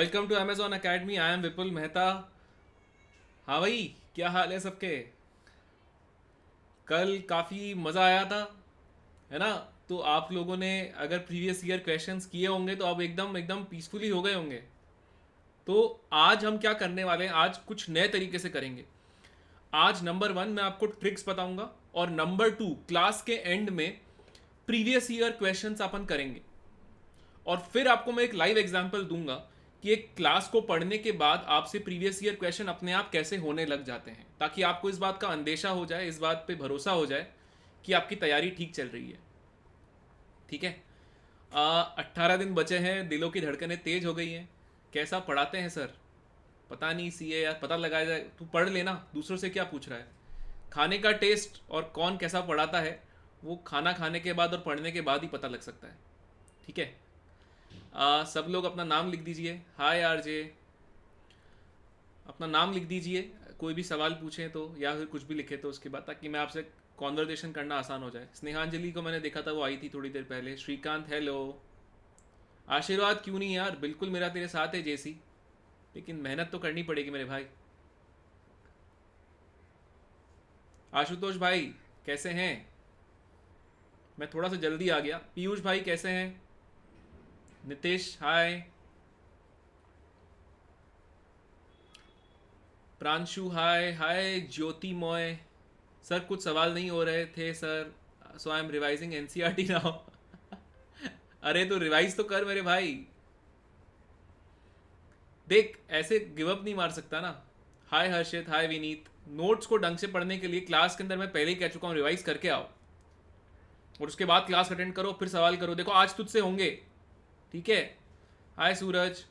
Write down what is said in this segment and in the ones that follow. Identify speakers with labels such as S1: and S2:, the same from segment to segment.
S1: Welcome to Amazon academy. I am Vipul Mehta. हाँ भाई, क्या हाल है सबके? कल काफ़ी मज़ा आया था, है ना? तो आप लोगों ने अगर प्रीवियस ईयर क्वेश्चंस किए होंगे तो अब एकदम एकदम पीसफुली हो गए होंगे। तो आज हम क्या करने वाले हैं, आज कुछ नए तरीके से करेंगे। आज नंबर 1 मैं आपको ट्रिक्स बताऊंगा, और नंबर 2 क्लास के एंड में प्रीवियस ईयर क्वेश्चंस अपन करेंगे। और फिर आपको मैं एक लाइव एग्जांपल दूंगा कि एक क्लास को पढ़ने के बाद आपसे प्रीवियस ईयर क्वेश्चन अपने आप कैसे होने लग जाते हैं, ताकि आपको इस बात का अंदेशा हो जाए, इस बात पे भरोसा हो जाए कि आपकी तैयारी ठीक चल रही है। ठीक है। 18 दिन बचे हैं, दिलों की धड़कनें तेज हो गई हैं। कैसा पढ़ाते हैं सर? पता नहीं, सीए यार पता लगाया जाए। तू पढ़ लेना, दूसरों से क्या पूछ रहा है? खाने का टेस्ट और कौन कैसा पढ़ाता है वो खाना खाने के बाद और पढ़ने के बाद ही पता लग सकता है। ठीक है। सब लोग अपना नाम लिख दीजिए। हाय आरजे, अपना नाम लिख दीजिए। कोई भी सवाल पूछें तो, या फिर कुछ भी लिखे तो उसके बाद, ताकि मैं आपसे कॉन्वर्जेशन करना आसान हो जाए। स्नेहांजलि को मैंने देखा था, वो आई थी थोड़ी देर पहले। श्रीकांत हेलो। आशीर्वाद क्यों नहीं यार, बिल्कुल मेरा तेरे साथ है जेसी, लेकिन मेहनत तो करनी पड़ेगी मेरे भाई। आशुतोष भाई कैसे हैं? मैं थोड़ा सा जल्दी आ गया। पीयूष भाई कैसे हैं? नितेश हाय। प्रांशु हाय हाय। ज्योतिमोय सर, कुछ सवाल नहीं हो रहे थे sir, so I am revising NCERT now. अरे तो रिवाइज तो कर मेरे भाई। देख, ऐसे गिव अप नहीं मार सकता ना। हाय हर्षित, हाय विनीत। नोट्स को ढंग से पढ़ने के लिए क्लास के अंदर मैं पहले ही कह चुका हूँ, रिवाइज करके आओ और उसके बाद क्लास अटेंड करो, फिर सवाल करो। देखो आज तुझसे होंगे। ठीक है। हाय सूरज,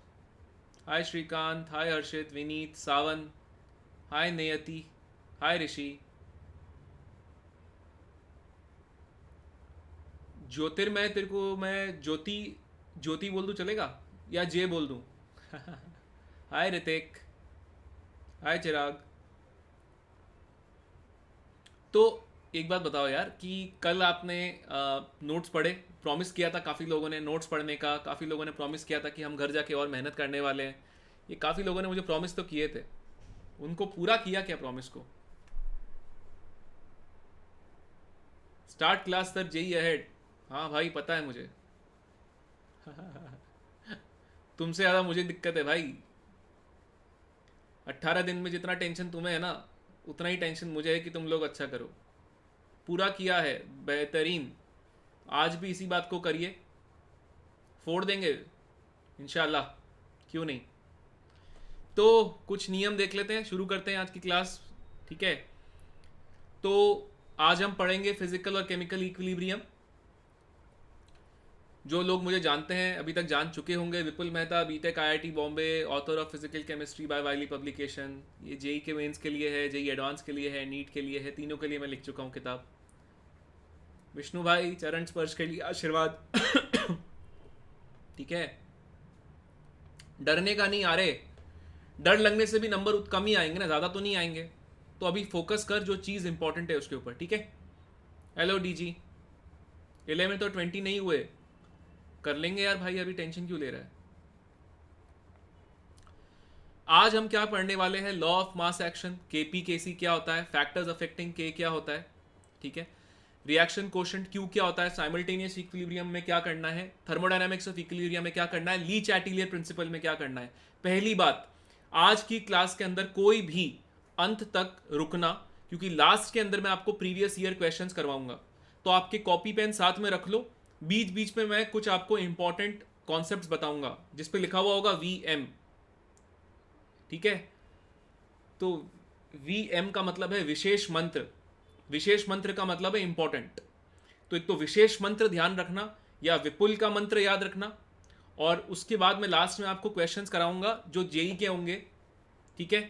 S1: हाय श्रीकांत, हाय हर्षित, विनीत, सावन, हाय नियति, हाय ऋषि। ज्योतिर्मय, तेरे को मैं ज्योति ज्योति बोल दूं चलेगा, या जे बोल दूं? हाय ऋतिक, हाय चिराग। तो एक बात बताओ यार, कि कल आपने नोट्स पढ़े? प्रॉमिस किया था काफ़ी लोगों ने नोट्स पढ़ने का, काफ़ी लोगों ने प्रॉमिस किया था कि हम घर जाके और मेहनत करने वाले हैं। ये काफ़ी लोगों ने मुझे प्रॉमिस तो किए थे, उनको पूरा किया क्या प्रॉमिस को? Start class sir, JE ahead. हाँ भाई पता है मुझे। तुमसे ज़्यादा मुझे दिक्कत है भाई। 18 दिन में जितना टेंशन तुम्हें है ना, उतना ही टेंशन मुझे है कि तुम लोग अच्छा करो। पूरा किया है, बेहतरीन। आज भी इसी बात को करिए, फोड़ देंगे इंशाल्लाह, क्यों नहीं। तो कुछ नियम देख लेते हैं, शुरू करते हैं आज की क्लास। ठीक है। तो आज हम पढ़ेंगे फिजिकल और केमिकल इक्विलिब्रियम। जो लोग मुझे जानते हैं, अभी तक जान चुके होंगे, Vipul Mehta, BTech IIT Bombay, author of physical chemistry by Wiley publication. ये जेई के मेंस के लिए है, जेई एडवांस के लिए है, नीट के लिए है, तीनों के लिए मैं लिख चुका हूँ किताब। विष्णु भाई चरण स्पर्श के लिए आशीर्वाद। ठीक है। डरने का नहीं आ रहे, डर लगने से भी नंबर कम ही आएंगे ना, ज़्यादा तो नहीं आएंगे। तो अभी फोकस कर जो चीज़ इंपॉर्टेंट है उसके ऊपर। ठीक है। Hello DG. 11 तो 20 नहीं हुए, कर लेंगे यार भाई, अभी टेंशन क्यों ले रहा है? आज हम क्या पढ़ने वाले हैं? Law of mass action, KP KC क्या होता है, फैक्टर्स अफेक्टिंग के क्या होता है। ठीक है। रिएक्शन कोशेंट क्यू क्या होता है, साइमल्टेनियस इक्विलिब्रियम में क्या करना है, थर्मोडायनामिक्स ऑफ इक्विलिब्रियम में क्या करना है, ली चैटिलियर प्रिंसिपल में क्या करना है। पहली बात, आज की क्लास के अंदर कोई भी अंत तक रुकना, क्योंकि लास्ट के अंदर मैं आपको प्रीवियस ईयर क्वेश्चंस करवाऊंगा। तो आपके कॉपी पेन साथ में रख लो, बीच बीच में मैं कुछ आपको इंपॉर्टेंट कॉन्सेप्ट्स बताऊंगा जिसपे लिखा हुआ होगा वी एम। ठीक है। तो वी एम का मतलब है विशेष मंत्र, विशेष मंत्र का मतलब है इंपॉर्टेंट। तो एक तो विशेष मंत्र ध्यान रखना, या विपुल का मंत्र याद रखना, और उसके बाद मैं लास्ट में आपको क्वेश्चंस कराऊंगा जो जेई के होंगे। ठीक है।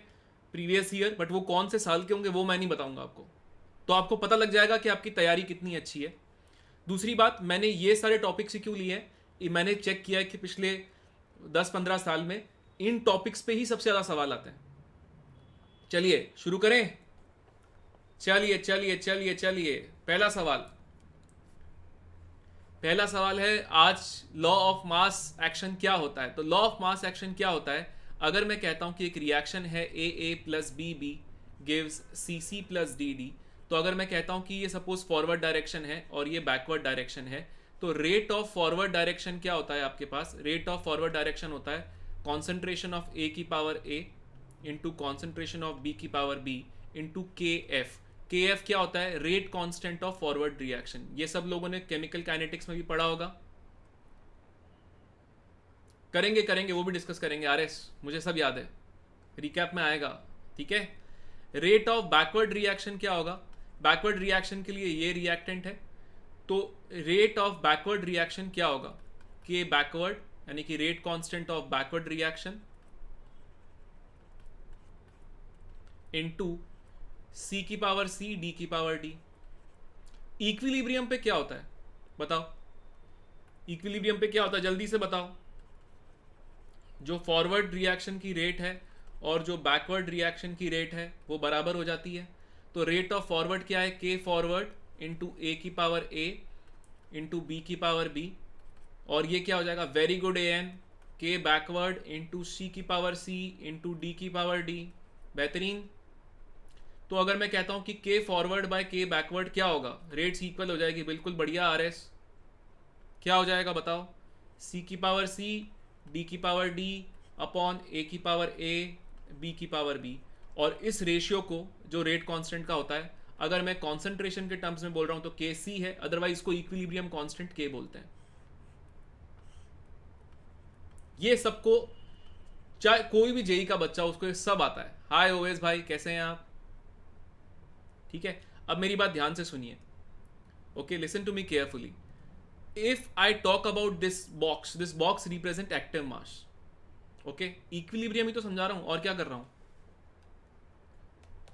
S1: प्रीवियस ईयर, बट वो कौन से साल के होंगे वो मैं नहीं बताऊंगा आपको। तो आपको पता लग जाएगा कि आपकी तैयारी कितनी अच्छी है। दूसरी बात, मैंने ये सारे टॉपिक से क्यों लिए हैं, ये मैंने चेक किया है कि पिछले 10-15 साल में इन टॉपिक्स पे ही सबसे ज़्यादा सवाल आते हैं। चलिए शुरू करें। चलिए चलिए चलिए चलिए, पहला सवाल, पहला सवाल है आज, लॉ ऑफ मास एक्शन क्या होता है? तो लॉ ऑफ मास एक्शन क्या होता है? अगर मैं कहता हूं कि एक रिएक्शन है A plus B gives C plus D, तो अगर मैं कहता हूं कि ये सपोज फॉरवर्ड डायरेक्शन है और ये बैकवर्ड डायरेक्शन है, तो रेट ऑफ फॉरवर्ड डायरेक्शन क्या होता है आपके पास? रेट ऑफ फॉरवर्ड डायरेक्शन होता है कॉन्सेंट्रेशन ऑफ ए की power A into concentration of B की power B into K F. K F क्या होता है? Rate constant of forward reaction. ये सब लोगों ने केमिकल काइनेटिक्स में भी पढ़ा होगा। करेंगे वो भी डिस्कस करेंगे। आरएस मुझे सब याद है, रिकैप में आएगा, ठीक है। रेट ऑफ बैकवर्ड रिएक्शन क्या होगा? बैकवर्ड रिएक्शन के लिए ये रिएक्टेंट है, तो रेट ऑफ बैकवर्ड रिएक्शन क्या होगा? के बैकवर्ड, यानी कि rate constant of backward reaction into C की पावर सी डी की पावर डी। इक्विलिब्रियम पे क्या होता है बताओ? इक्विलिब्रियम पे क्या होता है जल्दी से बताओ? जो फॉरवर्ड रिएक्शन की रेट है और जो बैकवर्ड रिएक्शन की रेट है वो बराबर हो जाती है। तो रेट ऑफ फॉरवर्ड क्या है? के फॉरवर्ड इंटू ए की पावर ए इंटू बी की पावर बी, और ये क्या हो जाएगा? वेरी गुड ए एन, के बैकवर्ड इंटू सी की पावर सी इंटू डी की पावर डी। बेहतरीन। तो अगर मैं कहता हूं कि के फॉरवर्ड बाय के बैकवर्ड क्या होगा? रेट्स इक्वल हो जाएगी। बिल्कुल बढ़िया आरएस। क्या हो जाएगा बताओ? सी की पावर सी डी की पावर डी अपॉन ए की पावर ए बी की पावर बी। और इस रेशियो को जो रेट कांस्टेंट का होता है, अगर मैं कॉन्सेंट्रेशन के टर्म्स में बोल रहा हूं तो के सी है, अदरवाइज इसको इक्विलिब्रियम कांस्टेंट के बोलते हैं। ये सबको, चाहे कोई भी जेई का बच्चा उसको ये सब आता है। हाय ओवेस भाई, कैसे हैं आप? ठीक है, अब मेरी बात ध्यान से सुनिए। Okay, listen to me carefully. If I talk about this box represent active mass. Okay, equilibrium ही तो समझा रहा हूं, और क्या कर रहा हूं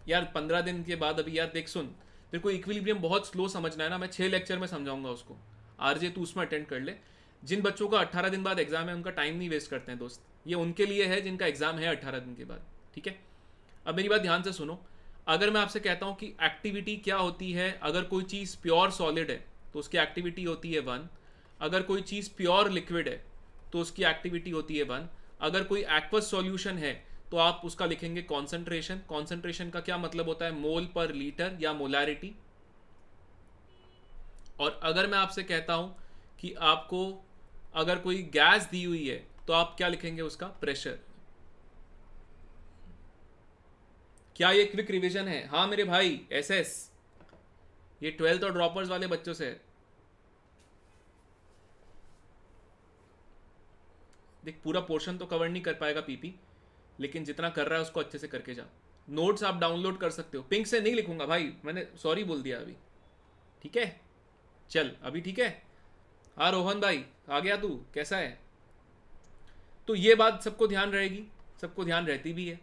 S1: यार? 15 दिन के बाद अभी यार देख सुन, तेरे को इक्विलिब्रियम बहुत स्लो समझना है ना, मैं 6 लेक्चर में समझाऊंगा उसको। आरजे तू उसमें अटेंड कर ले। जिन बच्चों का 18 दिन बाद एग्जाम है उनका टाइम नहीं वेस्ट करते हैं दोस्त, ये उनके लिए है जिनका एग्जाम है 18 दिन के बाद। ठीक है, अब मेरी बात ध्यान से सुनो। अगर मैं आपसे कहता हूं कि एक्टिविटी क्या होती है, अगर कोई चीज़ प्योर सॉलिड है तो उसकी एक्टिविटी होती है 1। अगर कोई चीज़ प्योर लिक्विड है तो उसकी एक्टिविटी होती है 1। अगर कोई एक्वस सॉल्यूशन है तो आप उसका लिखेंगे कॉन्सेंट्रेशन। कॉन्सेंट्रेशन का क्या मतलब होता है? मोल पर लीटर या मोलैरिटी। और अगर मैं आपसे कहता हूं कि आपको अगर कोई गैस दी हुई है तो आप क्या लिखेंगे? उसका प्रेशर। क्या ये क्विक रिवीजन है? हाँ मेरे भाई एसएस, ये 12th और ड्रॉपर्स वाले बच्चों से है। देख, पूरा पोर्शन तो कवर नहीं कर पाएगा पीपी, लेकिन जितना कर रहा है उसको अच्छे से करके जा। नोट्स आप डाउनलोड कर सकते हो। पिंक से नहीं लिखूंगा भाई, मैंने सॉरी बोल दिया अभी। ठीक है, चल अभी ठीक है। हाँ रोहन भाई आ गया, तू कैसा है? तो ये बात सबको ध्यान रहेगी, सबको ध्यान रहती भी है।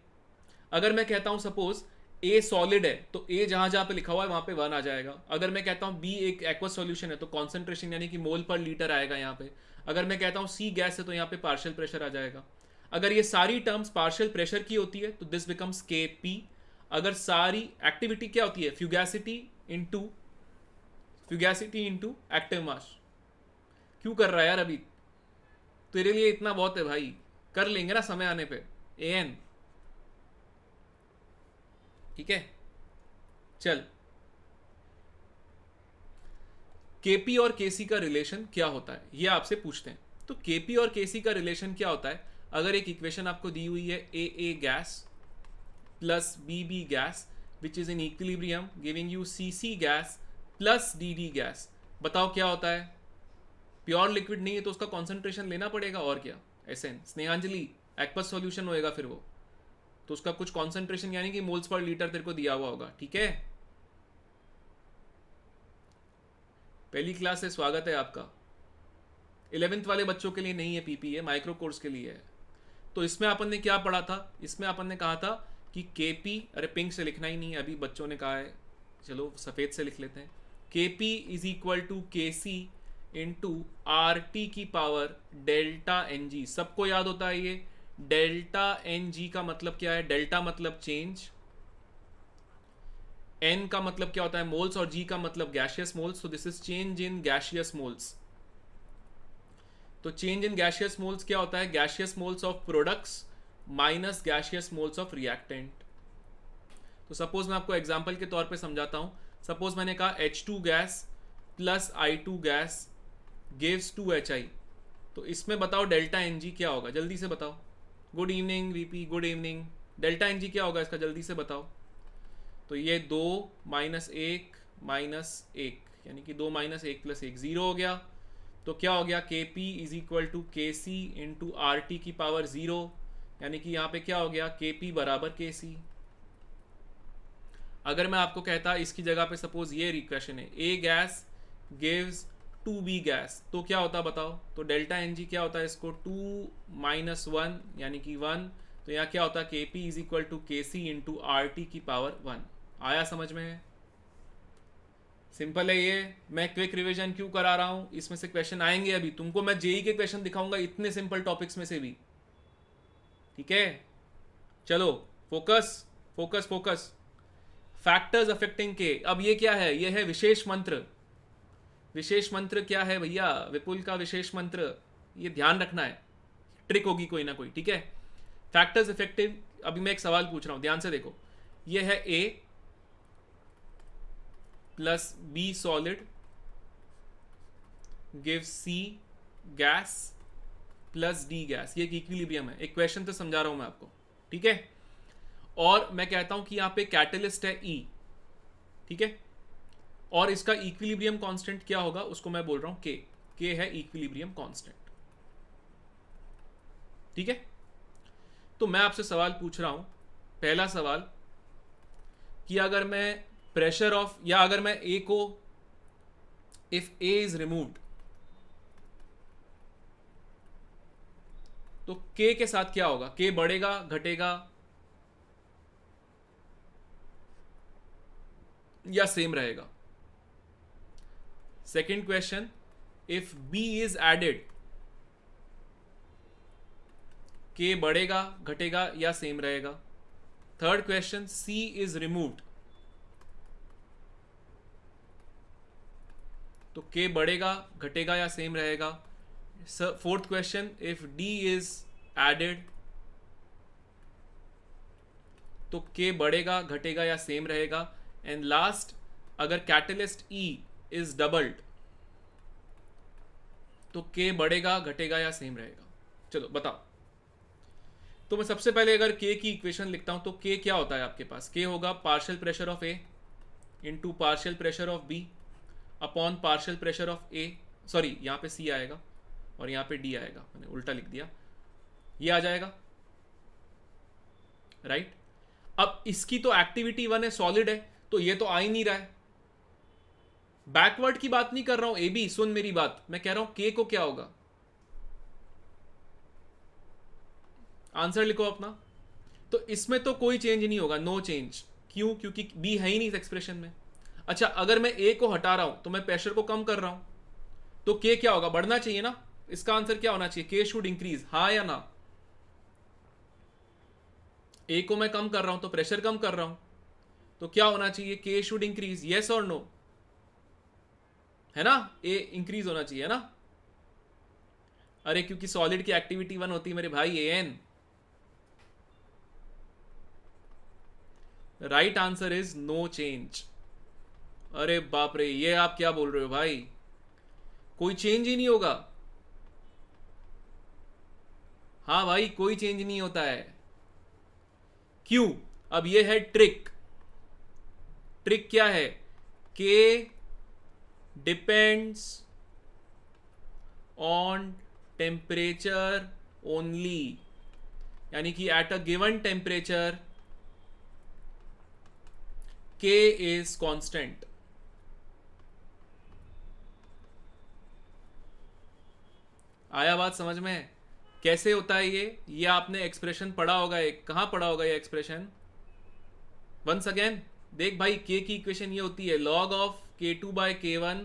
S1: अगर मैं कहता हूं सपोज ए सॉलिड है तो ए जहां जहां पे लिखा हुआ है वहां पे 1 आ जाएगा। अगर मैं कहता हूं बी एक एक्वस सॉल्यूशन है तो कॉन्सेंट्रेशन यानी कि मोल पर लीटर आएगा यहाँ पे। अगर मैं कहता हूं सी गैस है तो यहाँ पे पार्शियल प्रेशर आ जाएगा। अगर ये सारी टर्म्स पार्शियल प्रेशर की होती है तो दिस बिकम्स के पी। अगर सारी एक्टिविटी क्या होती है? फ्यूगैसिटी इंटू एक्टिव मास। क्यों कर रहा है यार अभी? तेरे लिए इतना बहुत है भाई, कर लेंगे ना समय आने पे। एन ठीक है, चल। केपी और केसी का रिलेशन क्या होता है ये आपसे पूछते हैं। तो केपी और केसी का रिलेशन क्या होता है? अगर एक इक्वेशन आपको दी हुई है A gas plus B gas which is in equilibrium giving you C gas plus D gas, बताओ क्या होता है? प्योर लिक्विड नहीं है तो उसका कॉन्सेंट्रेशन लेना पड़ेगा, और क्या। एसएन स्नेहांजलि एक्वस सॉल्यूशन होएगा फिर वो, तो उसका कुछ कॉन्सेंट्रेशन यानी कि मोल्स पर लीटर तेरे को दिया हुआ होगा। ठीक है, पहली क्लास से स्वागत है आपका। 11th वाले बच्चों के लिए नहीं है पीपी, है माइक्रो कोर्स के लिए है। तो इसमें अपन ने क्या पढ़ा था? इसमें अपन ने कहा था कि केपी, अरे पिंक से लिखना ही नहीं है अभी, बच्चों ने कहा है, चलो सफेद से लिख लेते हैं। केपी इज इक्वल टू के सी इंटू आर टी की पावर डेल्टा एन जी। सबको याद होता है ये डेल्टा एन जी का मतलब क्या है? डेल्टा मतलब चेंज, एन का मतलब क्या होता है? मोल्स, और जी का मतलब गैशियस मोल्स। तो this is change in gaseous moles. तो चेंज इन गैशियस मोल्स क्या होता है? Gaseous moles of products minus gaseous moles of reactant. तो सपोज मैं आपको एग्जांपल के तौर पे समझाता हूं। सपोज मैंने कहा H2 gas plus I2 gas gives 2HI। तो इसमें बताओ डेल्टा NG क्या होगा, जल्दी से बताओ। Good evening VP, good evening. Delta NG क्या होगा इसका, जल्दी से बताओ। तो ये 2 माइनस 1 माइनस 1 यानी कि 2 माइनस 1 प्लस 1 0 हो गया। तो क्या हो गया? KP is equal to KC into RT की पावर 0, यानी कि यहाँ पे क्या हो गया? KP बराबर KC। अगर मैं आपको कहता इसकी जगह पे सपोज ये इक्वेशन है, A gas gives 2B gas, तो क्या होता बताओ? तो डेल्टा NG क्या होता है इसको? 2 माइनस 1 यानी कि 1। तो यहाँ क्या होता है? KP is equal to KC into RT की पावर 1। आया समझ में? सिंपल है ये। मैं क्विक रिवीजन क्यों करा रहा हूं, इसमें से क्वेश्चन आएंगे अभी। तुमको मैं जेई के क्वेश्चन दिखाऊंगा इतने सिंपल टॉपिक्स में से भी। ठीक है, चलो focus focus focus. Factors affecting के। अब ये क्या है? ये है विशेष मंत्र। विशेष मंत्र क्या है भैया? विपुल का विशेष मंत्र, ये ध्यान रखना है, ट्रिक होगी कोई ना कोई। ठीक है, फैक्टर्स इफेक्टिव। अभी मैं एक सवाल पूछ रहा हूं, ध्यान से देखो। ये है A plus B solid gives C gas plus D gas. ये एक इक्विलिब्रियम है। एक क्वेश्चन तो समझा रहा हूं मैं आपको। ठीक है, और मैं कहता हूं कि यहां पे कैटलिस्ट है E। ठीक है, और इसका इक्विलिब्रियम कांस्टेंट क्या होगा उसको मैं बोल रहा हूं K है इक्विलिब्रियम कांस्टेंट। ठीक है, तो मैं आपसे सवाल पूछ रहा हूं। पहला सवाल कि अगर मैं प्रेशर ऑफ, या अगर मैं A को, इफ A इज रिमूव्ड, तो K के साथ क्या होगा? K बढ़ेगा घटेगा या सेम रहेगा? Second question, if B is added, K बढ़ेगा घटेगा या सेम रहेगा? Third question, C is removed, तो K बढ़ेगा घटेगा या सेम रहेगा? Fourth question, if D is added, तो K बढ़ेगा घटेगा या सेम रहेगा? एंड लास्ट, अगर कैटलिस्ट E इज डबल्ड, तो K बढ़ेगा घटेगा या सेम रहेगा? चलो बताओ। तो मैं सबसे पहले अगर K की इक्वेशन लिखता हूं, तो K क्या होता है आपके पास? K होगा partial pressure of A into partial pressure of B upon partial pressure of A, sorry यहाँ पे C आएगा और यहाँ पे D आएगा, मैंने उल्टा लिख दिया, ये आ जाएगा। राइट, अब इसकी तो एक्टिविटी 1 है, सॉलिड है, तो ये तो आ ही नहीं रहा है। बैकवर्ड की बात नहीं कर रहा हूं, ए बी सुन मेरी बात, मैं कह रहा हूं K को क्या होगा? आंसर लिखो अपना। तो इसमें तो कोई चेंज नहीं होगा, नो चेंज। क्यों? क्योंकि B है ही नहीं इस एक्सप्रेशन में। अच्छा, अगर मैं A को हटा रहा हूं तो मैं प्रेशर को कम कर रहा हूं, तो K क्या होगा? बढ़ना चाहिए ना। इसका आंसर क्या होना चाहिए? K शुड इंक्रीज, हाँ या ना? A को मैं कम कर रहा हूं तो प्रेशर कम कर रहा हूं, तो क्या होना चाहिए? K शुड इंक्रीज, यस और नो? है ना, A इंक्रीज होना चाहिए, है ना? अरे क्योंकि सॉलिड की एक्टिविटी 1 होती है मेरे भाई, AN। Right answer is no change. अरे बाप रे, ये आप क्या बोल रहे हो भाई? कोई चेंज ही नहीं होगा? हाँ भाई, कोई चेंज नहीं होता है। क्यों? अब ये है ट्रिक। ट्रिक क्या है? K depends on temperature only, यानी कि at a given temperature K is constant. आया बात समझ में? कैसे होता है ये आपने एक्सप्रेशन पढ़ा होगा। एक कहां पढ़ा होगा ये एक्सप्रेशन? वंस अगेन देख भाई, K की इक्वेशन ये होती है, log of K2 by K1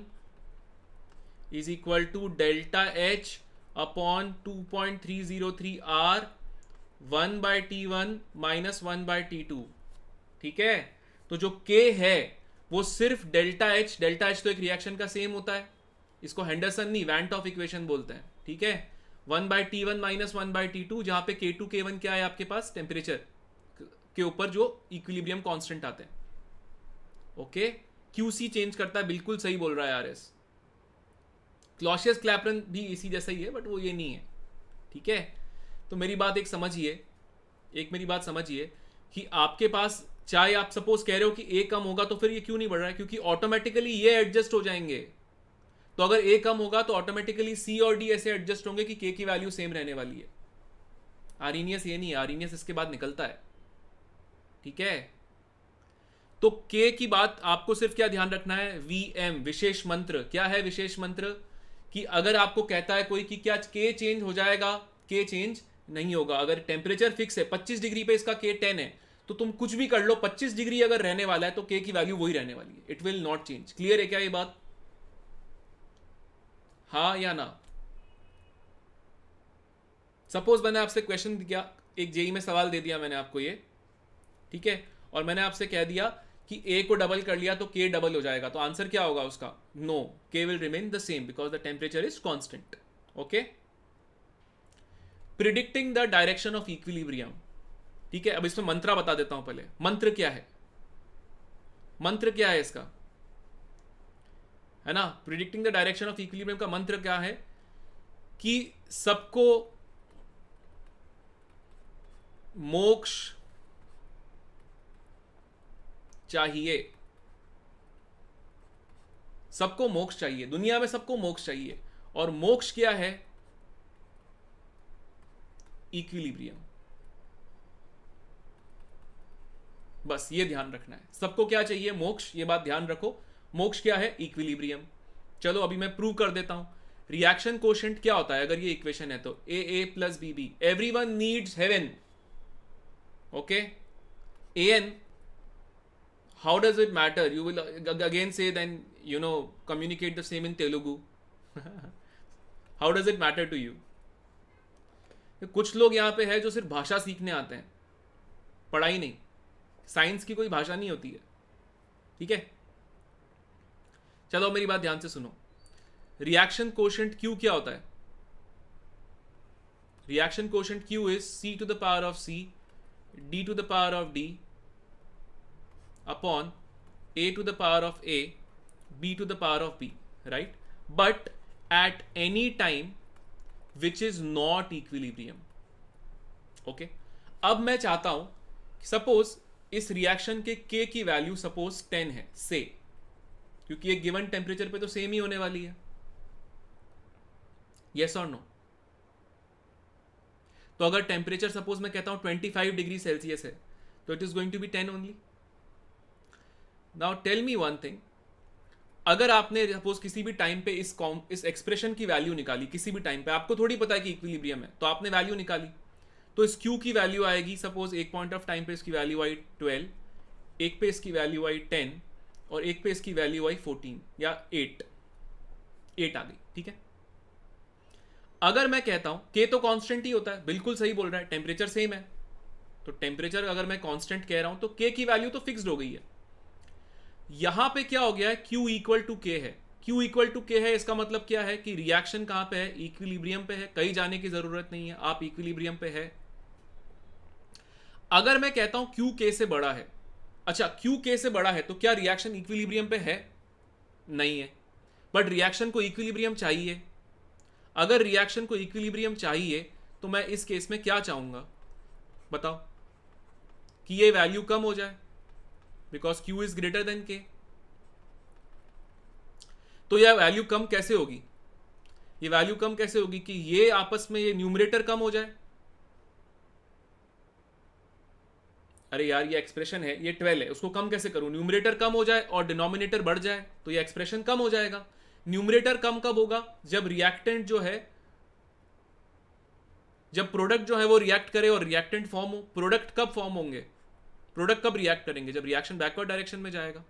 S1: is equal to delta H upon 2.303 R 1 by T1 minus 1 by T2। ठीक है, तो जो K है वो सिर्फ डेल्टा H तो एक रिएक्शन का सेम होता है, इसको हेंडरसन नहीं वैन ऑफ इक्वेशन बोलते हैं, ठीक है। 1/T1 माइनस 1/T2, जहां पे K2 K1 क्या है आपके पास, टेम्परेचर के ऊपर जो इक्विलिब्रियम कांस्टेंट आते हैं, ओके। QC चेंज करता है, बिल्कुल सही बोल रहा है RS। क्लॉसियस क्लैपरन भी इसी जैसा ही है, बट वो ये नहीं है, ठीक है। तो मेरी बात मेरी बात समझिए कि आपके पास चाहे आप सपोज कह रहे हो कि A कम होगा तो फिर ये क्यों नहीं बढ़ रहा है, क्योंकि ऑटोमेटिकली ये एडजस्ट हो जाएंगे। तो अगर A कम होगा तो ऑटोमेटिकली C और D ऐसे एडजस्ट होंगे कि K की वैल्यू सेम रहने वाली है। आर्रीनियस ये नहीं है, आर्रीनियस इसके बाद निकलता है, ठीक है। तो K की बात आपको सिर्फ क्या ध्यान रखना है, VM विशेष मंत्र। क्या है विशेष मंत्र, कि अगर आपको कहता है कोई कि क्या K चेंज हो जाएगा, K चेंज नहीं होगा। अगर टेम्परेचर फिक्स है 25 डिग्री पे, इसका K 10 है, तो तुम कुछ भी कर लो, 25 डिग्री अगर रहने वाला है तो K की वैल्यू वही रहने वाली है, it will not change. Clear है क्या ये बात, हाँ या ना। सपोज मैंने आपसे क्वेश्चन दिया, एक जेई में सवाल दे दिया मैंने आपको ये, ठीक है, और मैंने आपसे कह दिया कि A को डबल कर लिया तो K डबल हो जाएगा, तो आंसर क्या होगा उसका, no, K will remain the same because the temperature is constant, okay. Predicting the direction of equilibrium, ठीक है। अब इसमें मंत्र बता देता हूं पहले, मंत्र क्या है, मंत्र क्या है इसका, है ना। Predicting the direction of equilibrium का मंत्र क्या है कि सबको मोक्ष चाहिए, सबको मोक्ष चाहिए, दुनिया में सबको मोक्ष चाहिए। और मोक्ष क्या है, इक्विलिब्रियम। बस ये ध्यान रखना है, सबको क्या चाहिए, मोक्ष, ये बात ध्यान रखो। मोक्ष क्या है, इक्विलिब्रियम। चलो अभी मैं प्रूव कर देता हूं। रिएक्शन कोशेंट क्या होता है, अगर ये इक्वेशन है तो AA plus BB, everyone needs heaven, okay. AN, how does it matter, you will again say, then communicate the same in Telugu. How does it matter to you? कुछ लोग यहाँ पे है जो सिर्फ भाषा सीखने आते हैं, पढ़ाई नहीं। साइंस की कोई भाषा नहीं होती है, ठीक है। चलो मेरी बात ध्यान से सुनो। रिएक्शन कोशेंट Q क्या होता है, reaction quotient Q is C to the power of C, D to the power of D upon A to the power of A, B to the power of B, right? But at any time which is not equilibrium, okay? अब मैं चाहता हूं, suppose इस reaction के K की value suppose 10 है, से, क्योंकि ये गिवन टेम्परेचर पे तो सेम ही होने वाली है, यस और नो। तो अगर टेम्परेचर सपोज मैं कहता हूं 25 डिग्री सेल्सियस है, तो it is going to be 10 only. Now tell me one thing, अगर आपने सपोज किसी भी टाइम पे इस एक्सप्रेशन की वैल्यू निकाली, किसी भी टाइम पे आपको थोड़ी पता है कि इक्विलिब्रियम है, तो आपने वैल्यू निकाली, तो इस Q की वैल्यू आएगी, सपोज एक पॉइंट ऑफ टाइम पे इसकी वैल्यू आई 12, एक पे इसकी वैल्यू आई 10, और एक पे इसकी वैल्यू आई 14 या 8 आ गई, ठीक है। अगर मैं कहता हूं K तो कांस्टेंट ही होता है, बिल्कुल सही बोल रहा है, टेम्परेचर सेम है, तो टेम्परेचर अगर मैं कांस्टेंट कह रहा हूं तो K की वैल्यू तो फिक्स्ड हो गई है। यहां पे क्या हो गया है, Q इक्वल टू K है, Q इक्वल टू K है, इसका मतलब क्या है कि रिएक्शन कहां पे है, इक्विलिब्रियम पे है, कहीं जाने की जरूरत नहीं है, आप इक्विलिब्रियम पे है। अगर मैं कहता हूं Q K से बड़ा है, अच्छा Q K से बड़ा है, तो क्या रिएक्शन इक्विलिब्रियम पे है, नहीं है, बट रिएक्शन को इक्विलिब्रियम चाहिए। अगर रिएक्शन को इक्विलिब्रियम चाहिए तो मैं इस केस में क्या चाहूंगा, बताओ, कि ये वैल्यू कम हो जाए, because Q is greater than K। तो यह वैल्यू कम कैसे होगी, ये वैल्यू कम कैसे होगी कि ये आपस में ये न्यूमरेटर कम हो जाए। अरे यार ये एक्सप्रेशन है, ये 12 है, उसको कम कैसे करूं, न्यूमरेटर कम हो जाए और डिनोमिनेटर बढ़ जाए, तो ये एक्सप्रेशन कम हो जाएगा। न्यूमरेटर कम कब होगा, जब रिएक्टेंट जो है, जब प्रोडक्ट जो है वो रिएक्ट करे और रिएक्टेंट फॉर्म हो। प्रोडक्ट कब फॉर्म होंगे, प्रोडक्ट कब रिएक्ट करेंगे, जब रिएक्शन बैकवर्ड डायरेक्शन में जाएगा।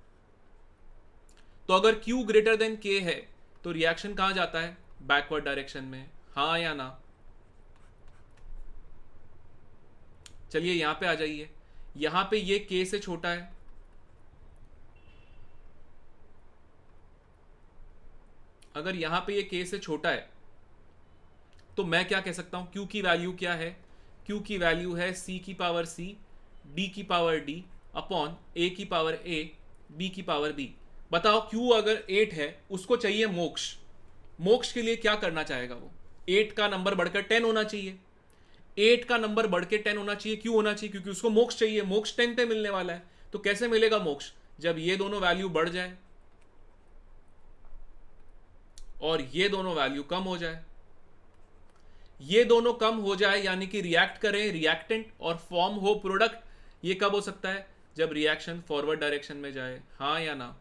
S1: तो अगर Q ग्रेटर देन K है तो रिएक्शन कहां जाता है, बैकवर्ड डायरेक्शन में, हाँ या ना। चलिए यहां पे आ जाइए, यहां पे ये K से छोटा है, अगर यहां पे ये k से छोटा है तो मैं क्या कह सकता हूं, q की वैल्यू क्या है, q की वैल्यू है c की पावर c, d की पावर d अपॉन a की पावर a, b की पावर b। बताओ q अगर 8 है, उसको चाहिए मोक्ष, मोक्ष के लिए क्या करना चाहेगा वो, 8 का नंबर बढ़कर 10 होना चाहिए, 8 का नंबर बढ़ के 10 होना चाहिए। क्यों होना चाहिए? क्योंकि उसको मोक्ष चाहिए, मोक्ष 10 पे मिलने वाला है। तो कैसे मिलेगा मोक्ष? जब ये दोनों वैल्यू बढ़ जाए और ये दोनों वैल्यू कम हो जाए, ये दोनों कम हो जाए यानी कि रिएक्ट करें रिएक्टेंट और फॉर्म हो प्रोडक्ट। ये कब हो सकता है? जब रिएक्शन फॉरवर्ड डायरेक्शन में जाए, हाँ या ना?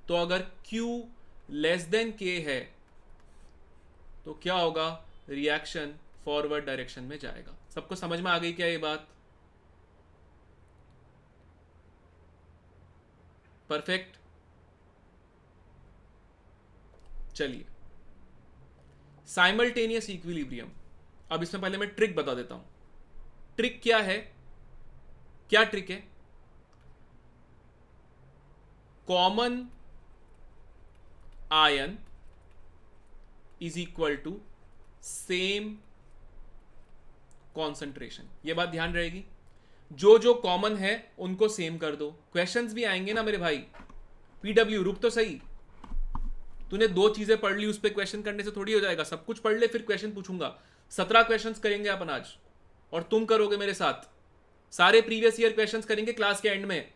S1: तो अगर Q लेस देन K है तो क्या होगा? रिएक्शन फॉरवर्ड डायरेक्शन में जाएगा। सबको समझ में आ गई क्या ये बात? परफेक्ट। चलिए, साइमल्टेनियस इक्विलिब्रियम। अब इसमें पहले मैं ट्रिक बता देता हूं। ट्रिक क्या है? क्या ट्रिक है? Common ion is equal to same concentration. ये बात ध्यान रहेगी, जो जो कॉमन है उनको सेम कर दो। क्वेश्चंस भी आएंगे ना मेरे भाई। पीडब्ल्यू रुक तो सही, तूने 2 चीजें पढ़ ली, उस पर क्वेश्चन करने से थोड़ी हो जाएगा। सब कुछ पढ़ ले फिर क्वेश्चन पूछूंगा। 17 क्वेश्चंस करेंगे अपन आज, और तुम करोगे मेरे साथ। सारे प्रीवियस ईयर क्वेश्चंस करेंगे क्लास के एंड में।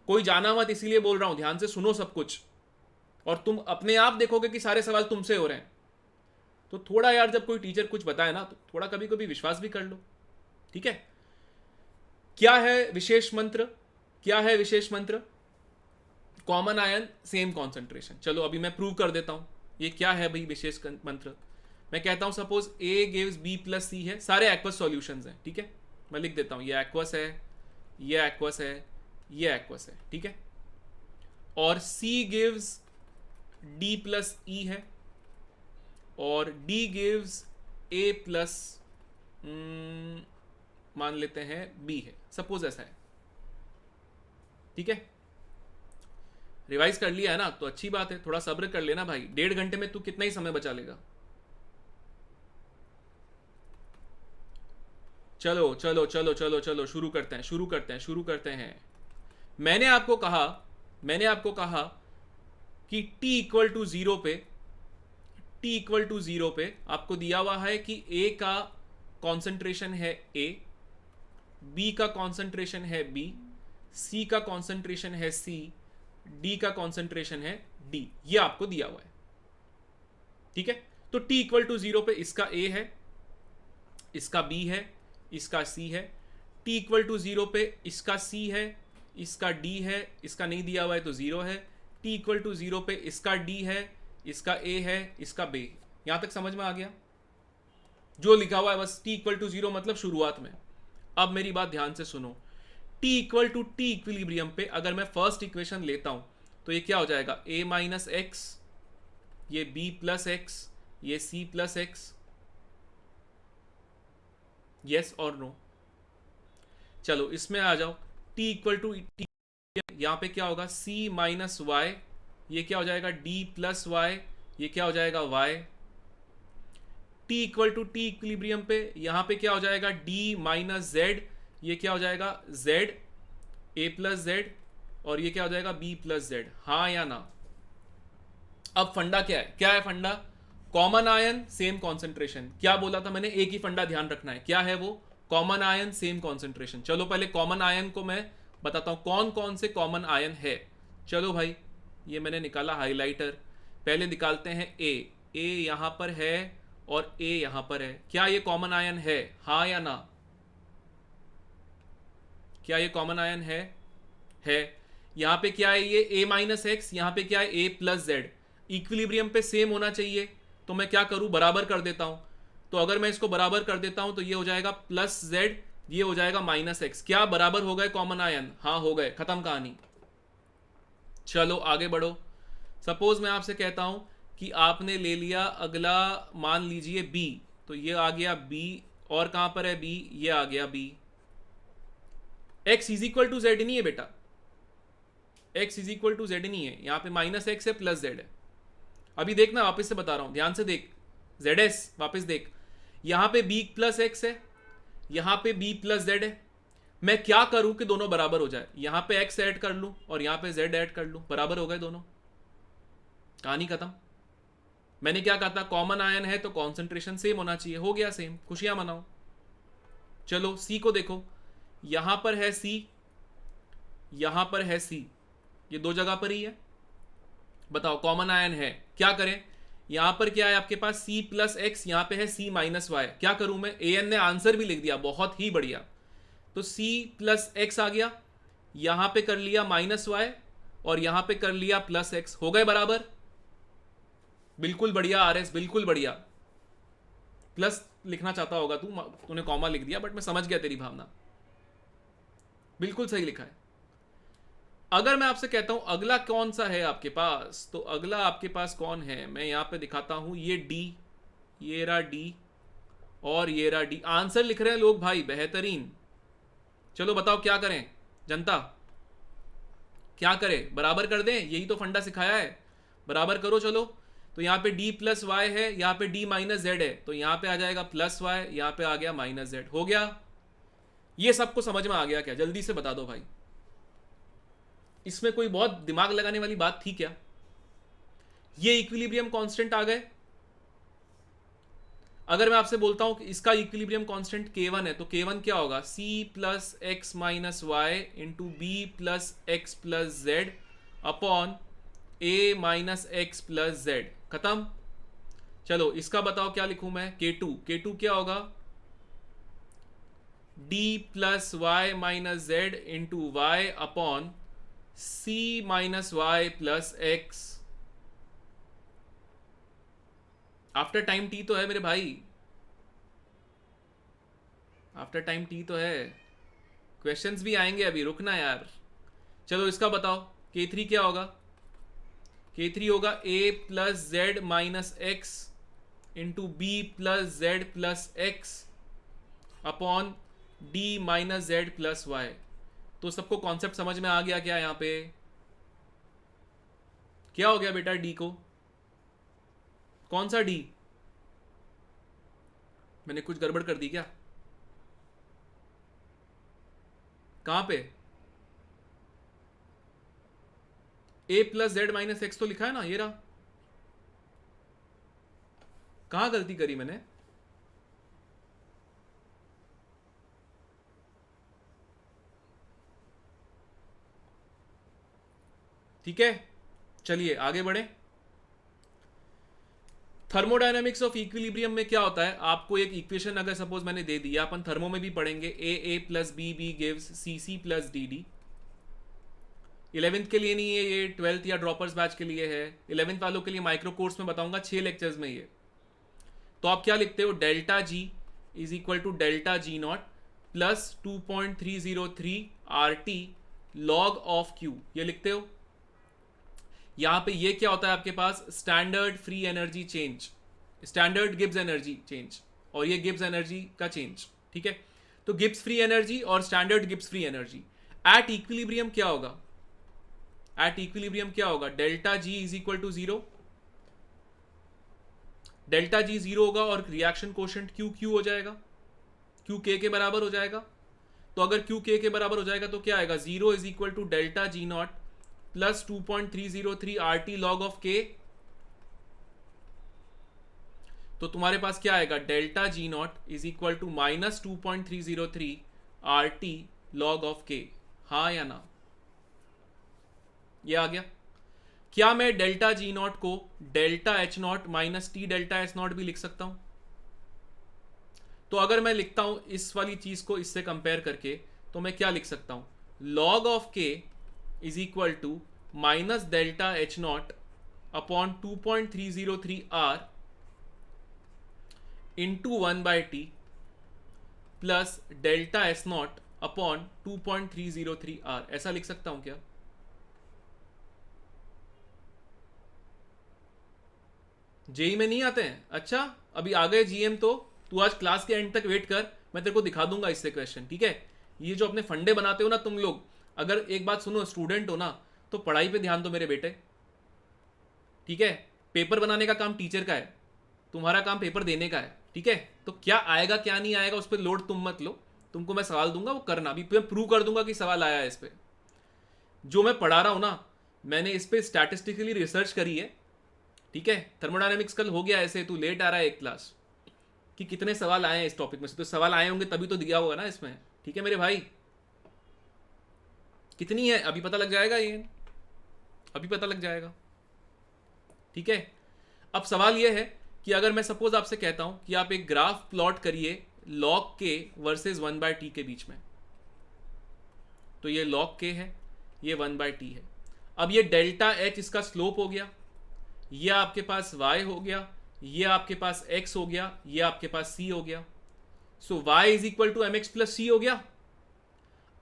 S1: कोई जाना मत, इसीलिए बोल रहा हूं, ध्यान से सुनो सब कुछ, और तुम अपने आप देखोगे कि सारे सवाल तुमसे हो रहे हैं। तो थोड़ा यार, जब कोई टीचर कुछ बताए ना तो थोड़ा कभी कभी विश्वास भी कर लो, ठीक है? क्या है विशेष मंत्र? क्या है विशेष मंत्र? Common ion same concentration. चलो अभी मैं प्रूव कर देता हूं ये क्या है भाई विशेष मंत्र। मैं कहता हूं suppose A gives B plus C है, सारे एक्वस सॉल्यूशंस हैं, ठीक है? मैं लिख देता हूं, ये एक्वस है, ये एक्वस है, ये एक्वस है, ठीक है? और C gives D plus E है, और D गिव्स A प्लस मान लेते हैं B है, सपोज ऐसा है, ठीक है? रिवाइज कर लिया है ना, तो अच्छी बात है। थोड़ा सब्र कर लेना भाई, 1.5 घंटे में तू कितना ही समय बचा लेगा। चलो चलो चलो चलो चलो, शुरू करते हैं शुरू करते हैं शुरू करते हैं। मैंने आपको कहा कि t इक्वल टू 0 पे, t इक्वल टू 0 पे आपको दिया हुआ है कि A का कॉन्सेंट्रेशन है A, B का कॉन्सेंट्रेशन है B, C का कॉन्सेंट्रेशन है C, D का कॉन्सेंट्रेशन है D। ये आपको दिया हुआ है, ठीक है? तो t इक्वल टू 0 पे इसका A है, इसका B है, इसका C है। t इक्वल टू 0 पे इसका C है, इसका D है, इसका नहीं दिया हुआ है तो 0 है। t इक्वल टू 0 पे इसका D है, इसका A है, इसका B। यहां तक समझ में आ गया? जो लिखा हुआ है बस, t इक्वल टू 0 मतलब शुरुआत में। अब मेरी बात ध्यान से सुनो, t equal to T equilibrium पे अगर मैं फर्स्ट इक्वेशन लेता हूं तो ये क्या हो जाएगा? a माइनस एक्स, ये b प्लस एक्स, ये c प्लस एक्स। यस और नो? चलो इसमें आ जाओ, t इक्वल टू टी, यहां पे क्या होगा? c माइनस वाई, ये क्या हो जाएगा? d प्लस वाई, ये क्या हो जाएगा? y। t equal to T equilibrium पे यहां पे क्या हो जाएगा? d माइनस z, ये क्या हो जाएगा? z, a प्लस z, और ये क्या हो जाएगा? b plus z। हाँ या ना? अब फंडा क्या है? क्या है फंडा? Common ion same concentration. क्या बोला था मैंने? एक ही फंडा ध्यान रखना है। क्या है वो? Common ion same concentration. चलो पहले कॉमन आयन को मैं बताता हूं कौन कौन से कॉमन आयन है। चलो भाई, ये मैंने निकाला हाइलाइटर। पहले निकालते हैं A। A यहां पर है और A यहां पर है। क्या ये कॉमन आयन है? हाँ या ना? क्या ये कॉमन आयन है? है। यहां पे क्या है? ये a माइनस एक्स, यहां पे क्या है? a plus Z. इक्विलिब्रियम पे सेम होना चाहिए, तो मैं क्या करूं? बराबर कर देता हूं। तो अगर मैं इसको बराबर कर देता हूं तो ये हो जाएगा प्लस जेड, ये हो जाएगा माइनस एक्स। क्या बराबर हो गए कॉमन आयन? हाँ हो गए, खत्म कहानी। चलो आगे बढ़ो। सपोज मैं आपसे कहता हूं कि आपने ले लिया अगला, मान लीजिए b, तो ये आ गया b, और कहां पर है b? ये आ गया b। x is equal to Z नहीं है बेटा, x is equal to Z नहीं है, यहां पे माइनस एक्स है प्लस जेड है। अभी देखना, वापस से बता रहा हूं, ध्यान से देख, ZS वापस देख, यहां पे b प्लस एक्स है, यहां पे b प्लस जेड है। मैं क्या करूं कि दोनों बराबर हो जाए, यहां पे x ऐड कर लूं और यहां पे z ऐड कर लूं, बराबर हो गए दोनों, कहानी खत्म। मैंने क्या कहा था, कॉमन आयन है तो कॉन्सेंट्रेशन सेम होना चाहिए, हो गया सेम, खुशियां मनाओ। चलो C को देखो, यहां पर है C, यहां पर है C, ये दो जगह पर ही है, बताओ कॉमन आयन है, क्या करें। यहां पर क्या है आपके पास C प्लस एक्स, यहां पे है C माइनस वाई, क्या करूं मैं, AN ने आंसर भी लिख दिया, बहुत ही बढ़िया। तो C प्लस एक्स आ गया, यहां पे कर लिया माइनस वाई और यहां पे कर लिया प्लस एक्स, हो गए बराबर। बिल्कुल बढ़िया RS, बिल्कुल बढ़िया। प्लस लिखना चाहता होगा तू, तूने कॉमा लिख दिया, बट मैं समझ गया तेरी भावना, बिल्कुल सही लिखा है। अगर मैं आपसे कहता हूं अगला कौन सा है आपके पास, तो अगला आपके पास कौन है, मैं यहां पे दिखाता हूं, ये D, ये रहा D और ये रहा D। आंसर लिख रहे हैं लोग भाई, बेहतरीन। चलो बताओ क्या करें जनता, क्या करें, बराबर कर दें, यही तो फंडा सिखाया है, बराबर करो। चलो तो यहाँ पे D प्लस वाई है, यहाँ पे D माइनस जेड है, तो यहाँ पे आ जाएगा प्लस वाई, यहाँ पे आ गया माइनस जेड, हो गया। ये सबको समझ में आ गया क्या, जल्दी से बता दो भाई, इसमें कोई बहुत दिमाग लगाने वाली बात थी क्या। ये इक्विलिब्रियम कांस्टेंट आ गए। अगर मैं आपसे बोलता हूं कि इसका इक्विलिब्रियम कांस्टेंट K1 है, तो K1 क्या होगा, C plus X minus Y into B plus X plus Z upon A minus X plus Z, खत्म। चलो इसका बताओ क्या लिखूं मैं, K2 क्या होगा, D plus Y minus Z into Y upon C minus Y plus X. After time T तो है मेरे भाई, आफ्टर टाइम T तो है, क्वेश्चंस भी आएंगे अभी, रुकना यार। चलो इसका बताओ K3 क्या होगा, K3 होगा A plus Z minus X into B plus Z plus X upon D minus Z plus Y. तो सबको कॉन्सेप्ट समझ में आ गया क्या, यहां पे क्या हो गया बेटा, D को, कौन सा D, मैंने कुछ गड़बड़ कर दी क्या, कहां पे, A plus Z minus x तो लिखा है ना, ये रहा, कहां गलती करी मैंने, ठीक है। चलिए आगे बढ़े। थर्मोडायनामिक्स ऑफ इक्विलिब्रियम में क्या होता है, आपको एक इक्वेशन अगर सपोज मैंने दे दिया, अपन थर्मो में भी पढ़ेंगे, A plus B gives C plus D. 11th के लिए नहीं है ये, 12th या ड्रॉपर्स बैच के लिए है, 11th वालों के लिए माइक्रो कोर्स में बताऊंगा 6 लेक्चर्स में ये। तो आप क्या लिखते हो, delta G is equal to delta G naught plus 2.303 RT log of Q, ये लिखते हो। यहां पे ये क्या होता है आपके पास, standard free energy change, standard Gibbs energy change, और ये गिब्स एनर्जी का चेंज, ठीक है। तो गिब्स फ्री एनर्जी और standard Gibbs free energy at equilibrium क्या होगा, एट इक्विलिब्रियम क्या होगा, delta G is equal to 0, delta G 0 होगा और रिएक्शन कोशेंट क्यू हो जाएगा, क्यू के बराबर हो जाएगा। तो अगर क्यू के बराबर हो जाएगा तो क्या आएगा, 0 is equal to delta G naught plus 2.303 RT log of K. तो तुम्हारे पास क्या आएगा, delta G not is equal to minus 2.303 RT log of K, हाँ या ना, ये आ गया। क्या मैं डेल्टा जी नॉट को delta H not minus T delta S naught भी लिख सकता हूं। तो अगर मैं लिखता हूं इस वाली चीज को इससे कंपेयर करके, तो मैं क्या लिख सकता हूं, log of K is equal to minus delta H naught upon 2.303 R into 1/T plus delta S not upon 2.303 R, ऐसा लिख सकता हूं क्या। जेई में नहीं आते हैं, अच्छा अभी आ गए जीएम, तो तू आज क्लास के एंड तक वेट कर, मैं तेरे को दिखा दूंगा इससे क्वेश्चन, ठीक है। ये जो अपने फंडे बनाते हो ना तुम लोग, अगर एक बात सुनो, स्टूडेंट हो ना तो पढ़ाई पे ध्यान दो मेरे बेटे, ठीक है। पेपर बनाने का काम टीचर का है, तुम्हारा काम पेपर देने का है, ठीक है। तो क्या आएगा क्या नहीं आएगा उस पर लोड तुम मत लो, तुमको मैं सवाल दूंगा वो करना, अभी मैं प्रूव कर दूंगा कि सवाल आया है इस पर। जो मैं पढ़ा रहा हूँ ना, मैंने इस पर स्टैटिस्टिकली रिसर्च करी है, ठीक है। थर्मोडायनेमिक्स कल हो गया ऐसे, तू लेट आ रहा है एक क्लास, कि कितने सवाल आए हैं इस टॉपिक में से, तो सवाल आए होंगे तभी तो दिया होगा ना इसमें, ठीक है मेरे भाई। कितनी है अभी पता लग जाएगा, ये अभी पता लग जाएगा, ठीक है। अब सवाल यह है कि अगर मैं सपोज आपसे कहता हूं कि आप एक ग्राफ प्लॉट करिए log k वर्सेस 1/t के बीच में, तो ये log k है, ये 1/t है। अब ये डेल्टा एच इसका स्लोप हो गया, ये आपके पास y हो गया, ये आपके पास x हो गया, ये आपके पास c हो गया। So y is equal to mx plus C हो गया।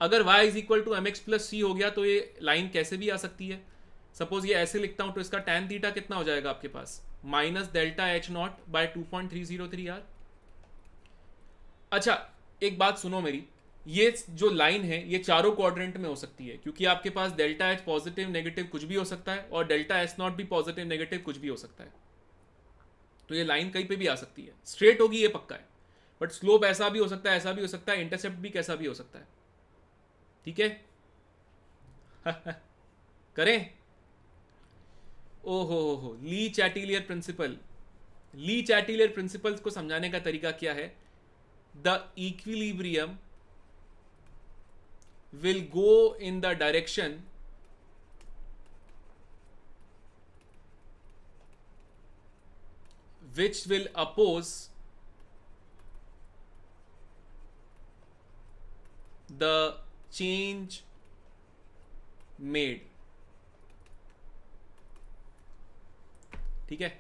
S1: अगर y is equal to mx plus C हो गया तो ये लाइन कैसे भी आ सकती है। सपोज ये ऐसे लिखता हूं तो इसका tan थीटा कितना हो जाएगा आपके पास, minus delta H not by 2.303 यार। अच्छा एक बात सुनो मेरी, ये जो लाइन है ये चारों क्वाड्रेंट में हो सकती है, क्योंकि आपके पास डेल्टा एच पॉजिटिव नेगेटिव कुछ भी हो सकता है और डेल्टा एच नॉट भी पॉजिटिव नेगेटिव कुछ भी हो सकता है। तो ये लाइन कहीं पे भी आ सकती है, स्ट्रेट होगी ये पक्का है, बट स्लोप ऐसा भी हो सकता है, ऐसा भी हो सकता है, इंटरसेप्ट भी कैसा भी हो सकता है, ठीक है। करें। ओहो ली चैटिलियर प्रिंसिपल। ली चैटिलियर प्रिंसिपल को समझाने का तरीका क्या है, the equilibrium will go in the direction which will oppose the change made, ठीक है।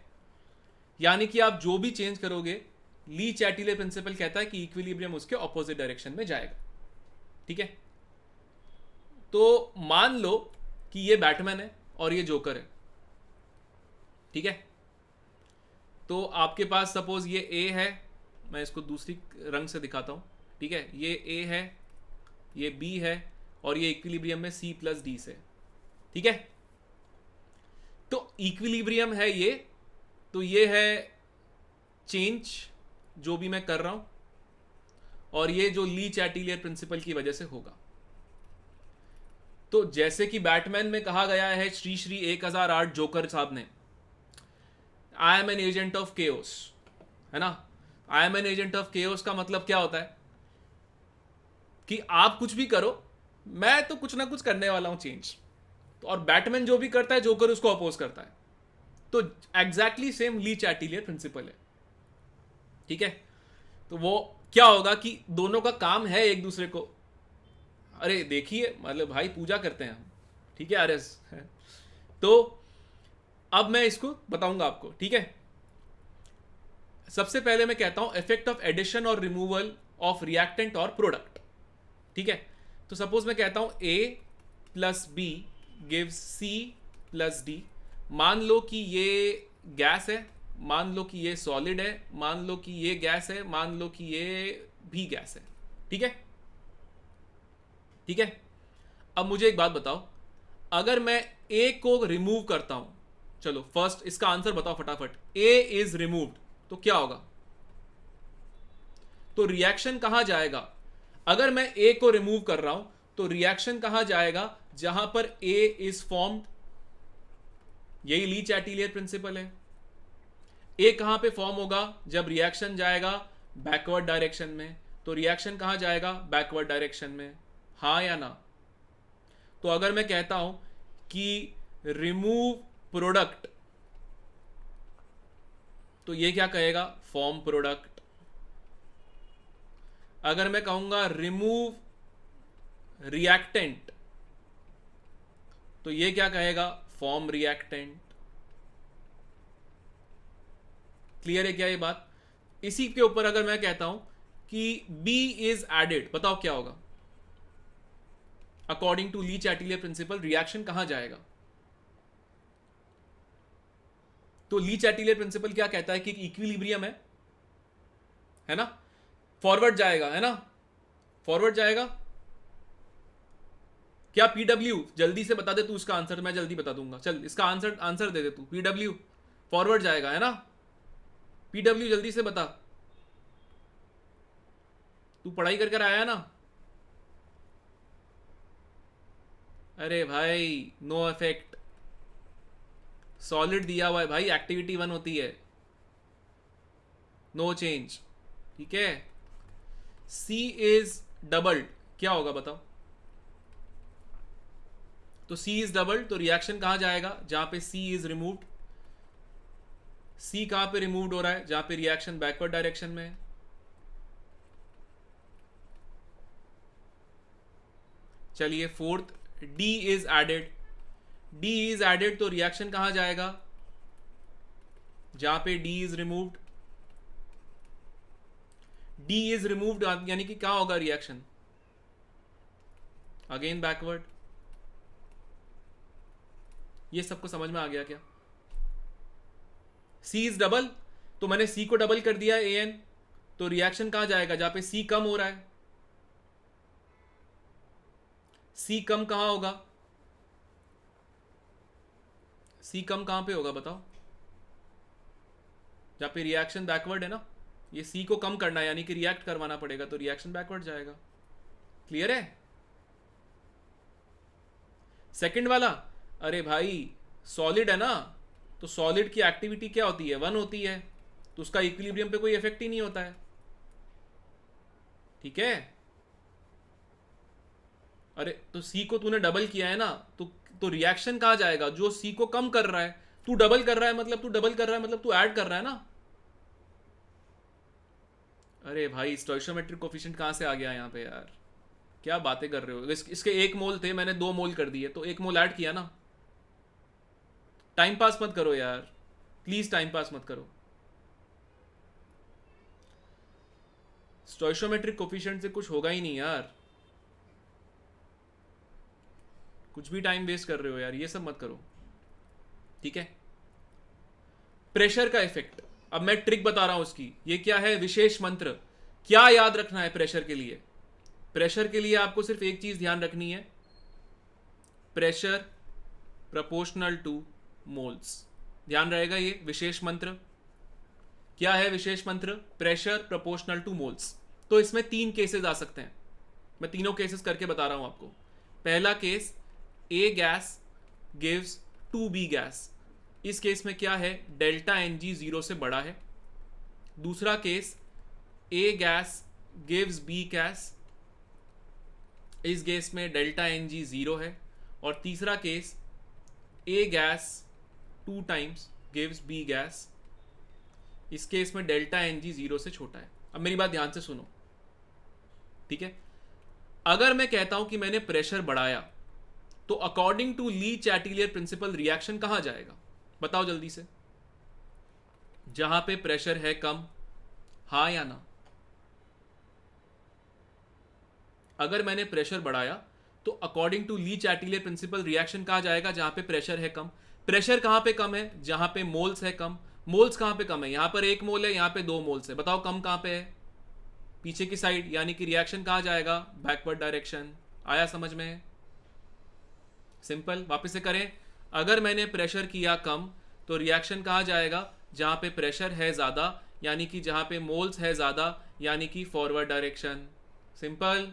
S1: यानी कि आप जो भी चेंज करोगे, ली चैटिलियर प्रिंसिपल कहता है कि इक्विलिब्रियम उसके ऑपोजिट डायरेक्शन में जाएगा, ठीक है। तो मान लो कि ये बैटमैन है और ये जोकर है, ठीक है। तो आपके पास सपोज ये ए है, मैं इसको दूसरी रंग से दिखाता हूं, ठीक है। ये ए है, ये बी है और ये इक्विलिब्रियम में सी प्लस डी से, ठीक है। तो इक्विलिब्रियम है ये, तो ये है चेंज जो भी मैं कर रहा हूं, और ये जो ली चैटिलियर प्रिंसिपल की वजह से होगा। तो जैसे कि बैटमैन में कहा गया है श्री श्री 1008 जोकर साहब ने, I am an agent of chaos, है ना। I am an agent of chaos का मतलब क्या होता है कि आप कुछ भी करो, मैं तो कुछ ना कुछ करने वाला हूं चेंज। तो और बैटमैन जो भी करता है जोकर उसको अपोज करता है। तो एग्जैक्टली सेम ली चैटिलियर प्रिंसिपल है, ठीक है। तो वो क्या होगा कि दोनों का काम है एक दूसरे को, अरे देखिए मतलब भाई पूजा करते हैं हम, ठीक है आरएस है। तो अब मैं इसको बताऊंगा आपको, ठीक है। सबसे पहले मैं कहता हूं इफेक्ट ऑफ एडिशन और रिमूवल ऑफ रिएक्टेंट और प्रोडक्ट, ठीक है। तो सपोज मैं कहता हूं A plus B gives C plus D. मान लो कि ये गैस है, मान लो कि ये सॉलिड है, मान लो कि ये गैस है, मान लो कि ये भी गैस है, ठीक है, ठीक है। अब मुझे एक बात बताओ, अगर मैं ए को रिमूव करता हूं, चलो फर्स्ट इसका आंसर बताओ फटाफट, ए इज रिमूव्ड तो क्या होगा, तो रिएक्शन कहां जाएगा। अगर मैं ए को रिमूव कर रहा हूं तो रिएक्शन कहां जाएगा, जहां पर ए इज फॉर्म्ड। यही ली चैटिलियर प्रिंसिपल है। ए कहां पे फॉर्म होगा, जब रिएक्शन जाएगा बैकवर्ड डायरेक्शन में। तो रिएक्शन कहां जाएगा, बैकवर्ड डायरेक्शन में, हां या ना। तो अगर मैं कहता हूं कि रिमूव प्रोडक्ट, तो ये क्या कहेगा, फॉर्म प्रोडक्ट। अगर मैं कहूंगा रिमूव रिएक्टेंट, तो ये क्या कहेगा, फॉर्म रिएक्टेंट। क्लियर है क्या ये बात। इसी के ऊपर अगर मैं कहता हूं कि B इज एडेड, बताओ क्या होगा। According to Le Chatelier principle reaction कहां जाएगा। तो ली चैटिलियर प्रिंसिपल क्या कहता है कि इक्विलिब्रियम है ना, फॉरवर्ड जाएगा, है ना, फॉरवर्ड जाएगा। क्या पीडब्ल्यू, जल्दी से बता दे तू इसका आंसर, मैं जल्दी बता दूंगा। चल इसका आंसर दे दे तू, पीडब्ल्यू फॉरवर्ड जाएगा, है ना? पीडब्ल्यू जल्दी से बता, तू पढ़ाई कर कर आया ना? अरे भाई नो इफेक्ट, सॉलिड दिया हुआ है भाई, एक्टिविटी 1 होती है, नो चेंज, ठीक है। सी इज डबल्ड, क्या होगा बताओ? तो सी इज डबल्ड तो रिएक्शन कहां जाएगा? जहां पे सी इज रिमूव्ड। सी कहां पे रिमूव्ड हो रहा है? जहां पे रिएक्शन बैकवर्ड डायरेक्शन में है। चलिए fourth, D is added. D is added तो रिएक्शन कहां जाएगा? जहां पे D is removed. D is removed यानी कि क्या होगा रिएक्शन? Again backward. ये सबको समझ में आ गया क्या? सी इज डबल तो मैंने सी को डबल कर दिया ए एन, तो रिएक्शन कहां जाएगा? जहां पे सी कम हो रहा है। सी कम कहां होगा? सी कम कहां पे होगा बताओ? जहां पे रिएक्शन बैकवर्ड है ना, ये सी को कम करना है यानी कि रिएक्ट करवाना पड़ेगा, तो रिएक्शन बैकवर्ड जाएगा। क्लियर है? सेकंड वाला, अरे भाई सॉलिड है ना, तो सॉलिड की एक्टिविटी क्या होती है? 1 होती है, तो उसका इक्विलिब्रियम पे कोई इफेक्ट ही नहीं होता है, ठीक है। अरे तो सी को तूने डबल किया है ना, तो रिएक्शन कहां जाएगा? जो सी को कम कर रहा है, तू डबल कर रहा है मतलब तू ऐड कर रहा है ना। अरे भाई स्टोइशियोमेट्रिक कोफिशिएंट कहां से आ गया यहाँ पे यार? क्या बातें कर रहे हो? इसके 1 मोल थे, मैंने 2 मोल कर दिए, तो 1 मोल ऐड किया ना। टाइम पास मत करो यार, प्लीज टाइम पास मत करो। स्टोइशियोमेट्रिक कोफिशिएंट से कुछ होगा ही नहीं यार, कुछ भी टाइम वेस्ट कर रहे हो यार, ये सब मत करो, ठीक है। प्रेशर का इफेक्ट, अब मैं ट्रिक बता रहा हूं उसकी। ये क्या है? विशेष मंत्र। क्या याद रखना है प्रेशर के लिए? प्रेशर के लिए आपको सिर्फ एक चीज ध्यान रखनी है, प्रेशर प्रोपोर्शनल टू मोल्स। ध्यान रहेगा ये विशेष मंत्र। क्या है विशेष मंत्र? Pressure proportional to moles. तो इसमें 3 केसेस आ सकते हैं, मैं तीनों केसेस करके बता रहा हूं आपको। पहला case, A gas gives 2B gas. इस केस में क्या है? डेल्टा NG 0 से बड़ा है। दूसरा case, A gas gives B gas. इस केस में डेल्टा NG 0 है। और तीसरा case, A gas 2 times gives B gas. इस केस में डेल्टा NG 0 से छोटा है। अब मेरी बात ध्यान से सुनो, ठीक है। अगर मैं कहता हूं कि मैंने प्रेशर बढ़ाया, तो according to Le Chatelier principle reaction कहां जाएगा? बताओ जल्दी से। जहां पे प्रेशर है कम, हाँ या ना? अगर मैंने प्रेशर बढ़ाया तो according to Le Chatelier principle reaction कहां जाएगा? जहां पे प्रेशर है कम। प्रेशर कहां पे कम है? जहां पे मोल्स है कम। मोल्स कहां पे कम है? यहां पर 1 मोल है, यहां पे 2 मोल्स है। बताओ कम कहां पे है? पीछे की साइड, यानी कि रिएक्शन कहां जाएगा? Backward direction. आया समझ में? सिंपल। वापस से करें, अगर मैंने प्रेशर किया कम तो रिएक्शन कहां जाएगा? जहां पे प्रेशर है ज्यादा, यानी कि जहां पे मोल्स है ज्यादा, यानी कि फॉरवर्ड डायरेक्शन। सिंपल।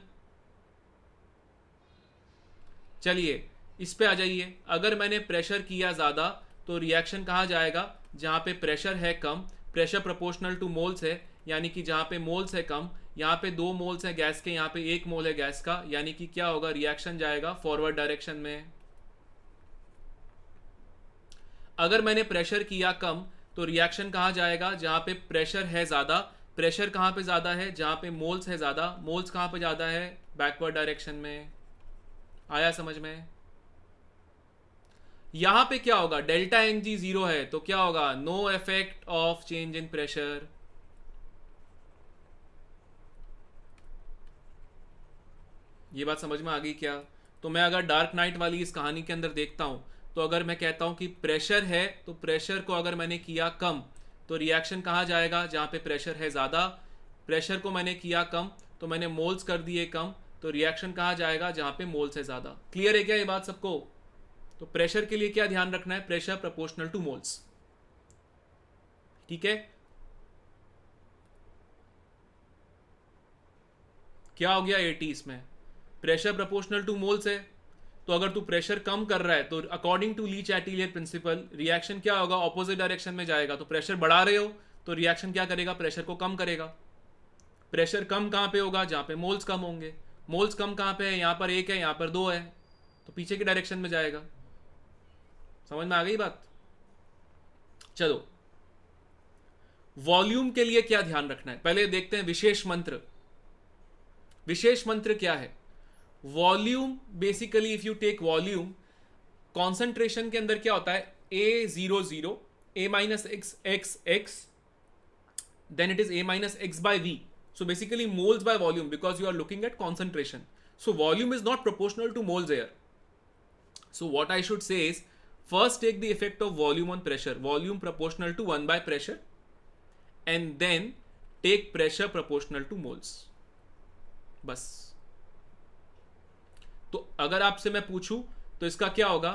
S1: चलिए इस पे आ जाइए। अगर मैंने प्रेशर किया ज्यादा तो रिएक्शन कहां जाएगा? जहां पे प्रेशर है कम, प्रेशर प्रोपोर्शनल टू मोल्स है, यानी कि जहां पे मोल्स है कम, यहाँ पे 2 मोल्स है गैस के, यहाँ पे 1 मोल है गैस का, यानी कि क्या होगा? रिएक्शन जाएगा फॉरवर्ड डायरेक्शन में। अगर मैंने प्रेशर किया कम तो रिएक्शन कहां जाएगा? जहां पे प्रेशर है ज्यादा। प्रेशर कहां पे ज्यादा है? जहां पे मोल्स है ज्यादा। मोल्स कहां पे ज्यादा है? बैकवर्ड डायरेक्शन में। आया समझ में? यहां पे क्या होगा? डेल्टा NG 0 है, तो क्या होगा? No effect of change in pressure. ये बात समझ में आ गई क्या? तो मैं अगर डार्क नाइट वाली इस कहानी के अंदर देखता हूं, तो अगर मैं कहता हूं कि प्रेशर है, तो प्रेशर को अगर मैंने किया कम तो रिएक्शन कहां जाएगा? जहां पे प्रेशर है ज्यादा। प्रेशर को मैंने किया कम तो मैंने मोल्स कर दिए कम, तो रिएक्शन कहां जाएगा? जहां पे मोल्स है ज्यादा। क्लियर है क्या ये बात सबको? तो प्रेशर के लिए क्या ध्यान रखना है? Pressure proportional to moles. ठीक है, क्या हो गया 80 इसमें, प्रेशर प्रोपोर्शनल टू मोल्स है, तो अगर तू प्रेशर कम कर रहा है तो according to Le Chatelier principle reaction क्या होगा, ऑपोजिट डायरेक्शन में जाएगा। तो प्रेशर बढ़ा रहे हो तो रिएक्शन क्या करेगा, प्रेशर को कम करेगा। प्रेशर कम कहाँ पे होगा, जहाँ पे मोल्स कम होंगे। मोल्स कम कहाँ पे है, यहाँ पर 1 है, यहाँ पर 2 है, तो पीछे की डायरेक्शन में जाएगा। समझ में आ गई बात। चलो, वॉल्यूम के लिए क्या ध्यान रखना है पहले देखते हैं। विशेष मंत्र, विशेष मंत्र क्या है। Volume basically if you take volume, concentration के अंदर क्या होता है, A00 A minus x, then it is A minus x by V. So basically moles by volume, because you are looking at concentration. So volume is not proportional to moles here. So what I should say is, first take the effect of volume on pressure, volume proportional to 1 by pressure, and then take pressure proportional to moles. बस। तो अगर आपसे मैं पूछूं तो इसका क्या होगा,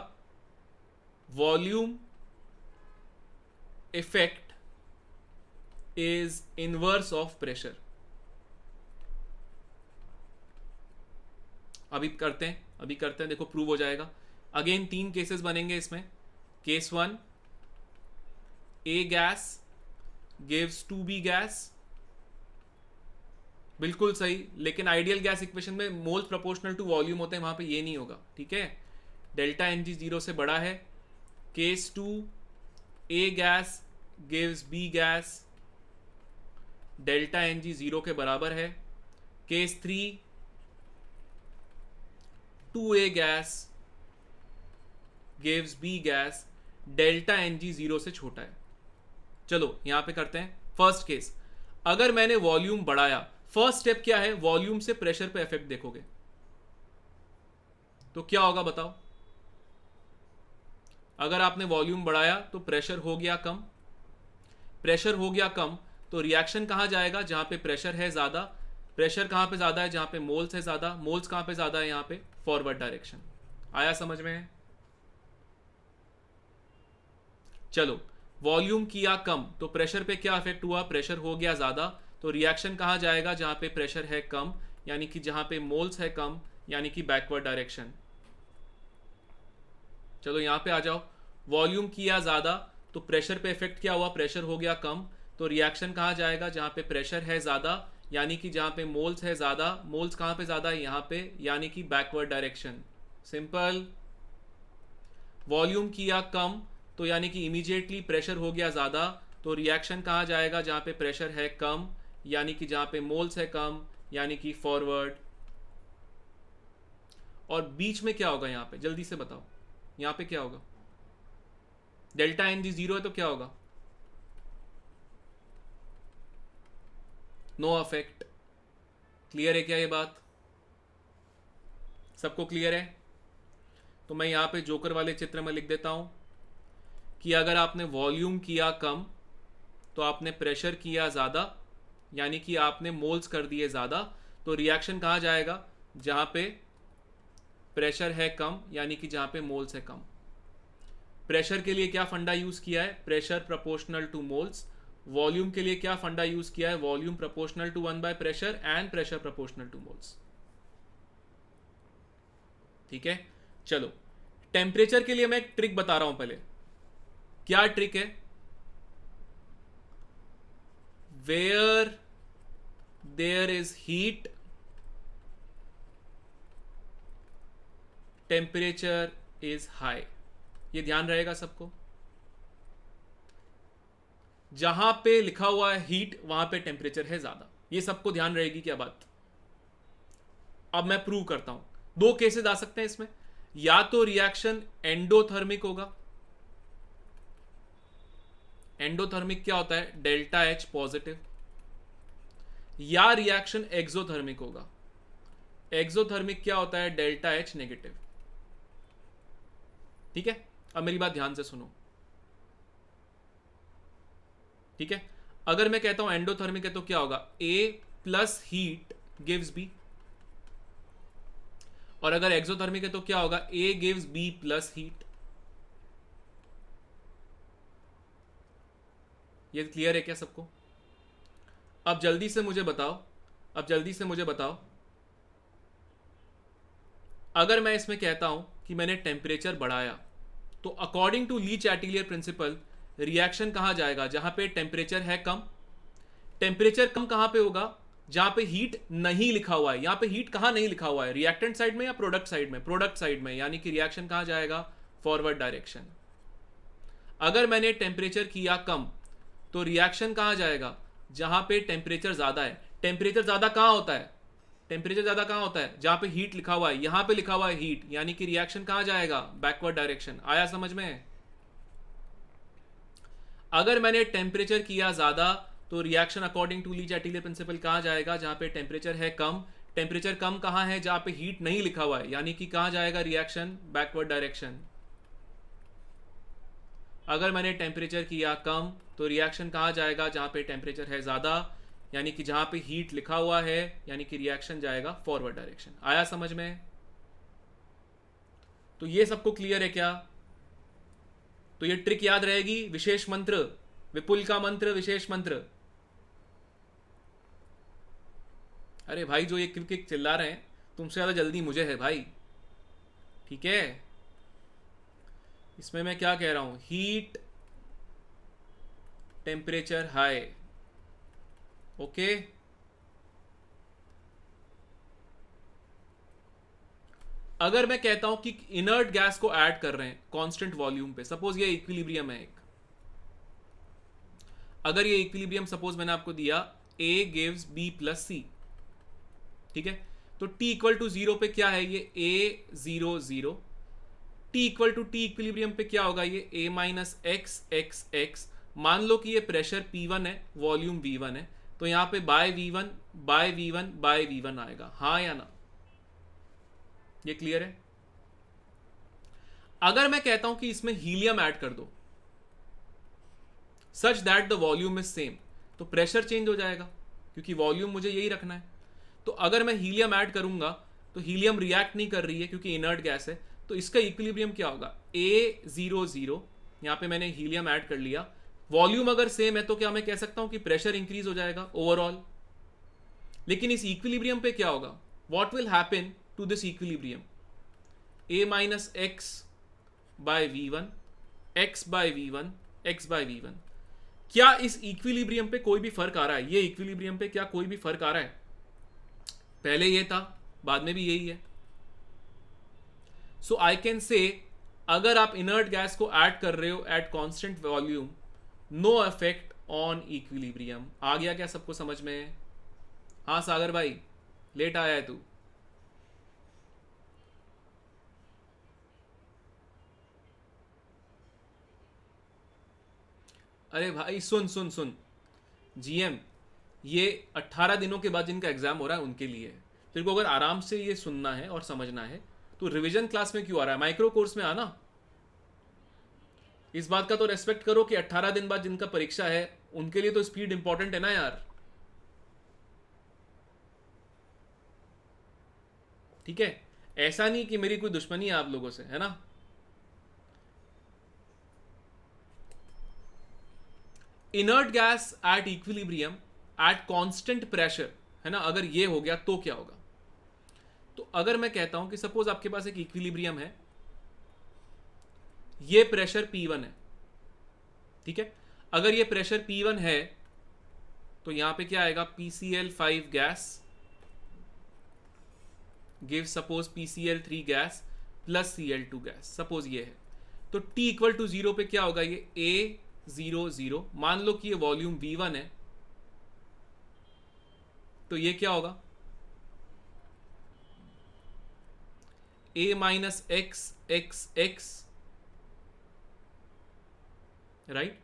S1: volume effect is inverse of pressure. अभी करते हैं, देखो प्रूव हो जाएगा। अगेन 3 केसेस बनेंगे इसमें। Case 1, A gas gives 2B gas, बिल्कुल सही, लेकिन आइडियल गैस इक्वेशन में मोल्स प्रोपोर्शनल टू वॉल्यूम होते हैं, वहां पे ये नहीं होगा। ठीक है, डेल्टा Ng 0 से बड़ा है। Case 2, A gas gives B gas, delta Ng 0 के बराबर है। Case 3, 2A gas gives B gas, delta Ng 0 से छोटा है। चलो यहां पे करते हैं फर्स्ट केस। अगर मैंने वॉल्यूम बढ़ाया, फर्स्ट स्टेप क्या है, वॉल्यूम से प्रेशर पे इफेक्ट देखोगे तो क्या होगा बताओ। अगर आपने वॉल्यूम बढ़ाया तो प्रेशर हो गया कम, प्रेशर हो गया कम तो रिएक्शन कहां जाएगा, जहां पे प्रेशर है ज्यादा। प्रेशर कहां पे ज्यादा है, जहां पे मोल्स है ज्यादा। मोल्स कहां पे ज्यादा है, यहां पे फॉरवर्ड डायरेक्शन। आया समझ में। चलो, वॉल्यूम किया कम तो प्रेशर पे क्या इफेक्ट हुआ, प्रेशर हो गया ज्यादा, तो रिएक्शन कहां जाएगा, जहां पे प्रेशर है कम, यानी कि जहां पे मोल्स है कम, यानी कि बैकवर्ड डायरेक्शन। चलो यहां पे आ जाओ, वॉल्यूम किया ज्यादा तो प्रेशर पे इफेक्ट क्या हुआ, प्रेशर हो गया कम, तो रिएक्शन कहां जाएगा, जहां पे प्रेशर है ज्यादा, यानी कि जहां पे मोल्स है ज्यादा। मोल्स कहां पे ज्यादा है, यहां पे, यानी कि बैकवर्ड डायरेक्शन। सिंपल। वॉल्यूम किया कम तो यानी कि इमीडिएटली प्रेशर हो गया ज्यादा, तो रिएक्शन कहां जाएगा, जहां पे प्रेशर है कम, यानी कि जहां पे मोल्स है कम, यानी कि फॉरवर्ड। और बीच में क्या होगा, यहां पे जल्दी से बताओ, यहां पे क्या होगा, डेल्टा Ng 0 है तो क्या होगा, नो अफेक्ट। क्लियर है क्या ये बात, सबको क्लियर है। तो मैं यहां पे जोकर वाले चित्र में लिख देता हूं कि अगर आपने वॉल्यूम किया कम तो आपने प्रेशर किया ज़्यादा, यानी कि आपने मोल्स कर दिए ज़्यादा, तो रिएक्शन कहाँ जाएगा, जहाँ पे प्रेशर है कम, यानी कि जहाँ पे मोल्स है कम। प्रेशर के लिए क्या फंडा यूज़ किया है, pressure proportional to moles. Volume के लिए क्या फंडा यूज़ किया है, volume proportional to 1 by pressure and pressure proportional to moles. ठीक है, चलो टेम्परेचर के लिए मैं एक ट्रिक बता रहा हूं पहले। क्या ट्रिक है, where there is heat, temperature is high। ये ध्यान रहेगा सबको, जहां पे लिखा हुआ है हीट वहां पे टेम्परेचर है ज्यादा, ये सबको ध्यान रहेगी क्या बात। अब मैं प्रूव करता हूं, 2 केसेस आ सकते हैं इसमें, या तो रिएक्शन एंडोथर्मिक होगा। एंडोथर्मिक क्या होता है, डेल्टा H पॉजिटिव, या रिएक्शन एक्सोथर्मिक होगा। एक्सोथर्मिक क्या होता है, डेल्टा H नेगेटिव। ठीक है, अब मेरी बात ध्यान से सुनो। ठीक है, अगर मैं कहता हूं एंडोथर्मिक है तो क्या होगा, A plus heat gives B, और अगर एक्सोथर्मिक है तो क्या होगा, A gives B plus heat. ये क्लियर है क्या सबको? अब जल्दी से मुझे बताओ, अगर मैं इसमें कहता हूं कि मैंने टेम्परेचर बढ़ाया, तो according to Le Chatelier principle reaction कहां जाएगा? जहां पे टेम्परेचर है कम। टेम्परेचर कम कहां पे होगा? जहां पे हीट नहीं लिखा हुआ है। यहां पे हीट कहां नहीं लिखा हुआ है? रिएक्टेंट साइड में या प्रोडक्ट साइड में? प्रोडक्ट साइड में, यानी कि रिएक्शन कहां जाएगा? Forward direction. अगर मैंने टेम्परेचर किया कम, तो रिएक्शन कहां जाएगा? जहां पे टेम्परेचर ज्यादा है। टेम्परेचर ज्यादा कहां होता है? टेम्परेचर ज्यादा कहां होता है? जहां पे हीट लिखा हुआ है। यहां पे लिखा हुआ है हीट, यानी कि रिएक्शन कहां जाएगा? Backward direction. आया समझ में? अगर मैंने टेम्परेचर किया ज्यादा, तो reaction according to Le Chatelier principle कहां जाएगा? जहां पे टेम्परेचर है कम। टेम्परेचर कम कहां है? जहां पे हीट नहीं लिखा हुआ है, यानी कि कहां जाएगा रिएक्शन? Backward direction. अगर मैंने टेम्परेचर किया कम, तो रिएक्शन कहां जाएगा? जहां पे टेम्परेचर है ज्यादा, यानी कि जहां पे हीट लिखा हुआ है, यानी कि रिएक्शन जाएगा फॉरवर्ड डायरेक्शन। आया समझ में? तो ये सबको क्लियर है क्या? तो ये ट्रिक याद रहेगी। विशेष मंत्र, विपुल का मंत्र, विशेष मंत्र। अरे भाई, जो ये क्रिक चिल्ला रहे हैं, तुमसे ज्यादा जल्दी मुझे है भाई, ठीक है? इसमें मैं क्या कह रहा हूं? Heat temperature high, okay. अगर मैं कहता हूं कि इनर्ट गैस को ऐड कर रहे हैं कांस्टेंट वॉल्यूम पे, सपोज ये इक्विलिब्रियम है एक। अगर ये इक्विलिब्रियम सपोज मैंने आपको दिया A gives B plus C, ठीक है? तो T इक्वल टू 0 पे क्या है? ये A 0 0। T equal to T equilibrium पे क्या होगा? ये A minus x x x. मान लो कि ये प्रेशर P1 है, वॉल्यूम V1 है, तो यहां पे bye V1 bye V1 bye V1 आएगा। हाँ या ना? ये क्लियर है? अगर मैं कहता हूं कि इसमें हीलियम ऐड कर दो such that the volume is same, तो प्रेशर चेंज हो जाएगा, क्योंकि वॉल्यूम मुझे यही रखना है। तो अगर मैं हीलियम ऐड करूंगा, तो हीलियम रिएक्ट नहीं कर रही है क्योंकि इनर्ट गैस है, तो इसका इक्विलिब्रियम क्या होगा? A 0 0। यहां पे मैंने हीलियम ऐड कर लिया। वॉल्यूम अगर सेम है, तो क्या मैं कह सकता हूं कि प्रेशर इंक्रीज हो जाएगा ओवरऑल? लेकिन इस इक्विलिब्रियम पे क्या होगा? What will happen to this equilibrium? A minus x by V1, x by V1, x by V1। क्या इस इक्विलिब्रियम पे कोई भी फर्क आ रहा है? ये इक्विलिब्रियम पे क्या कोई भी फर्क आ रहा है? पहले ये था, बाद में भी यही है। सो आई कैन से, अगर आप इनर्ट गैस को ऐड कर रहे हो at constant volume, no effect on equilibrium. आ गया क्या सबको समझ में? हाँ सागर भाई, लेट आया है तू। अरे भाई सुन सुन सुन, जीएम, ये 18 दिनों के बाद जिनका एग्जाम हो रहा है उनके लिए है। तेरे को अगर आराम से ये सुनना है और समझना है, तो रिवीजन क्लास में क्यों आ रहा है? माइक्रो कोर्स में आना। इस बात का तो रेस्पेक्ट करो कि 18 दिन बाद जिनका परीक्षा है उनके लिए तो स्पीड इंपॉर्टेंट है ना यार, ठीक है? ऐसा नहीं कि मेरी कोई दुश्मनी है आप लोगों से, है ना? Inert gas at equilibrium at constant pressure, है ना? अगर ये हो गया तो क्या होगा? तो अगर मैं कहता हूं कि सपोज आपके पास एक इक्विलिब्रियम है, ये प्रेशर P1 है, ठीक है? अगर ये प्रेशर P1 है, तो यहां पे क्या आएगा? PCl5 gas give suppose PCl3 gas plus Cl2 gas, suppose ये है। तो T इक्वल टू 0 पे क्या होगा? ये A 0 0। मान लो कि ये वॉल्यूम V1 है, तो ये क्या होगा? A minus x x X, right?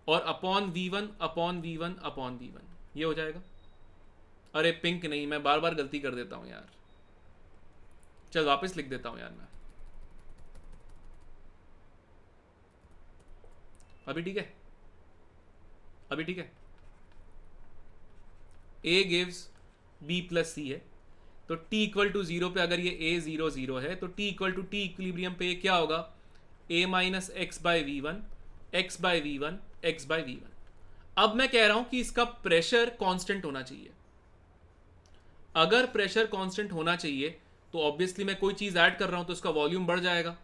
S1: और upon V1 upon V1 upon V1, ये हो जाएगा। अरे पिंक नहीं, मैं बार बार गलती कर देता हूं यार, चल वापस लिख देता हूं यार मैं। अभी ठीक है? अभी ठीक है? A gives B plus C है, तो T इक्वल टू 0 पे अगर ये A 0 0 है, तो T equal to T equilibrium पे ये क्या होगा? A minus x by V1, x by V1, x by V1। अब मैं कह रहा हूं कि इसका प्रेशर कांस्टेंट होना चाहिए। अगर प्रेशर कांस्टेंट होना चाहिए तो ऑब्वियसली मैं कोई चीज ऐड कर रहा हूं तो इसका वॉल्यूम बढ़ जाएगा।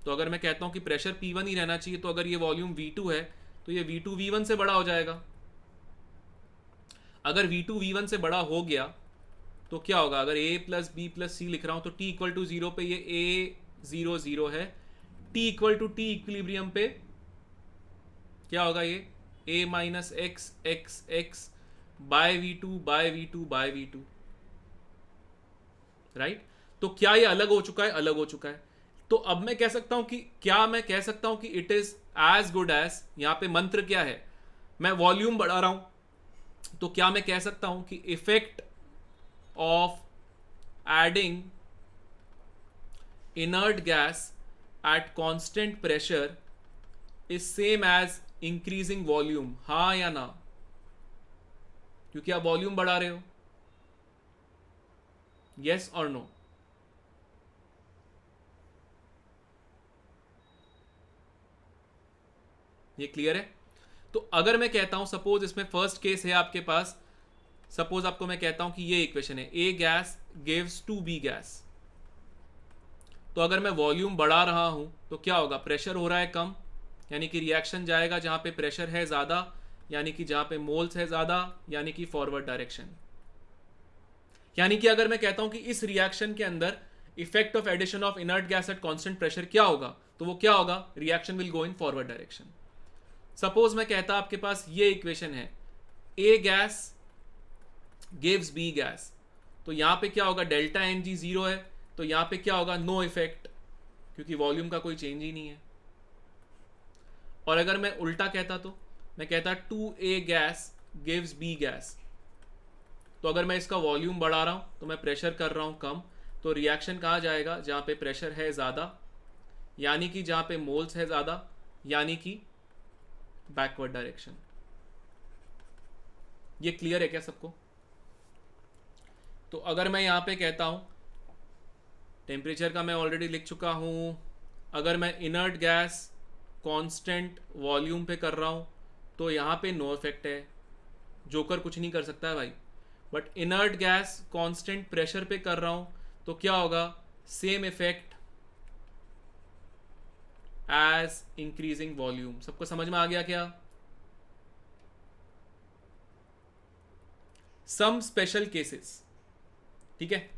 S1: तो अगर मैं कहता हूं कि प्रेशर P1 ही रहना चाहिए, तो अगर ये वॉल्यूम V2 है तो ये V2 V1 से बड़ा हो जाएगा। अगर V2 V1 से बड़ा हो गया तो क्या होगा, अगर A प्लस बी प्लस सी लिख रहा हूं तो T इक्वल टू 0 पे ये A 0 है, T equal to T equilibrium पे क्या होगा, ये A minus x x x by V2 by V2 by V2, right. तो क्या ये अलग हो चुका है? अलग हो चुका है। तो अब मैं कह सकता हूं कि, क्या मैं कह सकता हूं कि it is as good as, यहां पे मंत्र क्या है, मैं वॉल्यूम बढ़ा रहा हूं तो क्या मैं कह सकता हूं कि effect of adding inert gas at constant pressure is same as increasing volume, हाँ या ना? क्योंकि आप वॉल्यूम बढ़ा रहे हो, यस और नो? ये क्लियर है? तो अगर मैं कहता हूं, सपोज इसमें फर्स्ट केस है आपके पास, सपोज आपको मैं कहता हूं कि ये इक्वेशन है, A gas gives two B gas, तो अगर मैं वॉल्यूम बढ़ा रहा हूं तो क्या होगा, प्रेशर हो रहा है कम, यानी कि रिएक्शन जाएगा जहां पे प्रेशर है ज्यादा, यानी कि जहां पे मोल्स है ज्यादा, यानी कि फॉरवर्ड डायरेक्शन। यानी कि अगर मैं कहता हूं कि इस रिएक्शन के अंदर effect of addition of inert gas at constant pressure क्या होगा, तो वो क्या होगा, reaction will go in forward direction. Suppose मैं कहता आपके पास ये इक्वेशन है, A gas gives B gas, तो यहां पे क्या होगा, डेल्टा एन जी 0 है, तो यहां पे क्या होगा, नो इफेक्ट, क्योंकि वॉल्यूम का कोई चेंज ही नहीं है। और अगर मैं उल्टा कहता, तो मैं कहता 2A gas gives B gas, तो अगर मैं इसका वॉल्यूम बढ़ा रहा हूं तो मैं प्रेशर कर रहा हूं कम, तो रिएक्शन कहाँ जाएगा, जहां पे प्रेशर है ज्यादा, यानी कि जहां पे मोल्स है ज्यादा, यानी कि बैकवर्ड डायरेक्शन। ये क्लियर है क्या सबको? तो अगर मैं यहां पे कहता हूं, टेम्परेचर का मैं ऑलरेडी लिख चुका हूं, अगर मैं इनर्ट गैस कांस्टेंट वॉल्यूम पे कर रहा हूं तो यहां पे नो इफेक्ट है, जोकर कुछ नहीं कर सकता है भाई। But inert gas constant pressure पे कर रहा हूं तो क्या होगा, same effect as increasing volume. सबको समझ में आ गया क्या? सम स्पेशल केसेस, ठीक है।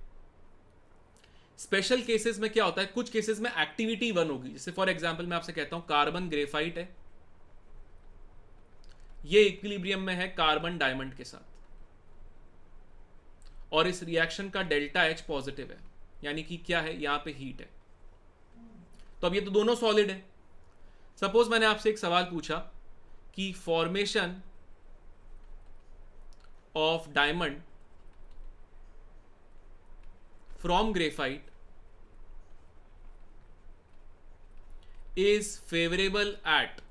S1: स्पेशल केसेस में क्या होता है, कुछ केसेस में एक्टिविटी 1 होगी, जैसे फॉर एग्जांपल मैं आपसे कहता हूं कार्बन ग्रेफाइट है, ये इक्विलिब्रियम में है कार्बन डायमंड के साथ, और इस रिएक्शन का डेल्टा एच पॉजिटिव है, यानी कि क्या है, यहां पे हीट है। तो अब ये तो दोनों सॉलिड है। सपोज मैंने आपसे एक सवाल पूछा कि formation of diamond from graphite is favourable at,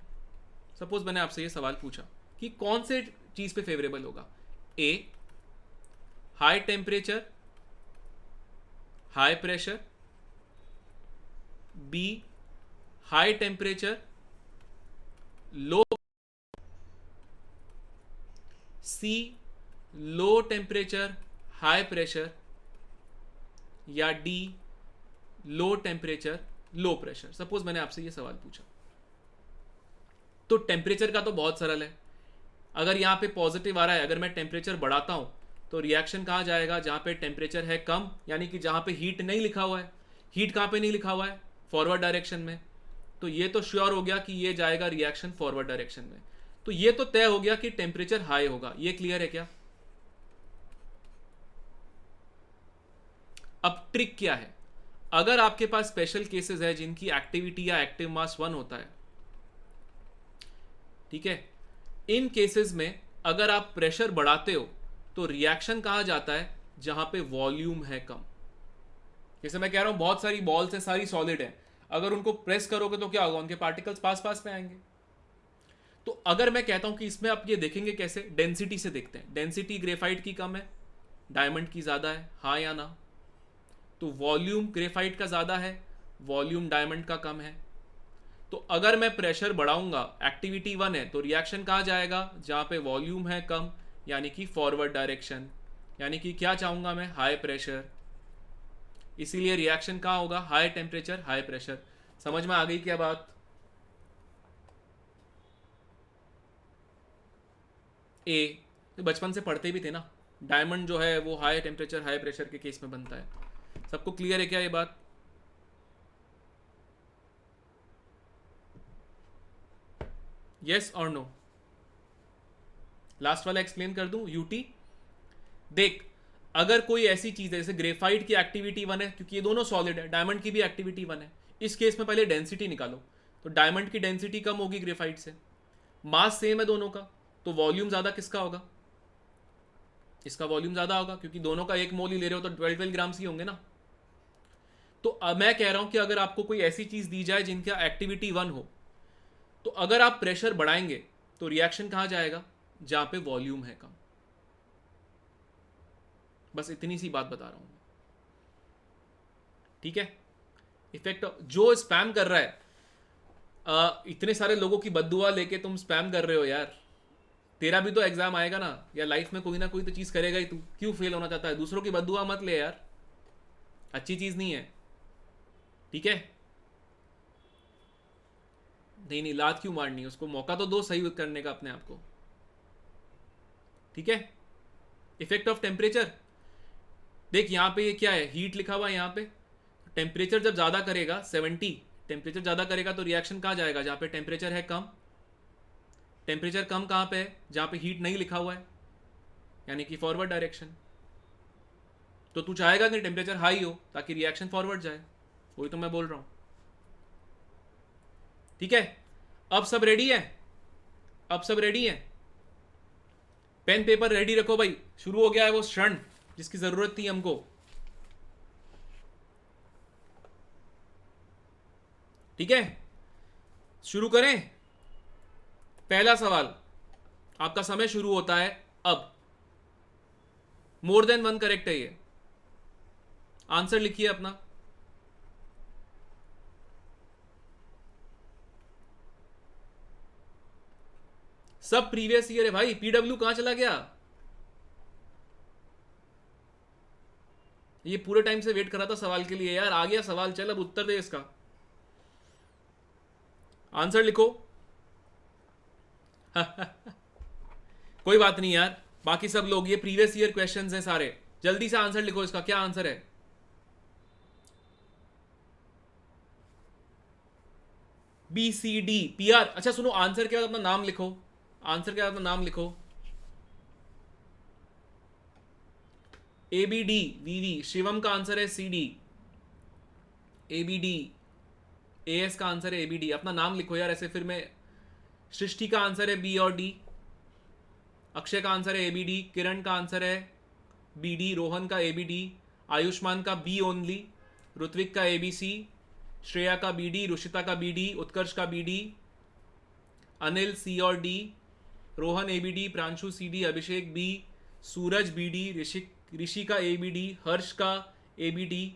S1: suppose मैंने आपसे ये सवाल पूछा कि कौन से चीज पे फेवरेबल होगा, A high temperature high pressure, B high temperature low, C low temperature high pressure, या D low temperature low pressure. Suppose मैंने आपसे ये सवाल पूछा, तो टेम्परेचर का तो बहुत सरल है, अगर यहां पे पॉजिटिव आ रहा है, अगर मैं टेम्परेचर बढ़ाता हूं तो रिएक्शन कहां जाएगा, जहां पे टेम्परेचर है कम, यानी कि जहां पे हीट नहीं लिखा हुआ है। हीट कहां पे नहीं लिखा हुआ है, फॉरवर्ड डायरेक्शन में, तो ये तो श्योर हो गया कि ये जाएगा रिएक्शन फॉरवर्ड डायरेक्शन में, तो ये तो तय हो गया कि टेम्परेचर हाई होगा। ये क्लियर है क्या? अब ट्रिक क्या है, अगर आपके पास स्पेशल केसेस है जिनकी एक्टिविटी या एक्टिव मास 1 होता है, ठीक है, इन केसेस में अगर आप प्रेशर बढ़ाते हो तो रिएक्शन कहां जाता है, जहां पे वॉल्यूम है कम। जैसे मैं कह रहा हूं बहुत सारी बॉल्स है, सारी सॉलिड है, अगर उनको प्रेस करोगे तो क्या होगा, उनके पार्टिकल्स पास पास में आएंगे। तो अगर मैं कहता हूं कि इसमें आप ये देखेंगे कैसे, डेंसिटी से देखते हैं, डेंसिटी ग्रेफाइट की कम है, डायमंड की ज्यादा है, हाँ या ना? तो वॉल्यूम ग्रेफाइट का ज्यादा है, वॉल्यूम डायमंड का कम है, तो अगर मैं प्रेशर बढ़ाऊंगा, एक्टिविटी 1 है, तो रिएक्शन कहाँ जाएगा, जहाँ पे वॉल्यूम है कम, यानी कि फॉरवर्ड डायरेक्शन, यानी कि क्या चाहूंगा मैं, हाई प्रेशर। इसीलिए रिएक्शन कहाँ होगा, हाई टेम्परेचर हाई प्रेशर। समझ में आ गई क्या बात? ए तो बचपन से पढ़ते भी थे ना, डायमंड जो है वो हाई टेम्परेचर हाई प्रेशर के केस में बनता है। सबको क्लियर है क्या ये बात? यस और नो? लास्ट वाला एक्सप्लेन कर दूं, यूटी। देख, अगर कोई ऐसी चीज है जैसे ग्रेफाइट की एक्टिविटी 1 है, क्योंकि ये दोनों सॉलिड है, डायमंड की भी एक्टिविटी 1 है, इस केस में पहले डेंसिटी निकालो। तो डायमंड की डेंसिटी कम होगी ग्रेफाइट से, मास सेम है दोनों का, तो वॉल्यूम ज्यादा किसका होगा, इसका वॉल्यूम ज्यादा होगा, क्योंकि दोनों का 1 मोल ही ले रहे हो तो 12 ग्राम्स ही होंगे ना। तो अब मैं कह रहा हूं कि अगर आपको कोई ऐसी चीज दी जाए जिनका एक्टिविटी 1 हो, तो अगर आप प्रेशर बढ़ाएंगे तो रिएक्शन कहां जाएगा, जहां पे वॉल्यूम है कम। बस इतनी सी बात बता रहा हूं, ठीक है। इफेक्ट जो स्पैम कर रहा है, इतने सारे लोगों की बद्दुआ लेके तुम स्पैम कर रहे हो यार, तेरा भी तो एग्जाम आएगा ना, या लाइफ में कोई ना कोई तो चीज करेगा ही, तू क्यों फेल होना चाहता है? दूसरों की बद्दुआ मत ले यार, अच्छी चीज नहीं है, ठीक है। नहीं नहीं, लात क्यों मारनी, उसको मौका तो दो सही करने का अपने आप को, ठीक है। इफेक्ट ऑफ टेम्परेचर, देख यहाँ पे ये क्या है, हीट लिखा हुआ है यहाँ पे। टेम्परेचर जब ज़्यादा करेगा 70, टेम्परेचर ज़्यादा करेगा तो रिएक्शन कहाँ जाएगा, जहाँ पे टेम्परेचर है कम। टेम्परेचर कम कहाँ पे है, जहाँ पे हीट नहीं लिखा हुआ है, यानी कि फॉरवर्ड डायरेक्शन। तो तू चाहेगा कि टेम्परेचर हाई हो ताकि रिएक्शन फॉरवर्ड जाए, वही तो मैं बोल रहा हूँ, ठीक है। अब सब रेडी है, अब सब रेडी है, पेन पेपर रेडी रखो भाई, शुरू हो गया है वो क्षण जिसकी जरूरत थी हमको। ठीक है, शुरू करें। पहला सवाल, आपका समय शुरू होता है अब। मोर देन 1 करेक्ट है ये, आंसर लिखिए अपना। सब प्रीवियस ईयर है भाई, पीडब्ल्यू कहां चला गया? ये पूरे टाइम से वेट कर रहा था सवाल के लिए यार, आ गया सवाल, चल अब उत्तर दे इसका, आंसर लिखो। कोई बात नहीं यार, बाकी सब लोग, ये प्रीवियस ईयर क्वेश्चंस हैं सारे, जल्दी से आंसर लिखो इसका, क्या आंसर है? B C D P R. अच्छा सुनो, आंसर के बाद अपना नाम लिखो, आंसर के बाद अपना नाम लिखो। A B D V V, Shivam का आंसर है C D, A B D, A S का आंसर है ए बी डी, अपना नाम लिखो यार, ऐसे फिर मैं। सृष्टि का आंसर है बी और डी, अक्षय का आंसर है ए बी डी, किरण का आंसर है बी डी, रोहन का ए बी डी, आयुष्मान का बी ओनली, ऋत्विक का ए बी सी, श्रेया का बी डी, रुशिता का बी डी, उत्कर्ष का बी डी, अनिल सी और D, Rohan A B D, Pranshu C D, Abhishek B, Suraj B D, Rishi का ए बी डी, हर्ष का ए बी डी,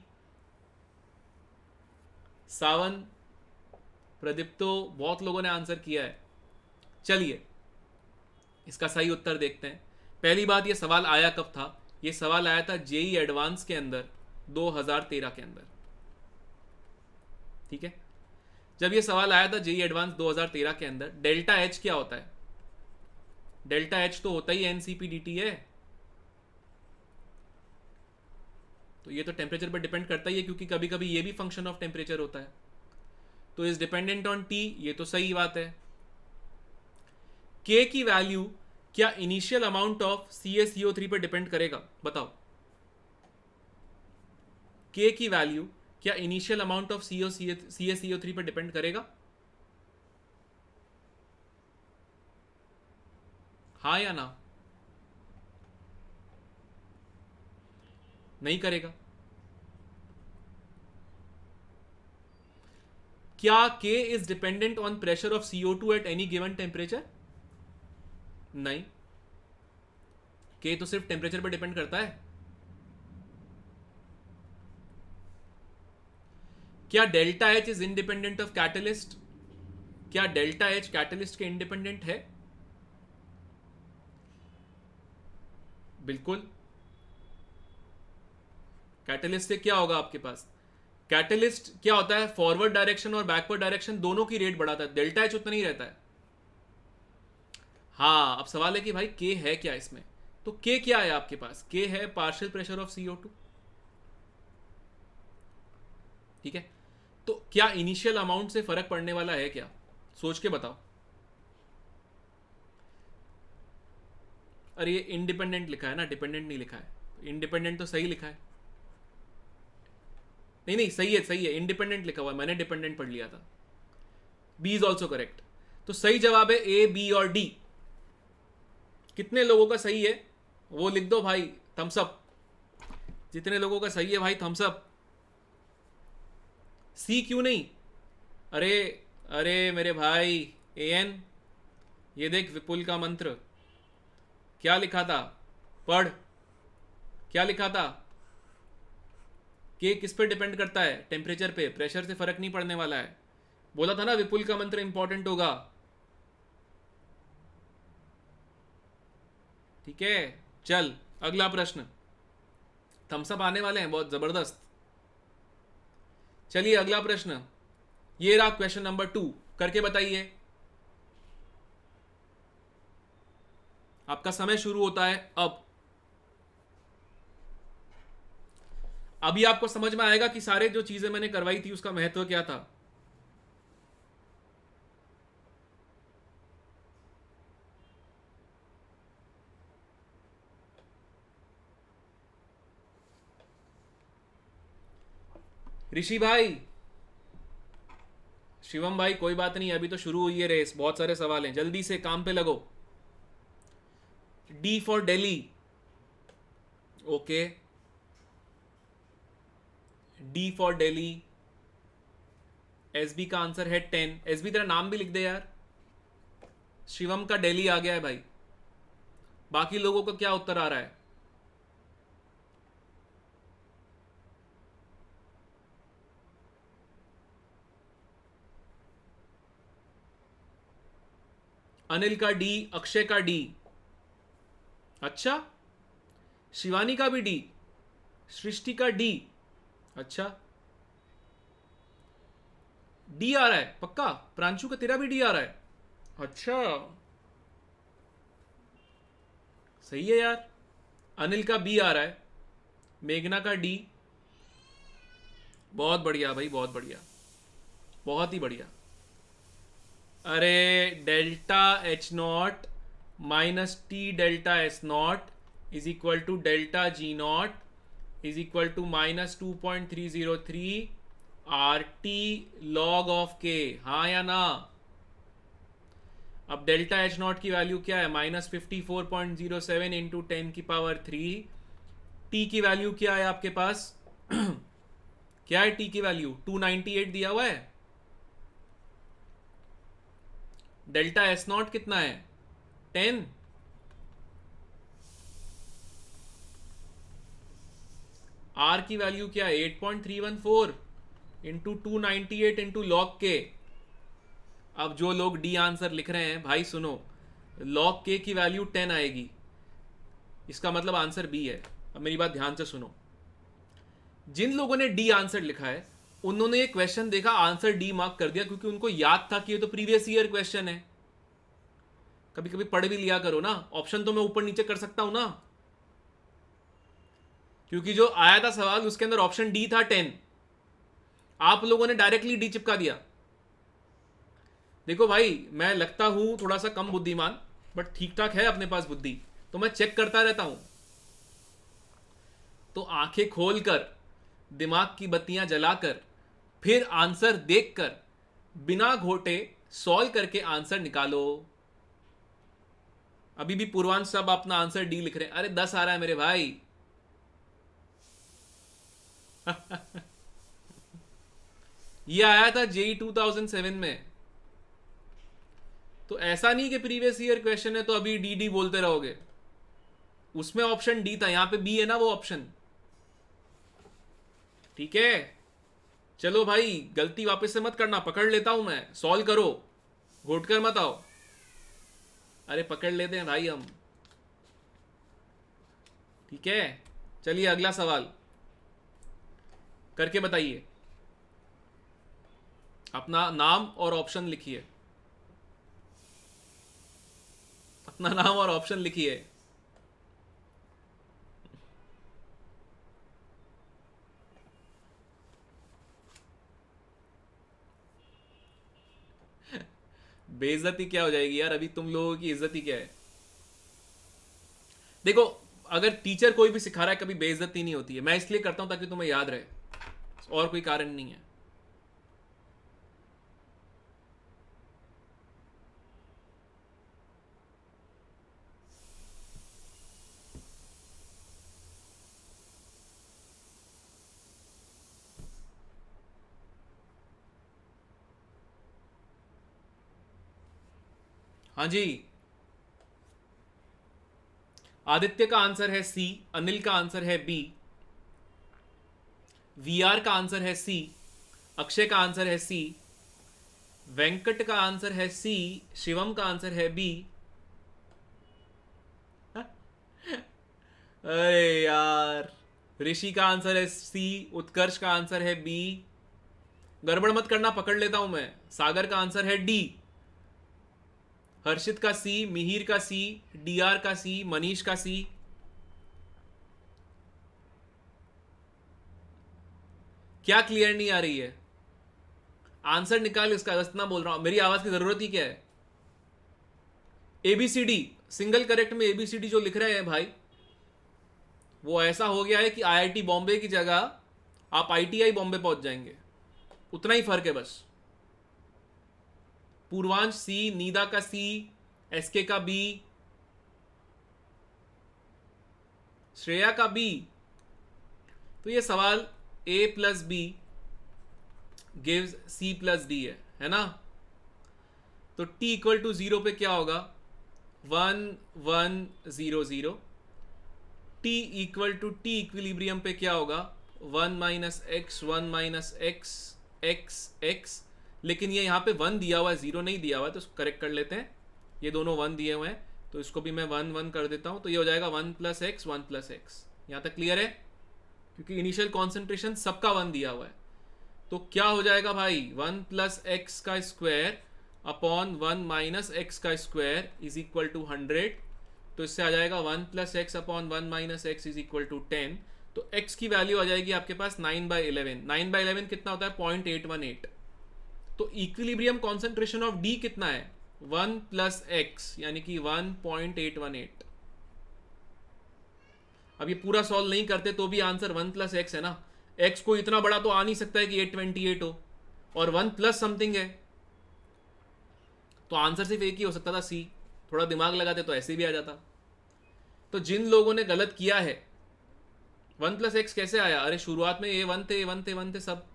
S1: सावन, प्रदीप्तो, बहुत लोगों ने आंसर किया है। चलिए इसका सही उत्तर देखते हैं। पहली बात, ये सवाल आया कब था? ये सवाल आया था जेई एडवांस के अंदर 2013 के अंदर, ठीक है। जब ये सवाल आया था जेई एडवांस 2013 के अंदर, डेल्टा एच क्या होता है? डेल्टा एच तो होता ही एनसीपीडीटी है, तो ये तो टेम्परेचर पर डिपेंड करता ही है, क्योंकि कभी कभी ये भी फंक्शन ऑफ टेम्परेचर होता है, तो इज डिपेंडेंट ऑन टी, ये तो सही बात है। के की वैल्यू क्या इनिशियल अमाउंट ऑफ CaCO3 पर डिपेंड करेगा? बताओ, के की वैल्यू क्या इनिशियल अमाउंट ऑफ CaCO3 पर डिपेंड करेगा? हाँ या ना? नहीं करेगा। क्या K is dependent on pressure of CO2 at any given temperature? नहीं, K तो सिर्फ टेम्परेचर पर डिपेंड करता है। क्या delta H is independent of catalyst? क्या डेल्टा एच कैटलिस्ट के इंडिपेंडेंट है? बिल्कुल। कैटलिस्ट से क्या होगा आपके पास? कैटलिस्ट क्या होता है? फॉरवर्ड डायरेक्शन और बैकवर्ड डायरेक्शन दोनों की रेट बढ़ाता है, डेल्टा एच उतना ही रहता है। हाँ, अब सवाल है कि भाई के है क्या इसमें? तो के क्या है आपके पास? के है पार्शियल प्रेशर ऑफ CO2। ठीक है, तो क्या इनिशियल अमाउंट से फर्क पड़ने वाला है क्या? सोच के बताओ। अरे ये इंडिपेंडेंट लिखा है ना, डिपेंडेंट नहीं लिखा है। इंडिपेंडेंट तो सही लिखा है। नहीं नहीं, सही है सही है, इंडिपेंडेंट लिखा हुआ है, मैंने डिपेंडेंट पढ़ लिया था। B is also correct. तो सही जवाब है ए, बी और डी। कितने लोगों का सही है वो लिख दो भाई, थम्स अप। जितने लोगों का सही है भाई थम्स अप। सी क्यों नहीं? अरे अरे मेरे भाई एन, ये देख विपुल का मंत्र क्या लिखा था, पढ़। क्या लिखा था? कि किस पे डिपेंड करता है? टेम्परेचर पे, प्रेशर से फर्क नहीं पड़ने वाला है। बोला था ना विपुल का मंत्र इंपॉर्टेंट होगा। ठीक है, चल अगला प्रश्न। थम्सअप आने वाले हैं बहुत जबरदस्त। चलिए अगला प्रश्न, ये रहा क्वेश्चन नंबर 2, करके बताइए। आपका समय शुरू होता है अब। अभी आपको समझ में आएगा कि सारे जो चीजें मैंने करवाई थी उसका महत्व क्या था। ऋषि भाई, शिवम भाई, कोई बात नहीं, अभी तो शुरू हुई है रेस, बहुत सारे सवाल हैं, जल्दी से काम पे लगो। D for Delhi. Okay, D for Delhi. SB का आंसर है 10। एसबी तेरा नाम भी लिख दे यार। शिवम का दिल्ली आ गया है भाई। बाकी लोगों का क्या उत्तर आ रहा है? अनिल का डी, अक्षय का डी। अच्छा, शिवानी का भी डी, सृष्टि का डी। अच्छा, डी आ रहा है पक्का? प्रांशु का तेरा भी डी आ रहा है? अच्छा, सही है यार। अनिल का बी आ रहा है, मेघना का डी। बहुत बढ़िया भाई, बहुत बढ़िया, बहुत ही बढ़िया। अरे delta H not minus T delta S not is equal to delta G not is equal to -2.303 R T log of K. हाँ या ना? अब डेल्टा एच नॉट की वैल्यू क्या है? -54.07 इंटू 10⁻3। टी की वैल्यू क्या है आपके पास? क्या है टी की वैल्यू? 298 दिया हुआ है। डेल्टा एस नॉट कितना है? 10। आर की वैल्यू क्या है? 8.314 इंटू 298 इंटू लॉग के। अब जो लोग डी आंसर लिख रहे हैं भाई सुनो, लॉग के की वैल्यू 10 आएगी, इसका मतलब आंसर बी है। अब मेरी बात ध्यान से सुनो, जिन लोगों ने डी आंसर लिखा है उन्होंने ये क्वेश्चन देखा, आंसर डी मार्क कर दिया, क्योंकि उनको याद था कि ये तो प्रीवियस ईयर क्वेश्चन है। कभी कभी पढ़ भी लिया करो ना, ऑप्शन तो मैं ऊपर नीचे कर सकता हूं ना, क्योंकि जो आया था सवाल उसके अंदर ऑप्शन डी था 10, आप लोगों ने डायरेक्टली डी चिपका दिया। देखो भाई, मैं लगता हूं थोड़ा सा कम बुद्धिमान, बट ठीक ठाक है अपने पास बुद्धि, तो मैं चेक करता रहता हूं। तो आंखें खोलकर, दिमाग की बत्तियां जलाकर, फिर आंसर देखकर, बिना घोटे सॉल्व करके आंसर निकालो। अभी भी पूर्वांश सब अपना आंसर डी लिख रहे हैं। अरे 10 आ रहा है मेरे भाई। ये आया था जेई 2007 में। तो ऐसा नहीं कि प्रीवियस ईयर क्वेश्चन है तो अभी डी डी बोलते रहोगे, उसमें ऑप्शन डी था, यहां पे बी है ना वो ऑप्शन। ठीक है, चलो भाई गलती वापस से मत करना, पकड़ लेता हूं मैं, सॉल्व करो। घोट कर मत आओ, अरे पकड़ लेते हैं भाई हम। ठीक है, चलिए अगला सवाल करके बताइए। अपना नाम और ऑप्शन लिखिए, अपना नाम और ऑप्शन लिखिए। बेइज्जती क्या हो जाएगी यार, अभी तुम लोगों की इज्जत ही क्या है। देखो, अगर टीचर कोई भी सिखा रहा है कभी बेइज्जती नहीं होती है, मैं इसलिए करता हूं ताकि तुम्हें याद रहे, और कोई कारण नहीं है। हाँ जी, आदित्य का आंसर है सी, अनिल का आंसर है बी, वीआर का आंसर है सी, अक्षय का आंसर है सी, वेंकट का आंसर है सी, शिवम का आंसर है बी। अरे यार, ऋषि का आंसर है सी, उत्कर्ष का आंसर है बी। गड़बड़ मत करना, पकड़ लेता हूं मैं। सागर का आंसर है डी, हर्षित का सी, मिहिर का सी, डीआर का सी, मनीष का सी। क्या क्लियर नहीं आ रही है? आंसर निकाल इसका, इतना बोल रहा हूं, मेरी आवाज की जरूरत ही क्या है? एबीसीडी, सिंगल करेक्ट में एबीसीडी जो लिख रहे हैं भाई, वो ऐसा हो गया है कि आईआईटी बॉम्बे की जगह आप आईटीआई बॉम्बे पहुंच जाएंगे, उतना ही फर्क है बस। पूर्वांश सी, नीदा का सी, एसके का बी, श्रेया का बी। तो ये सवाल A plus B gives C plus D है ना? तो टी इक्वल टू जीरो पे क्या होगा? 1 1 0 0। T equal to T equilibrium पे क्या होगा? 1 - x 1 - x x x। लेकिन ये यहाँ पे 1 दिया हुआ है, 0 नहीं दिया हुआ है, तो इसको करेक्ट कर लेते हैं। ये दोनों 1 दिए हुए हैं, तो इसको भी मैं 1 1 कर देता हूँ, तो ये हो जाएगा 1 + x 1 + x। यहाँ तक क्लियर है? क्योंकि इनिशियल कॉन्सेंट्रेशन सबका 1 दिया हुआ है। तो क्या हो जाएगा भाई? 1 + x का स्क्वायर अपॉन 1 - x का स्क्वायर इज इक्वल टू 100। तो इससे आ जाएगा 1 + x अपॉन 1 - x इज इक्वल टू 10। तो x की वैल्यू आ जाएगी आपके पास 9/11। 9/11 कितना होता है? 0.818। तो इक्विलिब्रियम कॉन्सेंट्रेशन ऑफ D कितना है? 1 + x, यानी कि 1.818। अब ये पूरा सॉल्व नहीं करते तो भी आंसर 1 + x है ना। x को इतना बड़ा तो आ नहीं सकता है कि 828 हो, और 1 प्लस समथिंग है, तो आंसर सिर्फ एक ही हो सकता था, सी। थोड़ा दिमाग लगाते तो ऐसे भी आ जाता। तो जिन लोगों ने गलत किया है, 1 + x कैसे आया? अरे शुरुआत में ये 1 थे, 1 थे, 1 थे सब।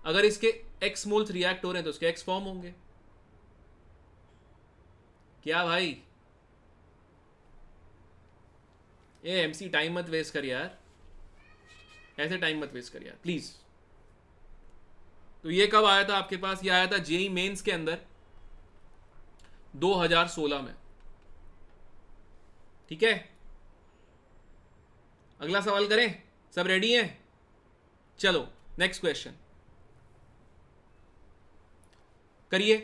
S1: अगर इसके x मोल्स रिएक्ट हो रहे हैं तो इसके x फॉर्म होंगे। क्या भाई? ये एमसी टाइम मत वेस्ट कर यार, ऐसे टाइम मत वेस्ट कर यार प्लीज। तो ये कब आया था आपके पास? ये आया था जेई मेंस के अंदर 2016 में। ठीक है, अगला सवाल करें? सब रेडी हैं? चलो नेक्स्ट क्वेश्चन करिए।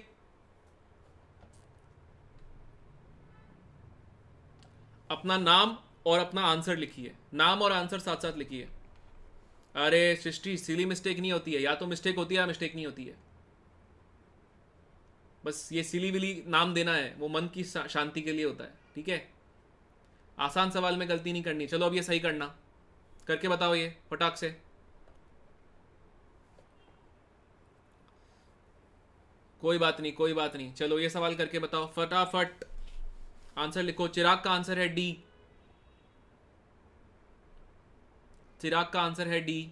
S1: अपना नाम और अपना आंसर लिखिए, नाम और आंसर साथ साथ लिखिए। अरे सृष्टि, सिली मिस्टेक नहीं होती है, या तो मिस्टेक होती है या मिस्टेक नहीं होती है। बस ये सिली विली नाम देना है, वो मन की शांति के लिए होता है। ठीक है, आसान सवाल में गलती नहीं करनी। चलो अब ये सही करना, करके बताओ ये फटाक से। कोई बात नहीं, कोई बात नहीं, चलो ये सवाल करके बताओ फटाफट। आंसर लिखो। चिराग का आंसर है डी, चिराग का आंसर है डी।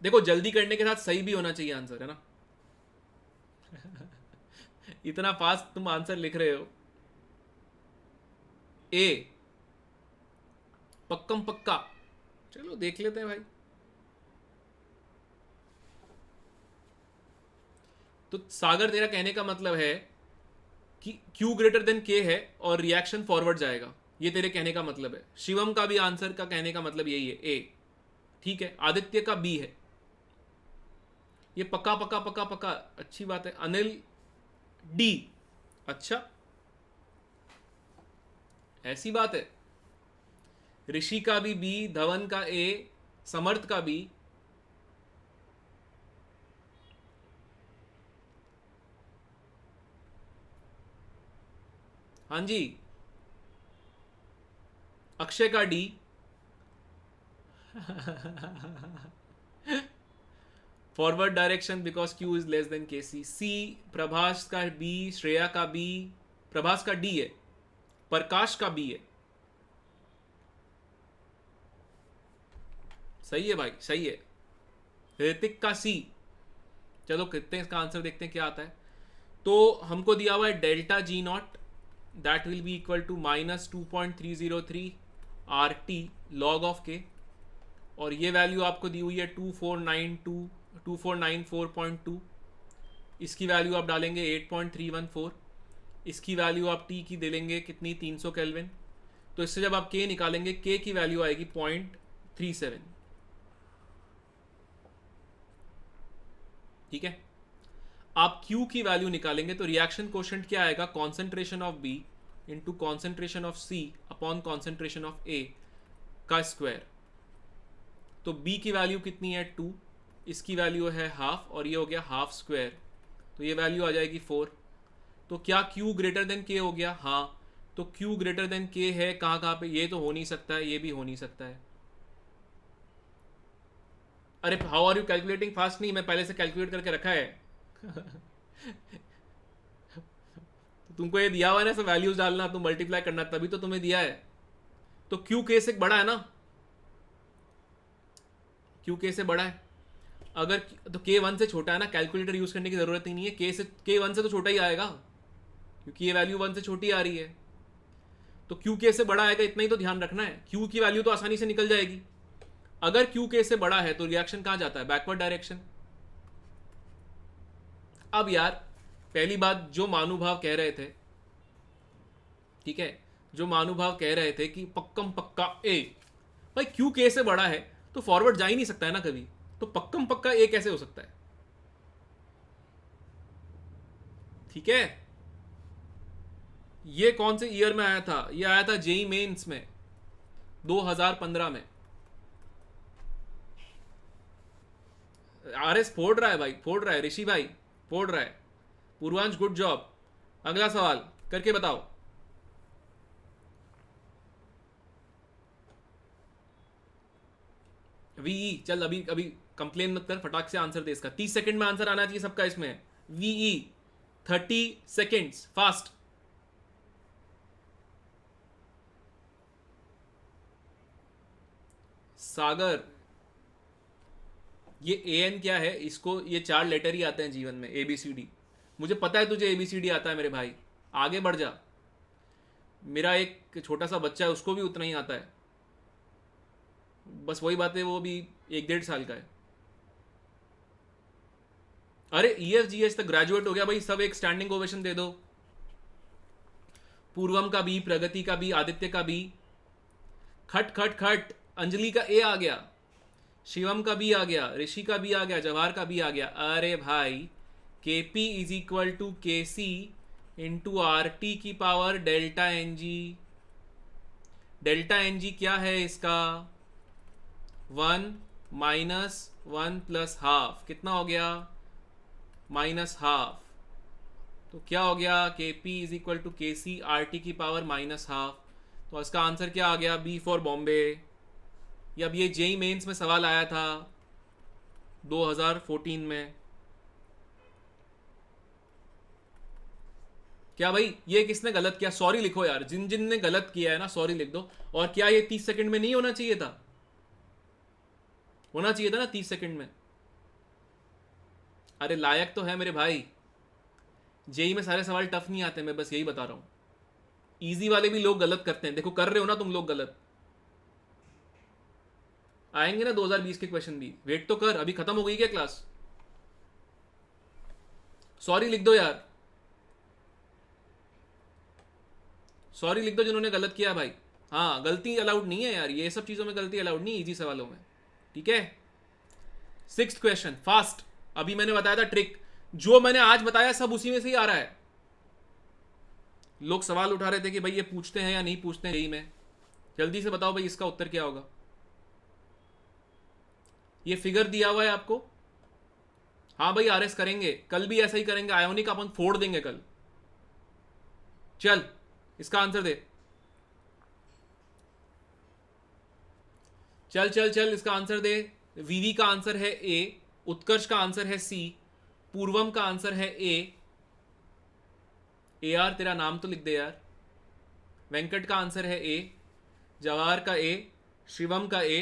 S1: देखो जल्दी करने के साथ सही भी होना चाहिए आंसर, है ना? इतना फास्ट तुम आंसर लिख रहे हो। ए, पक्कम पक्का। चलो देख लेते हैं भाई। तो सागर तेरा कहने का मतलब है कि Q ग्रेटर देन K है और रिएक्शन फॉरवर्ड जाएगा, ये तेरे कहने का मतलब है। शिवम का भी आंसर का कहने का मतलब यही है, A। ठीक है, आदित्य का B है, ये पक्का पक्का पक्का पक्का, अच्छी बात है। अनिल D, अच्छा ऐसी बात है। ऋषि का भी B, धवन का A, समर्थ का B। हाँ जी, अक्षय का D। Forward direction because Q is less than KC। C, Prabhas का B, श्रेया का B, प्रभास का D है, प्रकाश का B है। सही है भाई, सही है। ऋतिक का C। चलो कितने इसका आंसर देखते हैं क्या आता है। तो हमको दिया हुआ है delta G not, that will be equal to -2.303 RT log of K, और ये वैल्यू आपको दी हुई है 2494.2। इसकी वैल्यू आप डालेंगे 8.314, इसकी वैल्यू आप T की दे लेंगे कितनी, 300 केल्विन। तो इससे जब आप K निकालेंगे, K की वैल्यू आएगी 0.37। ठीक है, आप Q की वैल्यू निकालेंगे तो रिएक्शन कोशेंट क्या आएगा, concentration of B into concentration of C upon concentration of A का स्क्वायर। तो B की वैल्यू कितनी है 2, इसकी वैल्यू है हाफ, और ये हो गया हाफ स्क्वायर, तो ये वैल्यू आ जाएगी 4। तो क्या Q ग्रेटर देन K हो गया, हाँ। तो Q ग्रेटर देन K है कहाँ पे, ये तो हो नहीं सकता है, ये भी हो नहीं सकता है। अरे how are you calculating fast, नहीं मैं पहले से कैलकुलेट करके रखा है। तुमको ये दिया हुआ है ना, सब वैल्यूज डालना, तुम मल्टीप्लाई करना, तभी तो तुम्हें दिया है। तो Q K से बड़ा है ना, Q K से बड़ा है। अगर तो K1 से छोटा है ना, कैलकुलेटर यूज करने की जरूरत ही नहीं है, K1 से तो छोटा ही आएगा, क्योंकि ये वैल्यू 1 से छोटी आ रही है। तो Q K से बड़ा आएगा, इतना ही तो ध्यान रखना है। Q की वैल्यू तो आसानी से निकल जाएगी। अगर Q K से बड़ा है तो रिएक्शन कहां जाता है, बैकवर्ड डायरेक्शन। अब यार पहली बात, जो महानुभाव कह रहे थे, ठीक है, जो महानुभाव कह रहे थे कि पक्कम पक्का A, भाई Q K से बड़ा है तो फॉरवर्ड जा ही नहीं सकता है ना कभी, तो पक्कम पक्का A कैसे हो सकता है। ठीक है, ये कौन से ईयर में आया था, ये आया था जेई मेंस में 2015 में। RS फोड़ रहा है भाई, फोड़ रहा है, ऋषि भाई फोड़ रहा है। Purvansh good job. अगला सवाल करके बताओ। वीई, चल अभी अभी कंप्लेन मत कर, फटाक से आंसर दे इसका। 30 सेकंड में आंसर आना चाहिए सबका इसमें। VE 30 seconds, fast. सागर, ये AN क्या है, इसको ये 4 लेटर ही आते हैं जीवन में, ABCD। मुझे पता है तुझे ABCD आता है मेरे भाई, आगे बढ़ जा। मेरा एक छोटा सा बच्चा है, उसको भी उतना ही आता है, बस वही बात है, वो भी 1-1.5 साल का है। अरे EFGH तक ग्रेजुएट हो गया भाई, सब एक स्टैंडिंग ओवेशन दे दो। पूर्वम का भी, प्रगति का भी, आदित्य का भी। खट खट खट, अंजलि का A आ गया, शिवम का भी आ गया, ऋषि का भी आ गया, जवाहर का भी आ गया। अरे भाई KP is equal to KC into RT की power delta NG। Delta NG क्या है इसका, 1 - 1 + हाफ, कितना हो गया, -हाफ। तो क्या हो गया, KP is equal to KC RT की पावर -हाफ। तो इसका आंसर क्या आ गया, B फॉर बॉम्बे। ये अब ये जेई मेंस में सवाल आया था 2014 में। क्या भाई ये किसने गलत किया, सॉरी लिखो यार, जिन जिन ने गलत किया है ना सॉरी लिख दो। और क्या ये 30 सेकंड में नहीं होना चाहिए था, होना चाहिए था ना 30 सेकंड में। अरे लायक तो है मेरे भाई, जेई में सारे सवाल टफ नहीं आते, मैं बस यही बता रहा हूं। इजी वाले भी लोग गलत करते हैं, देखो कर रहे हो ना तुम लोग गलत। आएंगे ना 2020 के क्वेश्चन भी, वेट तो कर, अभी खत्म हो गई क्या क्लास। सॉरी लिख दो यार, सॉरी लिख दो जिन्होंने गलत किया भाई। हाँ, गलती अलाउड नहीं है यार, ये सब चीज़ों में गलती अलाउड नहीं, इजी सवालों में। ठीक है, 6th क्वेश्चन फास्ट। अभी मैंने बताया था ट्रिक, जो मैंने आज बताया सब उसी में से ही आ रहा है। लोग सवाल उठा रहे थे कि भाई ये पूछते हैं या नहीं पूछते हैं, यही में जल्दी से बताओ भाई इसका उत्तर क्या होगा। ये फिगर दिया हुआ है आपको। हाँ भाई आरएस करेंगे, कल भी ऐसा ही करेंगे, आयोनिक अपन फोड़ देंगे कल। चल इसका आंसर दे, चल चल चल इसका आंसर दे। वीवी का आंसर है ए, उत्कर्ष का आंसर है सी, पूर्वम का आंसर है ए यार तेरा नाम तो लिख दे यार। वेंकट का आंसर है ए, जवाहर का ए, शिवम का ए,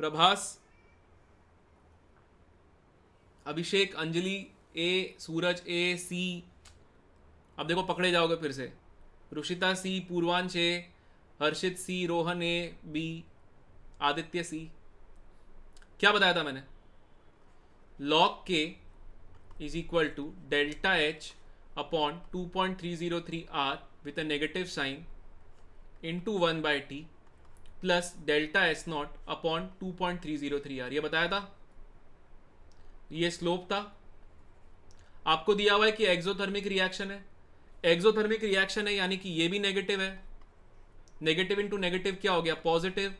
S1: प्रभास, अभिषेक, अंजलि ए, सूरज ए, सी। अब देखो पकड़े जाओगे फिर से। Rushita C, Purvansh A, Harshit C, Rohan A, B, Aditya C. क्या बताया था मैंने? Log K is equal to delta H upon 2.303 R with a negative sign into 1/t plus delta S not upon 2.303 R. ये बताया था, ये स्लोप था। आपको दिया हुआ है कि एक्सोथर्मिक रिएक्शन है, एक्सोथर्मिक रिएक्शन है यानी कि ये भी नेगेटिव है, नेगेटिव इंटू नेगेटिव क्या हो गया? पॉजिटिव।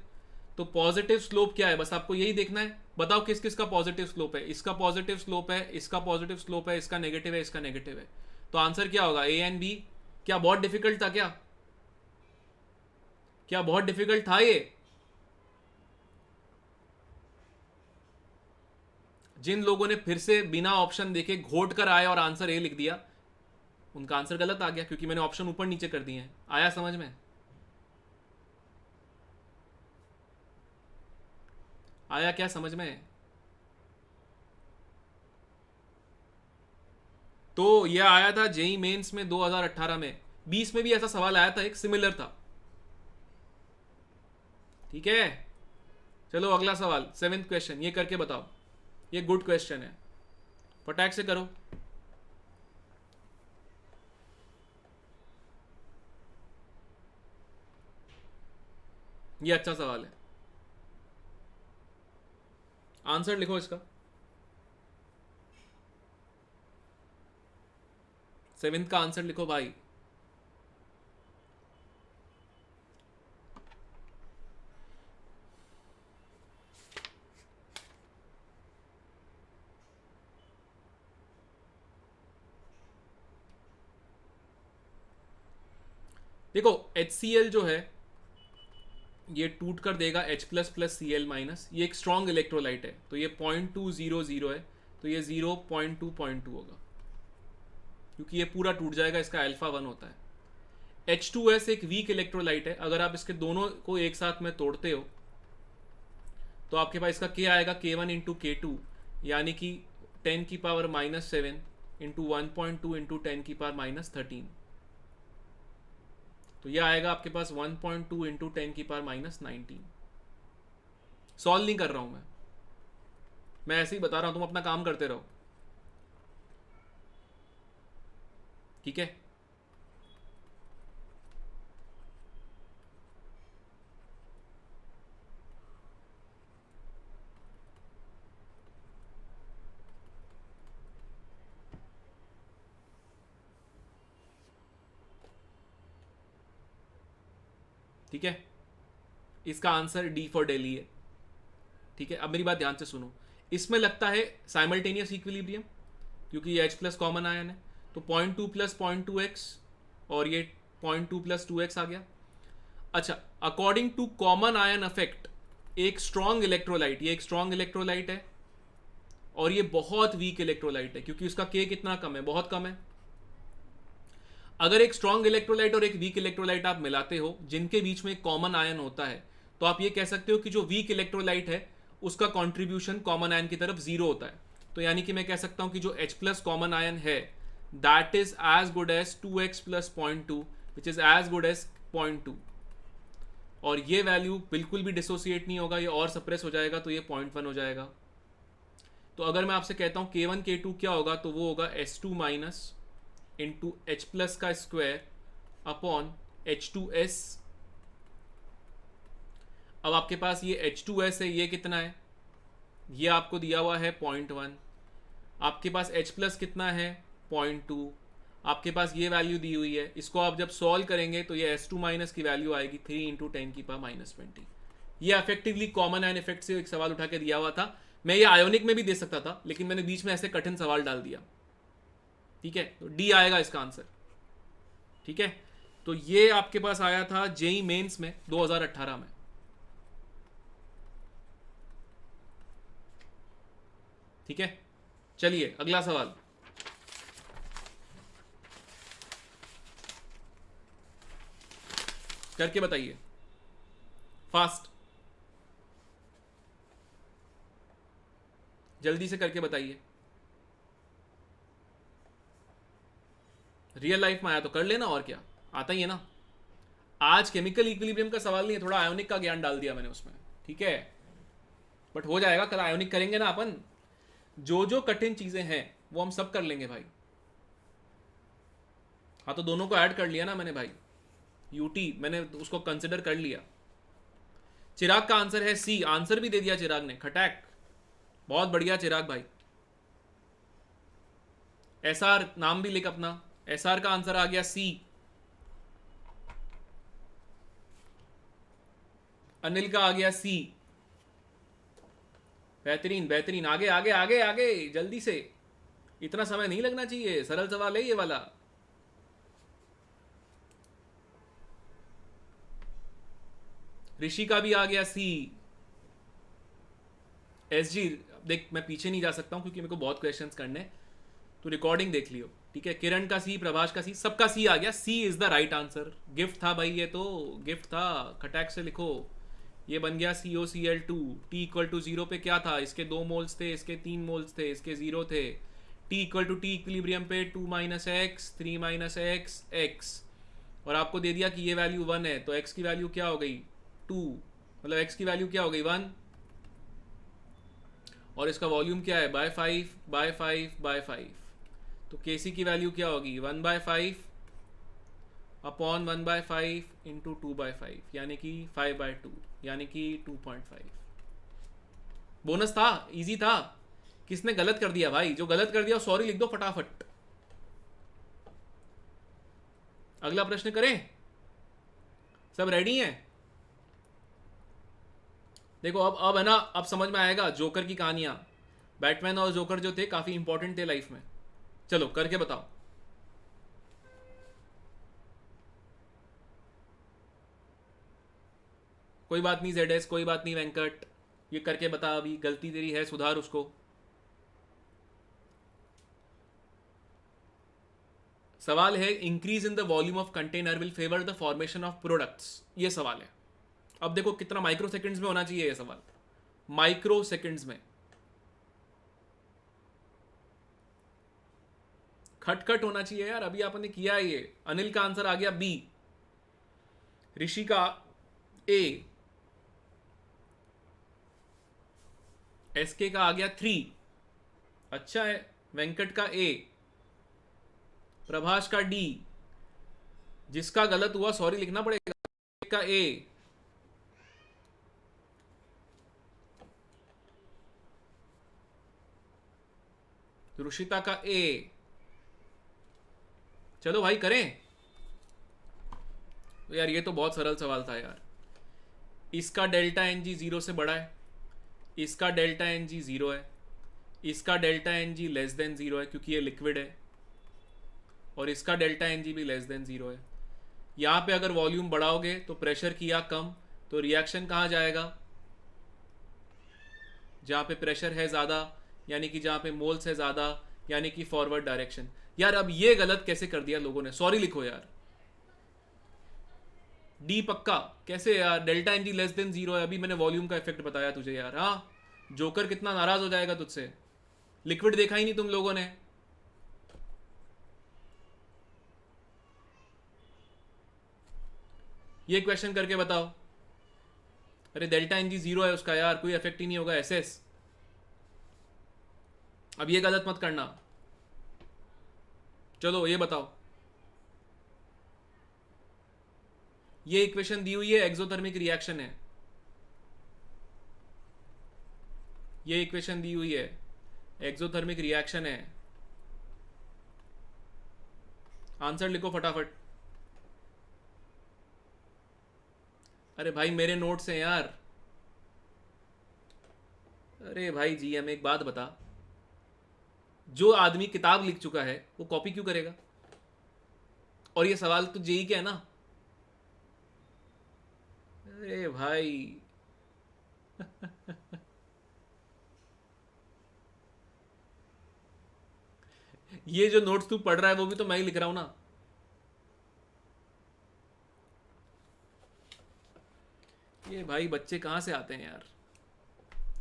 S1: तो पॉजिटिव स्लोप क्या है, बस आपको यही देखना है। बताओ किस किस का पॉजिटिव स्लोप है? इसका पॉजिटिव स्लोप है, इसका पॉजिटिव स्लोप है, इसका नेगेटिव है, इसका नेगेटिव है। तो आंसर क्या होगा? A and B. क्या बहुत डिफिकल्ट था? क्या बहुत डिफिकल्ट था ये? जिन लोगों ने फिर से बिना ऑप्शन देखे घोट कर आए और आंसर ए लिख दिया, उनका आंसर गलत आ गया, क्योंकि मैंने ऑप्शन ऊपर नीचे कर दिए हैं। आया समझ में? आया क्या समझ में? तो यह आया था जेई मेंस में 2018 में, 20 में भी ऐसा सवाल आया था, एक सिमिलर था। ठीक है, चलो अगला सवाल, 7th क्वेश्चन, ये करके बताओ। ये गुड क्वेश्चन है, फटाक से करो। ये अच्छा सवाल है, आंसर लिखो इसका। 7th का आंसर लिखो भाई। देखो HCl जो है ये टूट कर देगा H प्लस प्लस Cl-। ये एक स्ट्रॉन्ग इलेक्ट्रोलाइट है, तो ये 0.200 है, तो ये 0.2.2 होगा, क्योंकि ये पूरा टूट जाएगा, इसका अल्फा 1 होता है। H2S एक वीक इलेक्ट्रोलाइट है, अगर आप इसके दोनों को एक साथ में तोड़ते हो तो आपके पास इसका K आएगा K1 इंटू K2, यानी कि 10⁻⁻7 इंटू 1.2 इंटू 10⁻⁻13। तो यह आएगा आपके पास 1.2 इंटू 10⁻⁻19। सॉल्व नहीं कर रहा हूं मैं ऐसे ही बता रहा हूं, तुम अपना काम करते रहो। ठीक है, ठीक है, इसका आंसर डी फॉर दिल्ली है। ठीक है, अब मेरी बात ध्यान से सुनो। इसमें लगता है साइमल्टेनियस इक्विलिब्रियम, क्योंकि ये H प्लस कॉमन आयन है, तो 0.2 प्लस 0.2x और ये 0.2 प्लस 2x आ गया। अच्छा, according to common ion effect, एक स्ट्रॉन्ग इलेक्ट्रोलाइट, ये एक स्ट्रॉन्ग इलेक्ट्रोलाइट है और ये बहुत वीक इलेक्ट्रोलाइट है, क्योंकि उसका K कितना कम है? बहुत कम है। अगर एक स्ट्रॉन्ग इलेक्ट्रोलाइट और एक वीक इलेक्ट्रोलाइट आप मिलाते हो, जिनके बीच में एक कॉमन आयन होता है, तो आप ये कह सकते हो कि जो वीक इलेक्ट्रोलाइट है उसका कंट्रीब्यूशन कॉमन आयन की तरफ 0 होता है। तो यानी कि मैं कह सकता हूं कि जो H प्लस कॉमन आयन है that is as good as 2x plus 0.2 which is as good as 0.2, और ये वैल्यू बिल्कुल भी डिसोसिएट नहीं होगा, ये और सप्रेस हो जाएगा, तो ये 0.1 हो जाएगा। तो अगर मैं आपसे कहता हूँ K1 K2 क्या होगा, तो वो होगा S2 minus into H plus का स्क्वायर अपॉन H2S। अब आपके पास ये H2S है, ये कितना है, ये आपको दिया हुआ है 0.1। आपके पास H प्लस कितना है 0.2। आपके पास ये वैल्यू दी हुई है, इसको आप जब सॉल्व करेंगे तो ये S2 माइनस की वैल्यू आएगी 3 इंटू 10 की पावर माइनस 20। ये इफेक्टिवली कॉमन आयन इफेक्ट से एक सवाल उठा के दिया हुआ था। मैं ये आयोनिक में भी दे सकता था, लेकिन मैंने बीच में ऐसे कठिन सवाल डाल दिया। ठीक है, तो डी आएगा इसका आंसर। ठीक है, तो ये आपके पास आया था जेई मेंस में 2018 में। ठीक है, चलिए अगला सवाल। करके बताइए फास्ट, जल्दी से करके बताइए। रियल लाइफ में आया तो कर लेना, और क्या, आता ही है ना। आज केमिकल इक्विलिब्रियम का सवाल नहीं है, थोड़ा आयोनिक का ज्ञान डाल दिया मैंने उसमें। ठीक है, बट हो जाएगा, कल आयोनिक करेंगे ना अपन। जो जो कठिन चीजें हैं वो हम सब कर लेंगे भाई। हाँ, तो दोनों को ऐड कर लिया ना मैंने भाई, यूटी मैंने उसको कंसिडर कर लिया। चिराग का आंसर है सी, आंसर भी दे दिया चिराग ने, खटैक, बहुत बढ़िया चिराग भाई। एसआर नाम भी लिख अपना, एसआर का आंसर आ गया सी। अनिल का आ गया सी। बेहतरीन बेहतरीन, आगे आगे आगे आगे जल्दी से, इतना समय नहीं लगना चाहिए, सरल सवाल है ये वाला। ऋषि का भी आ गया सी। एसजी देख, मैं पीछे नहीं जा सकता हूं क्योंकि मेरे को बहुत क्वेश्चंस करने, तो रिकॉर्डिंग देख लियो। ठीक है, किरण का सी, प्रभाष का सी, सबका सी आ गया। C is the right answer. Gift था भाई, ये तो गिफ्ट था, खटैक से लिखो। ये बन गया COCl2। T इक्वल टू 0 पे क्या था, इसके 2 मोल्स थे, इसके 3 मोल्स थे, इसके 0 थे। T equal to T equilibrium पे 2 minus x, 3 minus x, x, और आपको दे दिया कि ये वैल्यू 1 है, तो x की वैल्यू क्या हो गई 2, मतलब x की वैल्यू क्या हो गई 1, और इसका वॉल्यूम क्या है बाय 5 बाय 5 बाय 5, तो Kc की वैल्यू क्या होगी 1/5 अपॉन 1/5 इंटू 2/5, यानी कि 5/2, यानी कि 2.5। बोनस था, इजी था। किसने गलत कर दिया भाई, जो गलत कर दिया सॉरी लिख दो फटाफट। अगला प्रश्न करें, सब रेडी हैं? देखो अब है ना, अब समझ में आएगा जोकर की कहानियां। बैटमैन और जोकर जो थे काफी इंपॉर्टेंट थे लाइफ में। चलो करके बताओ। कोई बात नहीं ZS, कोई बात नहीं वेंकट, ये करके बता, अभी गलती तेरी है, सुधार उसको। सवाल है increase in the volume of container will favour the formation of products, ये सवाल है। अब देखो कितना माइक्रो सेकंड्स में होना चाहिए ये सवाल, माइक्रो सेकंड्स में। खटखट होना चाहिए यार, अभी आपने किया है ये। अनिल का आंसर आ गया बी, ऋषि का ए, SK का आ गया 3, अच्छा है। वेंकट का ए, प्रभाष का डी, जिसका गलत हुआ सॉरी लिखना पड़ेगा, का ए, रुशिता का ए। चलो भाई करें यार, ये तो बहुत सरल सवाल था यार। इसका डेल्टा NG 0 से बड़ा है, इसका डेल्टा NG 0 है, इसका डेल्टा NG लेस देन 0 है क्योंकि ये लिक्विड है, और इसका डेल्टा NG भी लेस देन 0 है। यहाँ पे अगर वॉल्यूम बढ़ाओगे तो प्रेशर किया कम, तो रिएक्शन कहाँ जाएगा, जहाँ पे प्रेशर है ज़्यादा, यानी कि जहाँ पे मोल्स है ज़्यादा, यानी कि फॉरवर्ड डायरेक्शन। यार अब ये गलत कैसे कर दिया लोगों ने, सॉरी लिखो यार। डी पक्का कैसे यार, डेल्टा NG लेस देन 0 है, अभी मैंने वॉल्यूम का इफेक्ट बताया तुझे यार। हाँ, जोकर कितना नाराज हो जाएगा तुझसे, लिक्विड देखा ही नहीं तुम लोगों ने। ये क्वेश्चन करके बताओ। अरे डेल्टा NG 0 है उसका यार, कोई इफेक्ट ही नहीं होगा SS। अब ये गलत मत करना। चलो ये बताओ, ये इक्वेशन दी हुई है, एक्सोथर्मिक रिएक्शन है। ये इक्वेशन दी हुई है, एक्सोथर्मिक रिएक्शन है। आंसर लिखो फटाफट। अरे भाई मेरे नोट्स हैं यार। अरे भाई जी, हमें एक बात बता, जो आदमी किताब लिख चुका है वो कॉपी क्यों करेगा? और ये सवाल तो जेई के है ना? अरे भाई ये जो नोट्स तू पढ़ रहा है वो भी तो मैं ही लिख रहा हूं ना। ये भाई बच्चे कहां से आते हैं यार।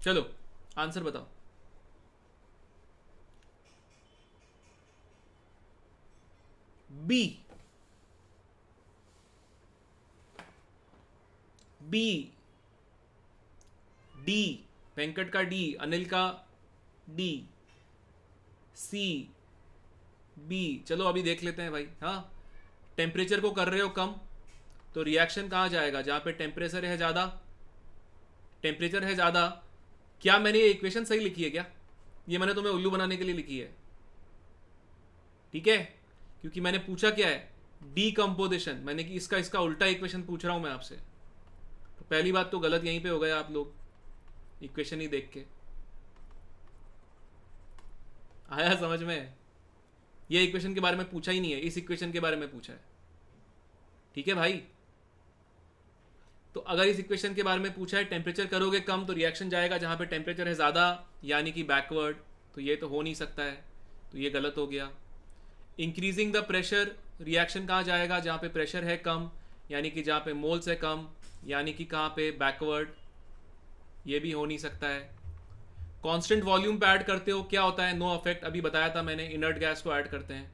S1: चलो आंसर बताओ। बी, बी, डी, वेंकट का डी, अनिल का डी, सी, बी। चलो अभी देख लेते हैं भाई। हाँ, टेम्परेचर को कर रहे हो कम तो रिएक्शन कहाँ जाएगा? जहाँ पे टेम्परेचर है ज़्यादा, टेम्परेचर है ज़्यादा। क्या मैंने ये इक्वेशन सही लिखी है क्या? ये मैंने तुम्हें उल्लू बनाने के लिए लिखी है, ठीक है? क्योंकि मैंने पूछा क्या है, डीकम्पोजिशन। मैंने कि इसका इसका उल्टा इक्वेशन पूछ रहा हूँ मैं आपसे। तो पहली बात तो गलत यहीं पे हो गए आप लोग, इक्वेशन ही देख के। आया समझ में? ये इक्वेशन के बारे में पूछा ही नहीं है, इस इक्वेशन के बारे में पूछा है, ठीक है भाई? तो अगर इस इक्वेशन के बारे में पूछा है, टेम्परेचर करोगे कम तो रिएक्शन जाएगा जहाँ पे टेम्परेचर है ज़्यादा, यानी कि बैकवर्ड। तो ये तो हो नहीं सकता है, तो ये गलत हो गया। इंक्रीजिंग द प्रेशर, रिएक्शन कहाँ जाएगा? जहाँ पे प्रेशर है कम, यानी कि जहाँ पे मोल्स है कम, यानी कि कहाँ पे? बैकवर्ड। ये भी हो नहीं सकता है। कांस्टेंट वॉल्यूम पे ऐड करते हो, क्या होता है? No affect. अभी बताया था मैंने, इनर्ट गैस को ऐड करते हैं,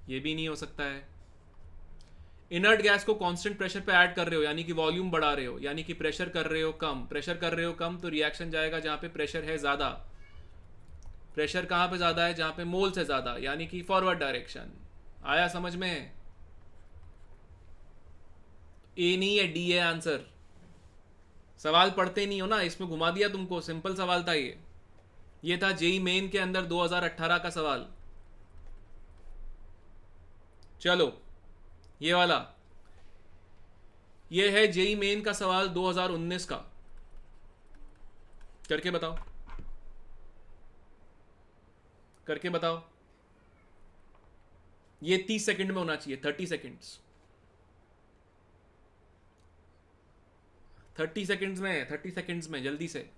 S1: ये भी नहीं हो सकता है। इनर्ट गैस को कांस्टेंट प्रेशर पे ऐड कर रहे हो, यानी कि वॉल्यूम बढ़ा रहे हो, यानी कि प्रेशर कर रहे हो कम। प्रेशर कर रहे हो कम तो रिएक्शन जाएगा जहाँ पे प्रेशर है ज़्यादा। प्रेशर कहाँ पे ज़्यादा है? जहाँ पे मोल्स है ज़्यादा, यानी कि फॉरवर्ड डायरेक्शन। आया समझ में? ए नहीं है, डी है आंसर। सवाल पढ़ते नहीं हो ना, इसमें घुमा दिया तुमको। सिंपल सवाल था ये था जेई मेन के अंदर 2018 का सवाल। चलो ये वाला, ये है जेई मेन का सवाल 2019 का। करके बताओ, करके बताओ। ये 30 सेकंड में होना चाहिए, 30 सेकंड्स। 30 सेकंड्स में, 30 सेकंड्स में, जल्दी से।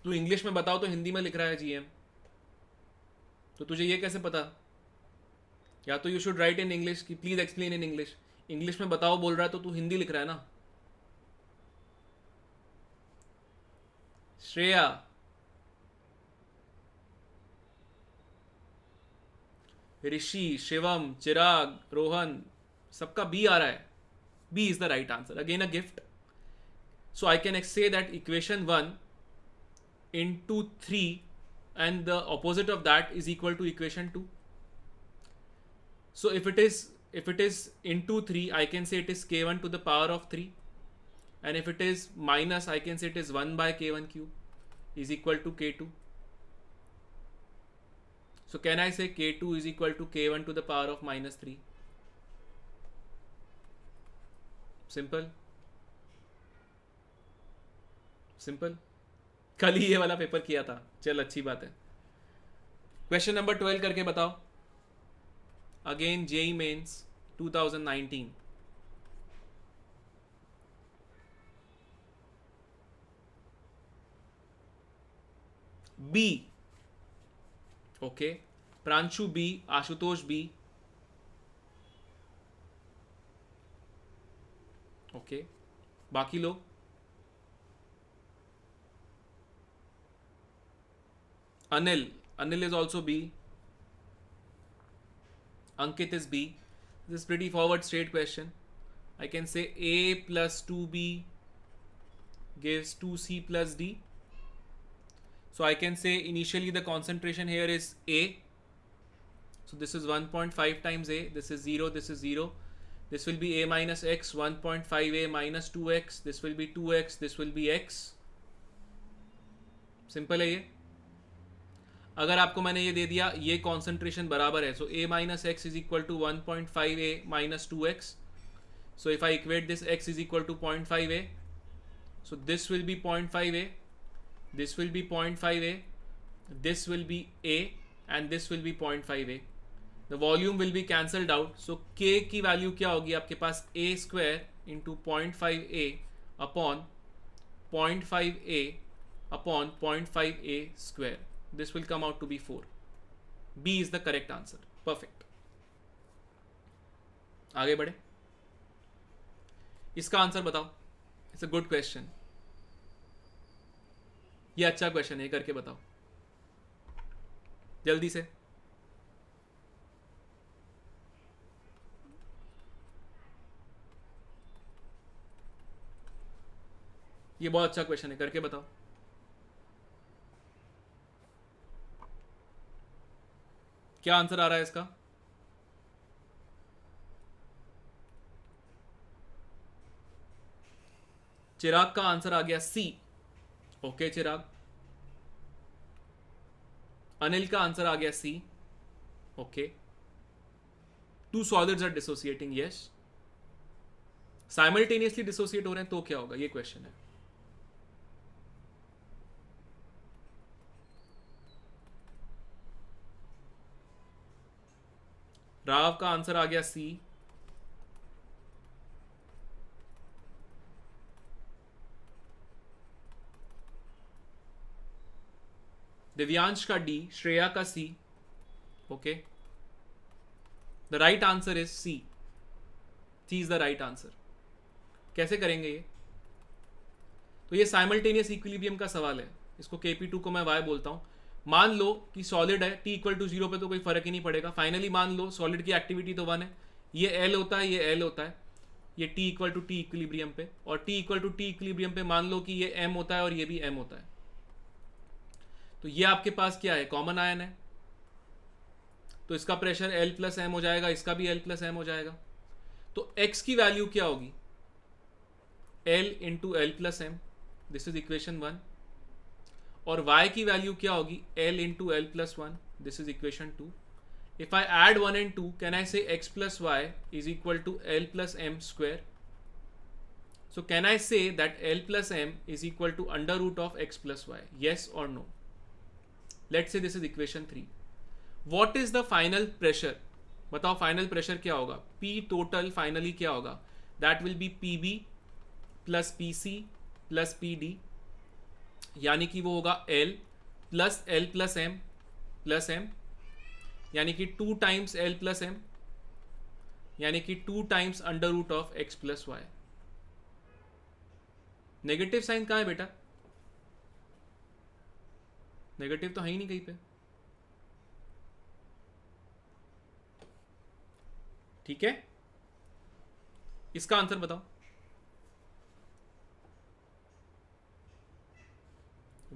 S1: तू इंग्लिश में बताओ तो हिंदी में लिख रहा है जीएम, तो तुझे ये कैसे पता? या तो you should write in English कि please explain in English. English में बताओ बोल रहा है तो तू हिंदी लिख रहा है ना। श्रेया, ऋषि, शिवम, चिराग, रोहन, सबका बी आ रहा है। B is the right answer. Again a gift. So I can say that equation 1 into 3 and the opposite of that is equal to equation 2. So if it is into 3, I can say it is k1 to the power of 3, and if it is minus, I can say it is 1 by k1 cube is equal to k2. So can I say k2 is equal to k1 to the power of minus 3? Simple, simple. कल ही ये वाला paper किया था। चल अच्छी बात है। Question number 12 करके बताओ। Again JEE Mains 2019। B, okay. Pranshu B, Ashutosh B, okay. बाकी लोग? Anil is also B. Ankit is B. This is pretty forward straight question. I can say A plus 2B gives 2C plus D. So I can say initially the concentration here is A. So this is 1.5 times A. This is 0. This is 0. This will be A minus X. 1.5A minus 2X. This will be 2X. This will be X. Simple है ये. अगर आपको मैंने ये दे दिया ये concentration बराबर है, so A minus x is equal to 1.5A minus 2X. So if I equate this x is equal to 0.5A, so this will be 0.5A, this will be 0.5A, this will be A, and this will be 0.5A. The volume will be cancelled out. So K की value क्या होगी आपके पास? A square into 0.5A upon 0.5A upon 0.5A square. This will come out to be 4. B is the correct answer. Perfect. आगे बढ़े. इसका answer बताओ. It's a good question. ये अच्छा क्वेश्चन है, करके बताओ जल्दी से. ये बहुत अच्छा क्वेश्चन है, करके बताओ. क्या आंसर आ रहा है इसका? चिराग का आंसर आ गया सी. ओके चिराग. अनिल का आंसर आ गया C. Okay. Two solids are dissociating. Yes. Simultaneously dissociate हो रहे हैं तो क्या होगा, ये क्वेश्चन है. राव का आंसर आ गया सी. दिव्यांश का डी. श्रेया का C. Okay. The right answer is C. C is the right answer. कैसे करेंगे ये? तो ये साइमल्टेनियस इक्विलिब्रियम का सवाल है. इसको Kp2 को मैं y बोलता हूं. मान लो कि सॉलिड है, t इक्वल टू 0 पे तो कोई फर्क ही नहीं पड़ेगा. फाइनली मान लो सॉलिड की एक्टिविटी तो 1 है. ये L होता है, ये L होता है. ये t equal to T equilibrium पे, और t equal to T equilibrium पे मान लो कि ये m होता है और ये भी m होता है. तो ये आपके पास क्या है? कॉमन आयन है. तो इसका प्रेशर L प्लस एम हो जाएगा, इसका भी L प्लस एम हो जाएगा. तो x की वैल्यू क्या होगी? L into L plus M. This is equation 1. और y की वैल्यू क्या होगी? L into L plus 1. This is equation 2. If I add 1 and 2, can I say x plus y is equal to L plus M square? So can I say that L plus m is equal to under root of x plus y? Yes or no? Let's say this is equation 3. What is the final pressure? बताओ final pressure क्या होगा? P total finally क्या होगा? That will be PB plus PC plus PD, यानी कि वो होगा L plus L plus M plus M, यानी कि 2 times L plus M, यानी कि 2 times under root of x plus y. Negative sign कहाँ है बेटा? नेगेटिव तो है ही नहीं कहीं पे. ठीक है, इसका आंसर बताओ.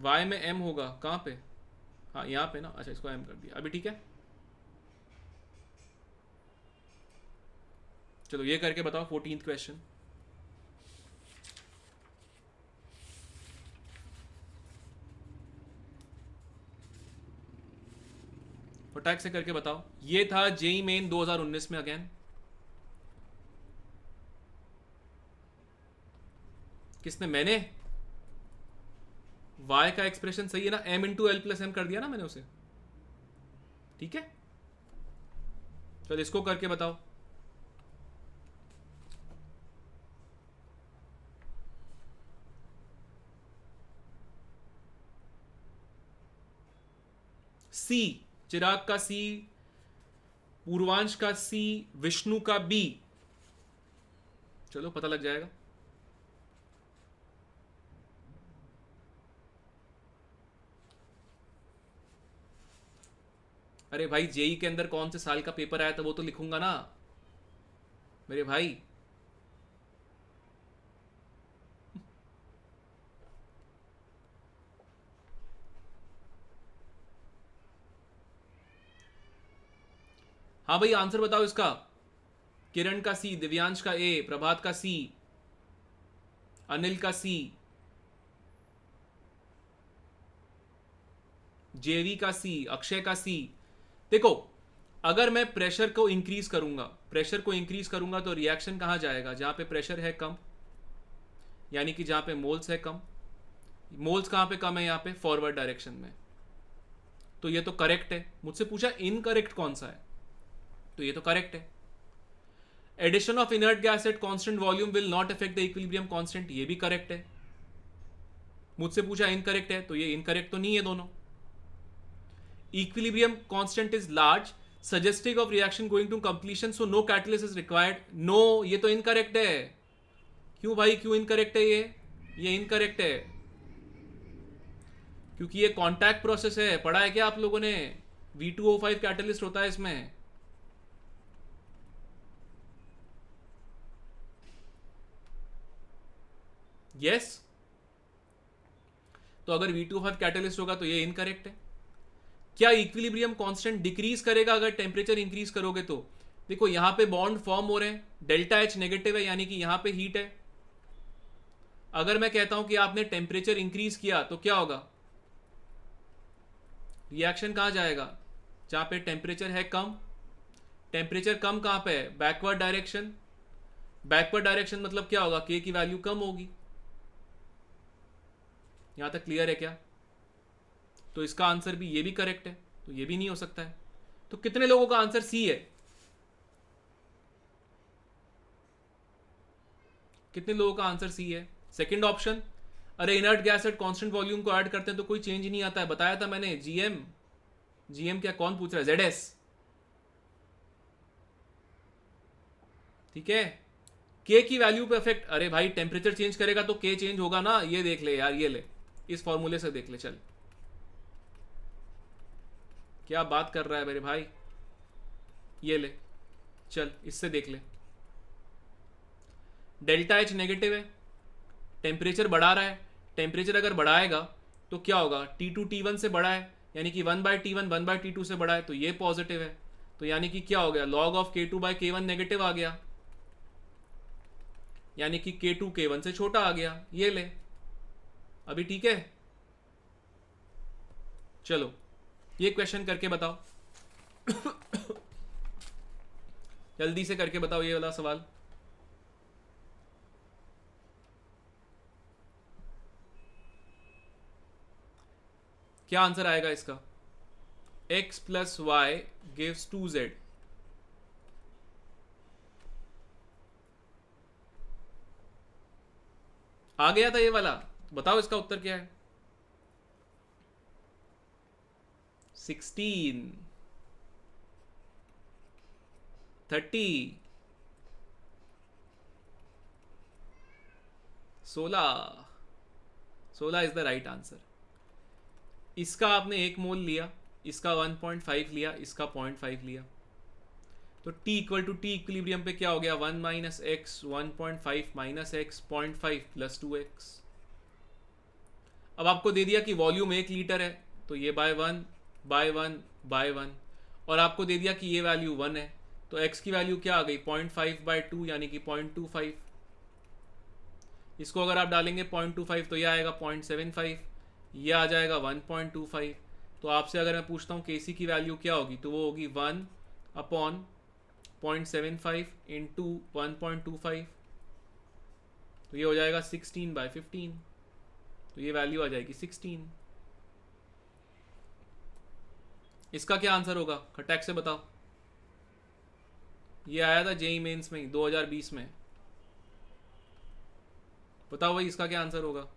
S1: y में m होगा कहाँ पे? हाँ यहाँ पे ना. अच्छा इसको m कर दिया अभी. ठीक है, चलो ये करके बताओ 14th क्वेश्चन. फटाक से करके बताओ. ये था जेई मेन 2019 में. अगेन किसने? मैंने. y का एक्सप्रेशन सही है ना? m into L plus M कर दिया ना मैंने उसे. ठीक है, चलो इसको करके बताओ. सी. चिराग का सी, पूर्वांश का सी, विष्णु का बी. चलो पता लग जाएगा. अरे भाई जेई के अंदर कौन से साल का पेपर आया था वो तो लिखूंगा ना मेरे भाई. हाँ भाई आंसर बताओ इसका। किरण का सी, दिव्यांश का ए, प्रभात का सी, अनिल का सी, जेवी का सी, अक्षय का सी। देखो अगर मैं प्रेशर को इंक्रीज करूंगा तो रिएक्शन कहां जाएगा? जहां पे प्रेशर है कम, यानी कि जहां पे मोल्स है कम। मोल्स कहां पे कम है? यहां पे फॉरवर्ड डायरेक्शन में। तो ये तो करेक्ट है। मुझसे पूछा इनकरेक्ट कौन सा है, तो ये तो करेक्ट है। Addition of inert gas at constant volume will not affect the equilibrium constant, ये भी करेक्ट है। मुझसे पूछा इनकरेक्ट है, तो ये इनकरेक्ट तो नहीं है दोनों। Equilibrium constant is large, suggestive of reaction going to completion, so no catalyst is required. No, ये तो इनकरेक्ट है। क्यों भाई, क्यों इनकरेक्ट है? ये इनकरेक्ट है क्योंकि ये कॉन्टैक्ट प्रोसेस है। पढ़ा है क्या आप लोगों ने? V2O5 कैटलिस्ट होता है इसमें। यस तो अगर V2O5 कैटलिस्ट होगा तो ये इनकरेक्ट है। क्या इक्विलिब्रियम कांस्टेंट डिक्रीज करेगा अगर टेम्परेचर इंक्रीज करोगे तो? देखो यहां पे बॉन्ड फॉर्म हो रहे हैं, डेल्टा एच नेगेटिव है, यानी कि यहां पे हीट है। अगर मैं कहता हूं कि आपने टेम्परेचर इंक्रीज किया तो क्या होगा? रिएक्शन कहां जाएगा? जहां पे टेम्परेचर है कम। टेम्परेचर कम कहां पे है? Backward direction. बैकवर्ड डायरेक्शन मतलब क्या होगा? के की वैल्यू कम होगी। यहां तक क्लियर है क्या? तो इसका आंसर भी, ये भी करेक्ट है, तो ये भी नहीं हो सकता है। तो कितने लोगों का आंसर सी है? कितने लोगों का आंसर सी है? सेकंड ऑप्शन, अरे inert gas at constant volume को ऐड करते हैं तो कोई चेंज नहीं आता है, बताया था मैंने। जीएम, जीएम क्या, कौन पूछ रहा है? जेडएस, ठीक है। के की वैल्यू पे इफेक्ट, अरे भाई टेम्परेचर चेंज करेगा तो के चेंज होगा ना। ये देख ले यार, ये ले, इस फॉर्मूले से देख ले। चल क्या बात कर रहा है मेरे भाई, ये ले, चल इससे देख ले। डेल्टा एच नेगेटिव है, टेम्परेचर बढ़ा रहा है। टेम्परेचर अगर बढ़ाएगा तो क्या होगा? T2 T1 से बड़ा है, यानी कि 1/T1 1/T2 से बड़ा है, तो ये पॉजिटिव है। तो यानी कि क्या हो गया? लॉग ऑफ K2/K1 नेगेटिव आ गया, यानी कि K2 K1 से छोटा आ गया। ये ले, अभी ठीक है। चलो ये क्वेश्चन करके बताओ जल्दी से करके बताओ ये वाला सवाल। क्या आंसर आएगा इसका? x plus Y gives 2z। आ गया था ये वाला, बताओ इसका उत्तर क्या है? 16, 30, 16, 16 इज द राइट आंसर। इसका आपने 1 मोल लिया, इसका 1.5 लिया, इसका 0.5 लिया, तो T equal to T equilibrium पे क्या हो गया? 1 minus x, 1.5 minus x, 0.5 plus 2x। अब आपको दे दिया कि वॉल्यूम 1 लीटर है, तो ये बाय 1 बाय 1 बाय 1, और आपको दे दिया कि ये वैल्यू 1 है, तो x की वैल्यू क्या आ गई? 0.5/2 यानी कि 0.25। इसको अगर आप डालेंगे 0.25 तो ये आएगा 0.75, ये आ जाएगा 1.25। तो आपसे अगर मैं पूछता हूँ KC की वैल्यू क्या होगी, तो वो होगी 1/0.75 इंटू 1.25, तो ये हो जाएगा 16/15, तो ये वैल्यू आ जाएगी 16। इसका क्या आंसर होगा? खटैक से बताओ। ये आया था जेई मेंस में 2020 में, बताओ भाई इसका क्या आंसर होगा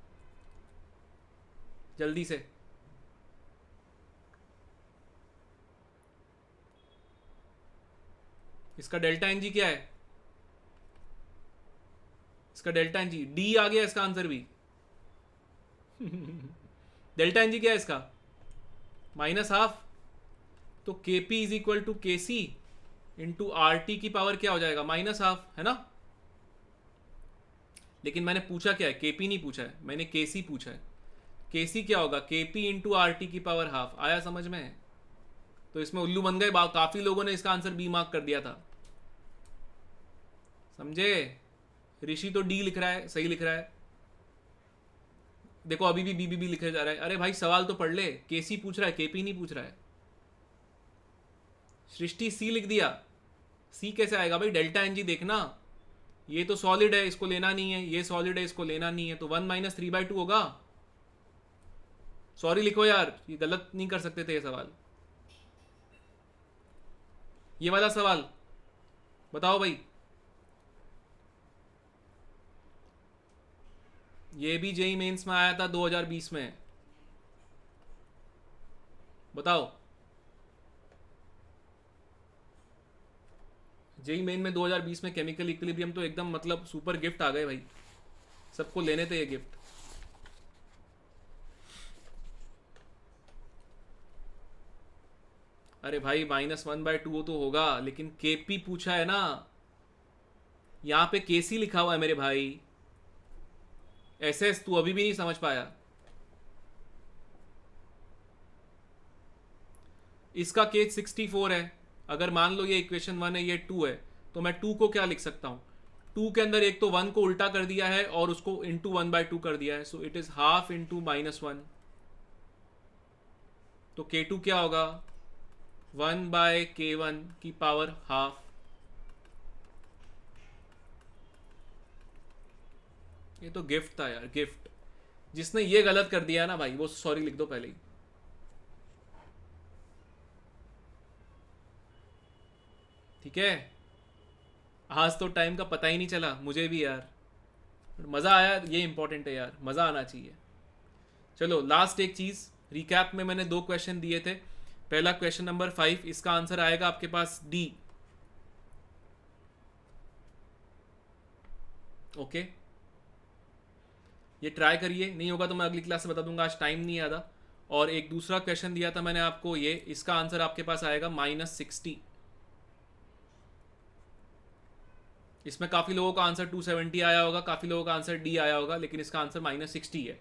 S1: जल्दी से। इसका डेल्टा एनजी क्या है? इसका डेल्टा एनजी डी आ गया, इसका आंसर भी डेल्टा एनजी क्या है इसका? -12। तो केपी इज इक्वल टू के सी इंटू आर टी की पावर क्या हो जाएगा? -12, है ना। लेकिन मैंने पूछा क्या है? केपी नहीं पूछा है मैंने, केसी पूछा है। केसी क्या होगा? केपी इंटू आर टी की पावर हाफ। आया समझ में? तो इसमें उल्लू बन गए, काफी लोगों ने इसका आंसर बी मार्क कर दिया था, समझे। ऋषि तो डी लिख रहा है, सही लिख रहा है। देखो अभी भी बी लिखे जा रहा है। अरे भाई सवाल तो पढ़ ले, केसी पूछ रहा है, केपी नहीं पूछ रहा है। सृष्टि सी लिख दिया, सी कैसे आएगा भाई, डेल्टा एनजी देखना, ये तो सॉलिड है इसको लेना नहीं है, ये सॉलिड है इसको लेना नहीं है, तो 1 - 3/2 होगा। सॉरी लिखो यार, ये गलत नहीं कर सकते थे ये सवाल। ये वाला सवाल बताओ भाई, ये भी जेई मेंस में आया था 2020 में, बताओ। जेई मेन में 2020 में केमिकल इक्विलिब्रियम तो एकदम मतलब सुपर गिफ्ट आ गए भाई, सबको लेने थे ये गिफ्ट। अरे भाई -1/2 तो होगा, लेकिन केपी पूछा है ना, यहां पे केसी लिखा हुआ है मेरे भाई। एसएस तू अभी भी नहीं समझ पाया। इसका केस 64 है, अगर मान लो ये इक्वेशन 1 है, ये 2 है, तो मैं 2 को क्या लिख सकता हूं, 2 के अंदर एक तो 1 को उल्टा कर दिया है और उसको इंटू 1/2 कर दिया है, so it is half into -1। तो K2 क्या होगा, 1/K1 की पावर हाफ। ये तो गिफ्ट था यार, गिफ्ट। जिसने ये गलत कर दिया ना भाई, वो सॉरी लिख दो पहले ही। ठीक है, आज तो टाइम का पता ही नहीं चला मुझे भी यार, मज़ा आया, ये इंपॉर्टेंट है यार, मज़ा आना चाहिए। चलो लास्ट एक चीज़, रिकैप में मैंने 2 क्वेश्चन दिए थे। पहला क्वेश्चन नंबर 5, इसका आंसर आएगा आपके पास डी। ओके, ये ट्राई करिए, नहीं होगा तो मैं अगली क्लास से बता दूंगा, आज टाइम नहीं आया। और एक दूसरा क्वेश्चन दिया था मैंने आपको, ये इसका आंसर आपके पास आएगा -60। इसमें काफ़ी लोगों का आंसर 270 आया होगा, काफ़ी लोगों का आंसर डी आया होगा, लेकिन इसका आंसर -60 है।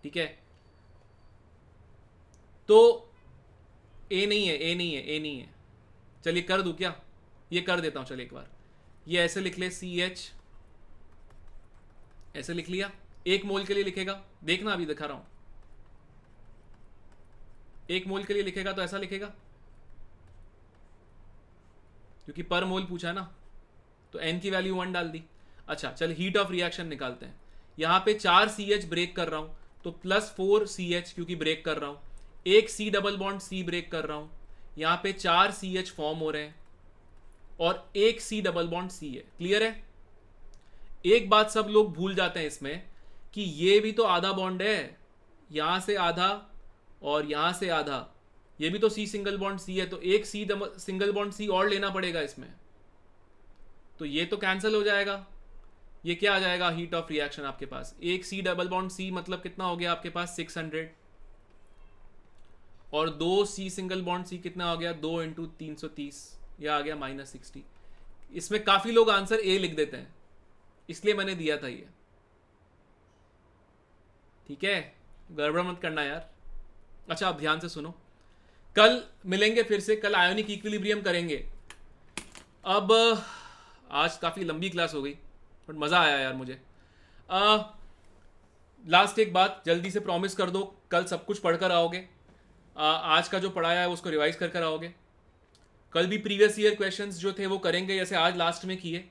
S1: ठीक है, तो ए नहीं है, ए नहीं है, ए नहीं है। चलिए कर दूं क्या, ये कर देता हूं, चलिए एक बार ये ऐसे लिख ले, CH ऐसे लिख लिया। 1 मोल के लिए लिखेगा, देखना अभी दिखा रहा हूं, 1 मोल के लिए लिखेगा तो ऐसा लिखेगा, क्योंकि पर मोल पूछा है ना, तो n की वैल्यू 1 डाल दी। अच्छा चल, हीट ऑफ रिएक्शन निकालते हैं। यहां पे 4 CH ब्रेक कर रहा हूं, तो +4 CH क्योंकि ब्रेक कर रहा हूं, 1 C double bond C break कर रहा हूं, यहां पे 4 CH फॉर्म हो रहे हैं और 1 C डबल बॉन्ड C है। क्लियर है। एक बात सब लोग भूल जाते हैं इसमें, कि ये भी तो आधा बॉन्ड है, यहां से आधा और यहां से आधा, ये भी तो C सिंगल बॉन्ड C है, तो 1 C सिंगल बॉन्ड C और लेना पड़ेगा इसमें, तो ये तो कैंसिल हो जाएगा। ये क्या आ जाएगा, हीट ऑफ रिएक्शन आपके पास 1 C डबल बॉन्ड C मतलब कितना हो गया आपके पास 600, और 2 C सिंगल बॉन्ड C कितना हो गया 2 × 330, यह आ गया -60। इसमें काफी लोग आंसर ए लिख देते हैं, इसलिए मैंने दिया था ये। ठीक है, गड़बड़ मत करना यार। अच्छा अब ध्यान से सुनो, कल मिलेंगे फिर से, कल आयोनिक इक्विलिब्रियम करेंगे। अब आज काफ़ी लंबी क्लास हो गई, बट मज़ा आया यार मुझे। लास्ट एक बात, जल्दी से प्रॉमिस कर दो, कल सब कुछ पढ़कर आओगे। आज का जो पढ़ाया है उसको रिवाइज कर आओगे। कल भी प्रीवियस ईयर क्वेश्चंस जो थे वो करेंगे, जैसे आज लास्ट में किए।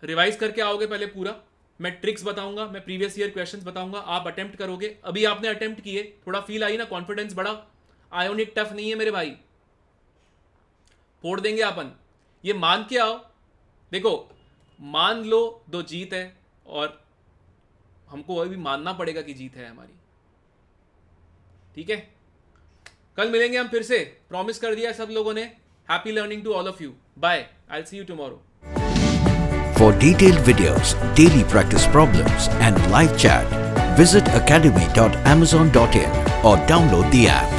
S1: रिवाइज करके आओगे पहले पूरा, मैं ट्रिक्स बताऊंगा, मैं प्रीवियस ईयर क्वेश्चंस बताऊंगा, आप अटेम्प्ट करोगे। अभी आपने अटेम्प्ट किए, थोड़ा फील आई ना, कॉन्फिडेंस बढ़ा। आयोनिक टफ नहीं है मेरे भाई, फोड़ देंगे अपन, ये मान के आओ। देखो मान लो 2 जीत है, और हमको अभी मानना पड़ेगा कि जीत है हमारी। ठीक है, कल मिलेंगे हम फिर से, प्रॉमिस कर दिया सब लोगों ने। Happy learning to all of you, bye, I will see you tomorrow.
S2: For detailed videos, daily practice problems and live chat, visit academy.amazon.in or download the app.